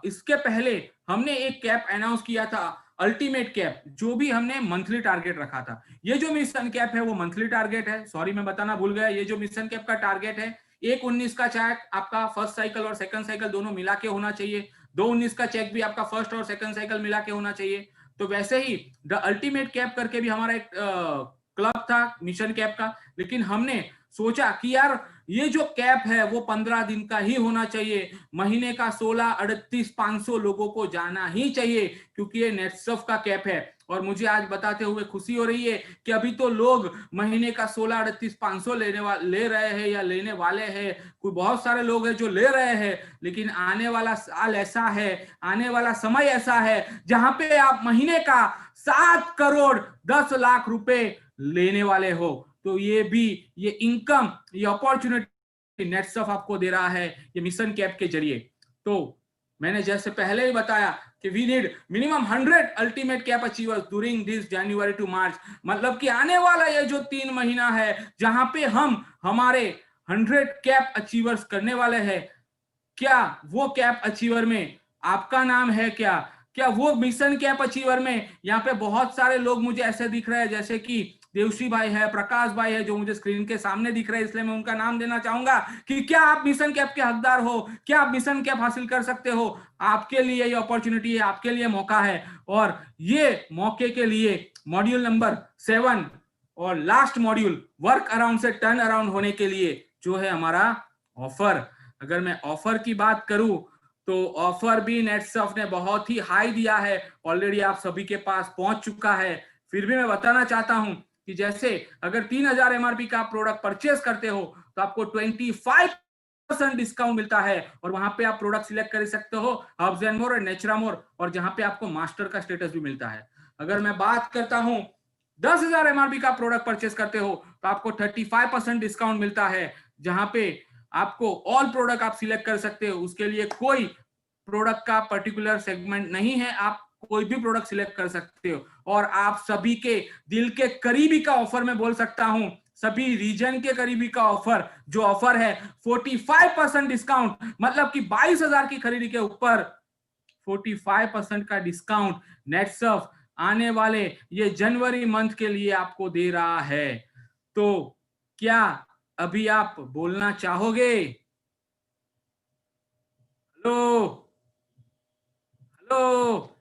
इसके पहले हमने एक कैप अनाउंस किया था, अल्टीमेट कैप, जो भी हमने मंथली टारगेट रखा था। ये जो मिशन कैप है वो मंथली टारगेट है, सॉरी मैं बताना भूल गया। ये जो मिशन कैप का टारगेट है 1-19 का चेक आपका फर्स्ट साइकिल और सेकंड साइकिल दोनों मिला के होना चाहिए, 2-19 का चेक भी आपका फर्स्ट और सेकंड साइकिल मिला के होना चाहिए। तो वैसे ही द अल्टीमेट कैप करके भी हमारा एक क्लब था मिशन कैप का, लेकिन हमने सोचा कि यार ये जो कैप है वो 15 दिन का ही होना चाहिए, महीने का 16-38-500 लोगों को जाना ही चाहिए, क्योंकि ये नेटसफ का कैप है। और मुझे आज बताते हुए खुशी हो रही है कि अभी तो लोग महीने का 16-38-500 ले रहे हैं या लेने वाले हैं, कोई बहुत सारे लोग हैं जो ले रहे हैं। लेकिन आने वाला साल ऐसा है, आने वाला समय ऐसा है जहां पे आप महीने का 7 करोड़ 10 लाख रुपए लेने वाले हो। तो ये इनकम, ये अपॉर्चुनिटी नेटसफ आपको दे रहा है ये मिशन कैप के जरिए। तो मैंने जैसे पहले ही बताया कि we need minimum 100 ultimate cap achievers during this January to March, मतलब कि आने वाला ये जो 3 महीना है जहां पे हम हमारे 100 कैप अचीवर्स करने वाले हैं। क्या वो कैप अचीवर में आपका नाम है क्या वो मिशन कैप अचीवर में यहाँ पे बहुत सारे लोग मुझे ऐसे दिख रहे हैं, जैसे कि देवश्री भाई है, प्रकाश भाई है, जो मुझे स्क्रीन के सामने दिख रहे हैं, इसलिए मैं उनका नाम देना चाहूंगा कि क्या आप मिशन कैप के हकदार हो, क्या आप मिशन कैप हासिल कर सकते हो। आपके लिए ये अपॉर्चुनिटी है, आपके लिए मौका है। और ये मौके के लिए मॉड्यूल नंबर 7 और लास्ट मॉड्यूल वर्क अराउंड से टर्न अराउंड होने के लिए जो है हमारा ऑफर। अगर मैं ऑफर की बात करूं तो ऑफर भी नेटसफ ने बहुत ही हाई दिया है, ऑलरेडी आप सभी के पास पहुंच चुका है। फिर भी मैं बताना चाहता हूं कि जैसे अगर 3000 एमआरपी का प्रोडक्ट परचेस करते हो तो आपको 25% डिस्काउंट मिलता है, और वहां पे आप प्रोडक्ट सिलेक्ट कर सकते हो हर्ब्स एंड मोर और नेचुरामोर, और जहां पे आपको मास्टर का स्टेटस भी मिलता है। अगर मैं बात करता हूं 10,000 एमआरपी का प्रोडक्ट परचेस करते हो तो आपको 35% डिस्काउंट मिलता है, जहां पे आपको ऑल प्रोडक्ट आप सिलेक्ट कर सकते हो। उसके लिए कोई प्रोडक्ट का पर्टिकुलर सेगमेंट नहीं है, आप कोई भी प्रोडक्ट सिलेक्ट कर सकते हो। और आप सभी के दिल के करीबी का ऑफर मैं बोल सकता हूं, सभी रीजन के करीबी का ऑफर, जो ऑफर है 45% डिस्काउंट, मतलब कि 22,000 की खरीदी के ऊपर 45% का डिस्काउंट नेटसफ आने वाले ये जनवरी मंथ के लिए आपको दे रहा है। तो क्या अभी आप बोलना चाहोगे? हेलो हेलो,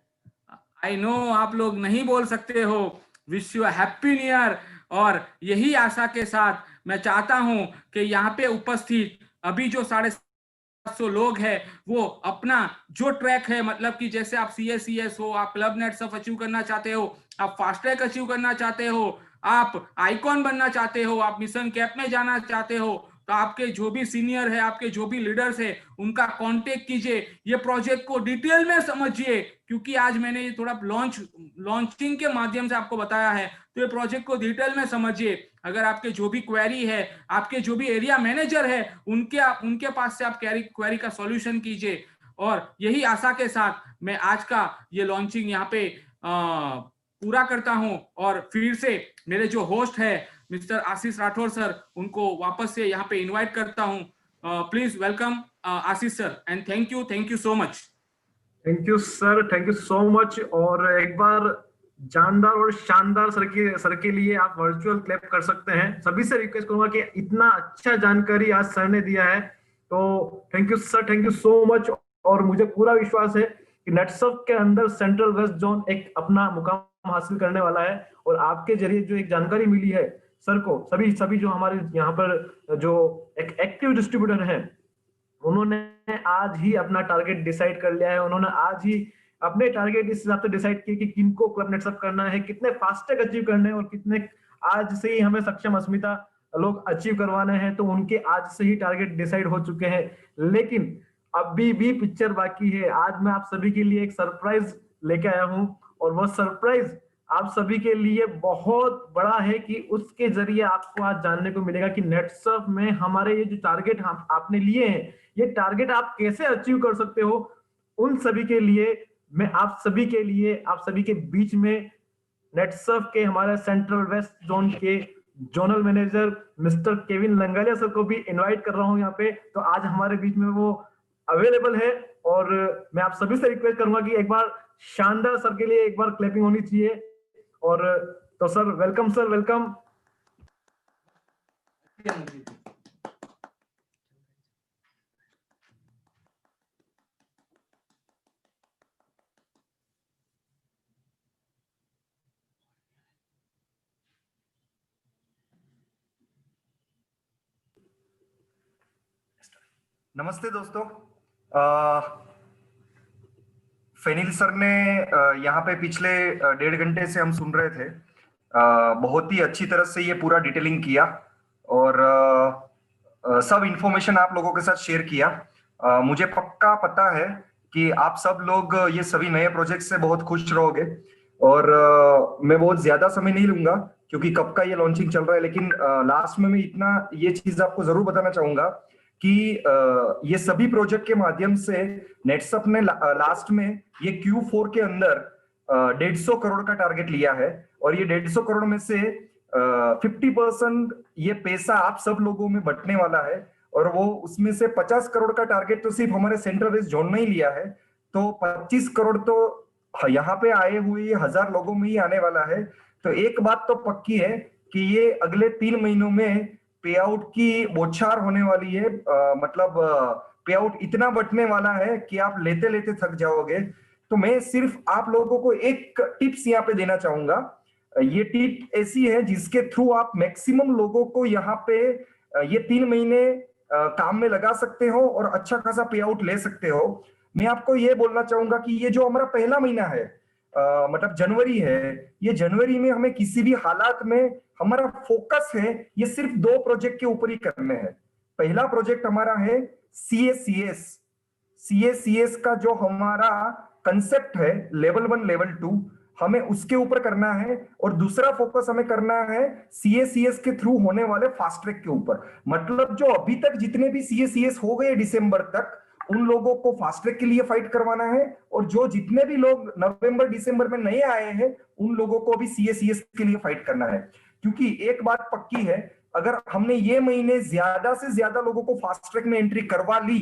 आई नो आप लोग नहीं बोल सकते हो। Wish you happy new year. और यही आशा के साथ मैं चाहता हूं कि यहाँ पे उपस्थित अभी जो 750 लोग हैं वो अपना जो ट्रैक है, मतलब कि जैसे आप CACS हो, आप क्लब नेटसफ अचीव करना चाहते हो, आप फास्ट ट्रैक अचीव करना चाहते हो, आप आइकॉन बनना चाहते हो, आप मिशन कैप में जाना चाहते हो, तो आपके जो भी सीनियर है, आपके जो भी लीडर्स है, उनका कांटेक्ट कीजिए, ये प्रोजेक्ट को डिटेल में समझिए, क्योंकि आज मैंने ये थोड़ा लॉन्चिंग के माध्यम से आपको बताया है, तो ये प्रोजेक्ट को डिटेल में समझिए। अगर आपके जो भी क्वेरी है, आपके जो भी एरिया मैनेजर है, उनके पास से आप क्वेरी का सॉल्यूशन कीजिए। और यही आशा के साथ मैं आज का ये लॉन्चिंग यहाँ पे पूरा करता हूं, और फिर से मेरे जो होस्ट है मिस्टर आशीष राठौर सर, उनको वापस से यहाँ पे इनवाइट करता हूं। Please welcome Ashish sir, and thank you so much. Thank you sir, thank you so much. और एक बार जानदार और शानदार सर के लिए आप वर्चुअल क्लैप कर सकते हैं। सभी से रिक्वेस्ट करूंगा कि इतना अच्छा जानकारी आज सर ने दिया है, तो thank you sir, thank you so much. और मुझे पूरा विश्वास है कि नेटसर्फ के अंदर सेंट्रल वेस्ट जोन एक अपना मुकाम हासिल करने वाला है। और आपके जरिए जो एक जानकारी मिली है सर को, सभी जो हमारे यहाँ पर जो एक एक्टिव डिस्ट्रीब्यूटर हैं, उन्होंने आज ही अपना टारगेट डिसाइड कर लिया है। उन्होंने आज ही अपने टारगेट इस हिसाब से डिसाइड किए कि किनको क्लब नेटसर्फ करना है, कितने फास्टैग अचीव करने हैं, और कितने आज से ही हमें सक्षम अस्मिता लोग अचीव करवाने हैं। तो उनके आज से ही टारगेट डिसाइड हो चुके हैं, लेकिन अभी भी पिक्चर बाकी है। आज मैं आप सभी के लिए एक सरप्राइज लेके आया हूं, और वो सरप्राइज आप सभी के लिए बहुत बड़ा है कि उसके जरिए आपको आज जानने को मिलेगा कि नेटसर्फ में हमारे ये जो टारगेट आपने लिए हैं, ये टारगेट आप कैसे अचीव कर सकते हो। उन सभी के लिए मैं आप सभी के बीच में नेटसर्फ के हमारे सेंट्रल वेस्ट जोन के zonal manager mister Kevin Langalia sir को भी इनवाइट कर रहा हूं यहाँ पे। तो आज हमारे बीच में वो अवेलेबल है, और मैं आप सभी से रिक्वेस्ट करूंगा कि एक बार शानदार सर के लिए एक बार क्लैपिंग होनी चाहिए। और तो सर वेलकम, सर वेलकम। नमस्ते दोस्तों। फेनिल सर ने यहाँ पे पिछले 1.5 घंटे से हम सुन रहे थे, बहुत ही अच्छी तरह से ये पूरा डिटेलिंग किया, और सब इंफॉर्मेशन आप लोगों के साथ शेयर किया। मुझे पक्का पता है कि आप सब लोग ये सभी नए प्रोजेक्ट से बहुत खुश रहोगे। और मैं बहुत ज्यादा समय नहीं लूंगा क्योंकि कब का ये लॉन्चिंग चल रहा है, लेकिन लास्ट में मैं इतना ये चीज आपको जरूर बताना चाहूंगा कि ये सभी प्रोजेक्ट के माध्यम से नेटसर्फ ने लास्ट में ये Q4 के अंदर 150 करोड़ का टारगेट लिया है, और ये 150 करोड़ में से 50% ये पैसा आप सब लोगों में बंटने वाला है। और वो उसमें से 50 करोड़ का टारगेट तो सिर्फ हमारे सेंट्रल वेस्ट जोन में ही लिया है, तो 25 करोड़ तो यहाँ पे आए हुए 1000 लोगों में ही आने वाला है। तो एक बात तो पक्की है कि ये अगले 3 महीनों में पे आउट की बौछार होने वाली है। मतलब पे आउट इतना बटने वाला है कि आप लेते लेते थक जाओगे। तो मैं सिर्फ आप लोगों को एक टिप्स यहाँ पे देना चाहूंगा। ये टिप ऐसी है जिसके थ्रू आप मैक्सिमम लोगों को यहाँ पे ये 3 महीने काम में लगा सकते हो और अच्छा खासा पे आउट ले सकते हो। मैं आपको ये बोलना चाहूंगा कि ये जो हमारा पहला महीना है, मतलब जनवरी है, ये जनवरी में हमें किसी भी हालात में हमारा फोकस है ये सिर्फ 2 प्रोजेक्ट के ऊपर ही करने हैं। पहला प्रोजेक्ट हमारा है CACS का जो हमारा कंसेप्ट है लेवल 1 लेवल 2, हमें उसके ऊपर करना है। और दूसरा फोकस हमें करना है CACS के थ्रू होने वाले फास्ट ट्रैक के ऊपर। मतलब जो अभी तक जितने भी CACS हो गए दिसंबर तक, उन लोगों को फास्ट ट्रैक के लिए फाइट करवाना है, और जो जितने भी लोग नवंबर दिसंबर में नए आए हैं उन लोगों को भी CACS के लिए फाइट करना है। क्योंकि एक बात पक्की है, अगर हमने ये महीने ज्यादा से ज्यादा लोगों को फास्ट ट्रैक में एंट्री करवा ली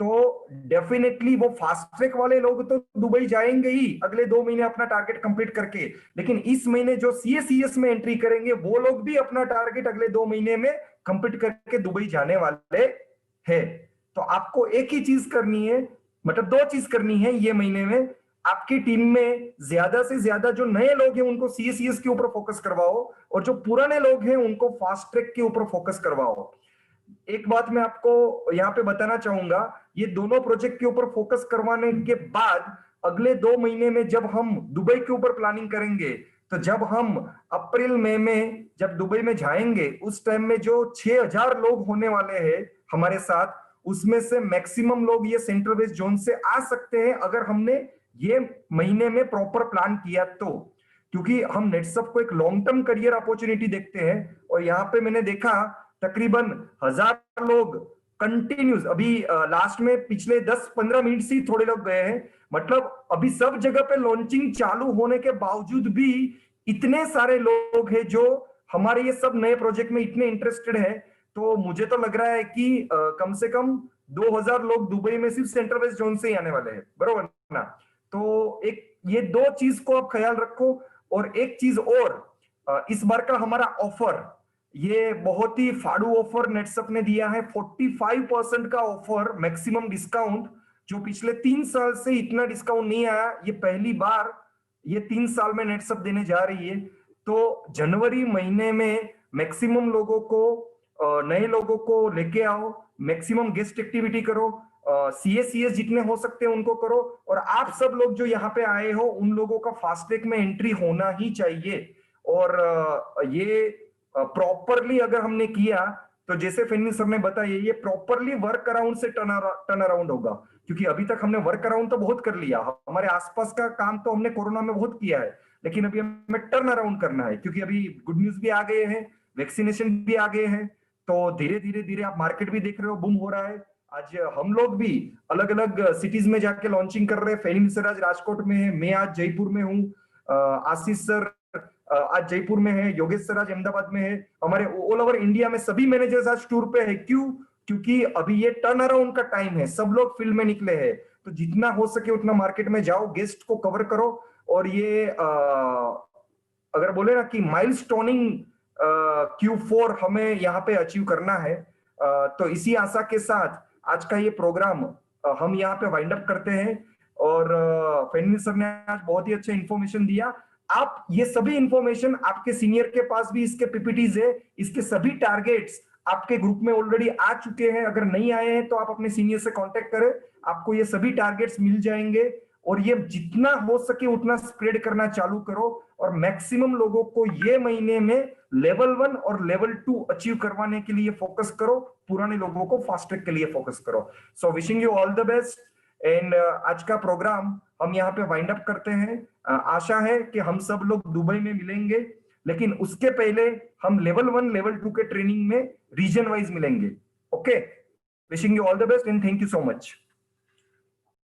तो डेफिनेटली वो फास्ट ट्रैक वाले लोग तो दुबई जाएंगे ही अगले 2 महीने अपना टारगेट कंप्लीट करके, लेकिन इस महीने जो CACS में एंट्री करेंगे वो लोग भी अपना टारगेट अगले 2 महीने में कंप्लीट करके दुबई जाने वाले हैं। तो आपको एक ही चीज करनी है, मतलब 2 चीज करनी है ये महीने में। आपकी टीम में ज्यादा से ज्यादा जो नए लोग हैं उनको CACS के ऊपर फोकस करवाओ, और जो पुराने लोग हैं उनको फास्ट ट्रैक के ऊपर फोकस करवाओ। एक बात मैं आपको यहाँ पे बताना चाहूंगा, ये दोनों प्रोजेक्ट के ऊपर फोकस करवाने के बाद अगले 2 महीने में जब हम दुबई के ऊपर प्लानिंग करेंगे, तो जब हम अप्रैल मई में जब दुबई में जाएंगे, उस टाइम में जो 6000 लोग होने वाले हैं हमारे साथ, उसमें से मैक्सिमम लोग ये सेंट्रल वेस्ट जोन से आ सकते हैं अगर हमने ये महीने में प्रॉपर प्लान किया तो। क्योंकि हम नेटसप को एक लॉन्ग टर्म करियर अपॉर्चुनिटी देखते हैं, और यहाँ पे मैंने देखा तकरीबन 1000 लोग कंटिन्यूस, अभी लास्ट में पिछले 10-15 मिनट से थोड़े लोग गए हैं। मतलब अभी सब जगह पे लॉन्चिंग चालू होने के बावजूद भी इतने सारे लोग हैं जो हमारे ये सब नए प्रोजेक्ट में इतने इंटरेस्टेड है। तो मुझे तो लग रहा है कि कम से कम 2000 लोग दुबई में सिर्फ सेंट्रल वेस्ट जोन से ही आने वाले हैं, बरोबर ना? तो एक ये दो चीज को आप ख्याल रखो। और एक चीज और, इस बार का हमारा ऑफर, ये बहुत ही फाड़ू ऑफर नेटसप ने दिया है। 45% का ऑफर, मैक्सिमम डिस्काउंट, जो पिछले 3 साल से इतना डिस्काउंट नहीं आया, ये पहली बार ये 3 साल में नेटसप देने जा रही है। तो जनवरी महीने में मैक्सिमम लोगों को, नए लोगों को लेके आओ, मैक्सिमम गेस्ट एक्टिविटी करो, CACS जितने हो सकते हैं उनको करो। और आप सब लोग जो यहाँ पे आए हो, उन लोगों का फास्ट ट्रैक में एंट्री होना ही चाहिए। और ये प्रॉपरली अगर हमने किया तो जैसे फेनिल सर ने बताया, ये प्रॉपरली वर्क अराउंड से टर्न अराउंड होगा। क्योंकि अभी तक हमने वर्क अराउंड तो बहुत कर लिया, हमारे आसपास का काम तो हमने कोरोना में बहुत किया है, लेकिन अभी हमें टर्न अराउंड करना है। क्योंकि अभी गुड न्यूज भी आ गए हैं, वैक्सीनेशन भी आ गए हैं, तो धीरे धीरे आप मार्केट भी देख रहे हो, बूम हो रहा है। आज हम लोग भी अलग अलग सिटीज में जाके लॉन्चिंग कर रहे हैं। फेनिल सर आज राजकोट में है, मैं आज जयपुर में हूँ, आशीष सर आज जयपुर में है, योगेश सर आज अहमदाबाद में है। हमारे ऑल ओवर इंडिया में सभी मैनेजर्स आज टूर पे है। क्यों? क्योंकि अभी ये टर्न अराउंड का टाइम है, सब लोग फील्ड में निकले हैं। तो जितना हो सके उतना मार्केट में जाओ, गेस्ट को कवर करो। और ये अगर बोले ना कि माइलस्टोनिंग Q4 हमें यहाँ पे अचीव करना है, तो इसी आशा के साथ आज का ये प्रोग्राम हम यहाँ पे वाइंड अप करते हैं। और फेनिल सर ने आज बहुत ही अच्छा इंफॉर्मेशन दिया। आप ये सभी इंफॉर्मेशन, आपके सीनियर के पास भी इसके PPTs है, इसके सभी टारगेट्स आपके ग्रुप में ऑलरेडी आ चुके हैं। अगर नहीं आए हैं तो आप अपने सीनियर से कांटेक्ट करें, आपको ये सभी टारगेट्स मिल जाएंगे। और ये जितना हो सके उतना स्प्रेड करना चालू करो, और मैक्सिमम लोगों को ये महीने में लेवल 1 और लेवल 2 अचीव करवाने के लिए फोकस करो, पुराने लोगों को फास्ट ट्रैक के लिए फोकस करो। So wishing you all the best. And आज का प्रोग्राम हम यहाँ पे वाइंड अप करते हैं। आशा है कि हम सब लोग दुबई में मिलेंगे, लेकिन उसके पहले हम लेवल 1 लेवल 2 के ट्रेनिंग में रीजन वाइज मिलेंगे। Okay, wishing you all the best and thank you so much.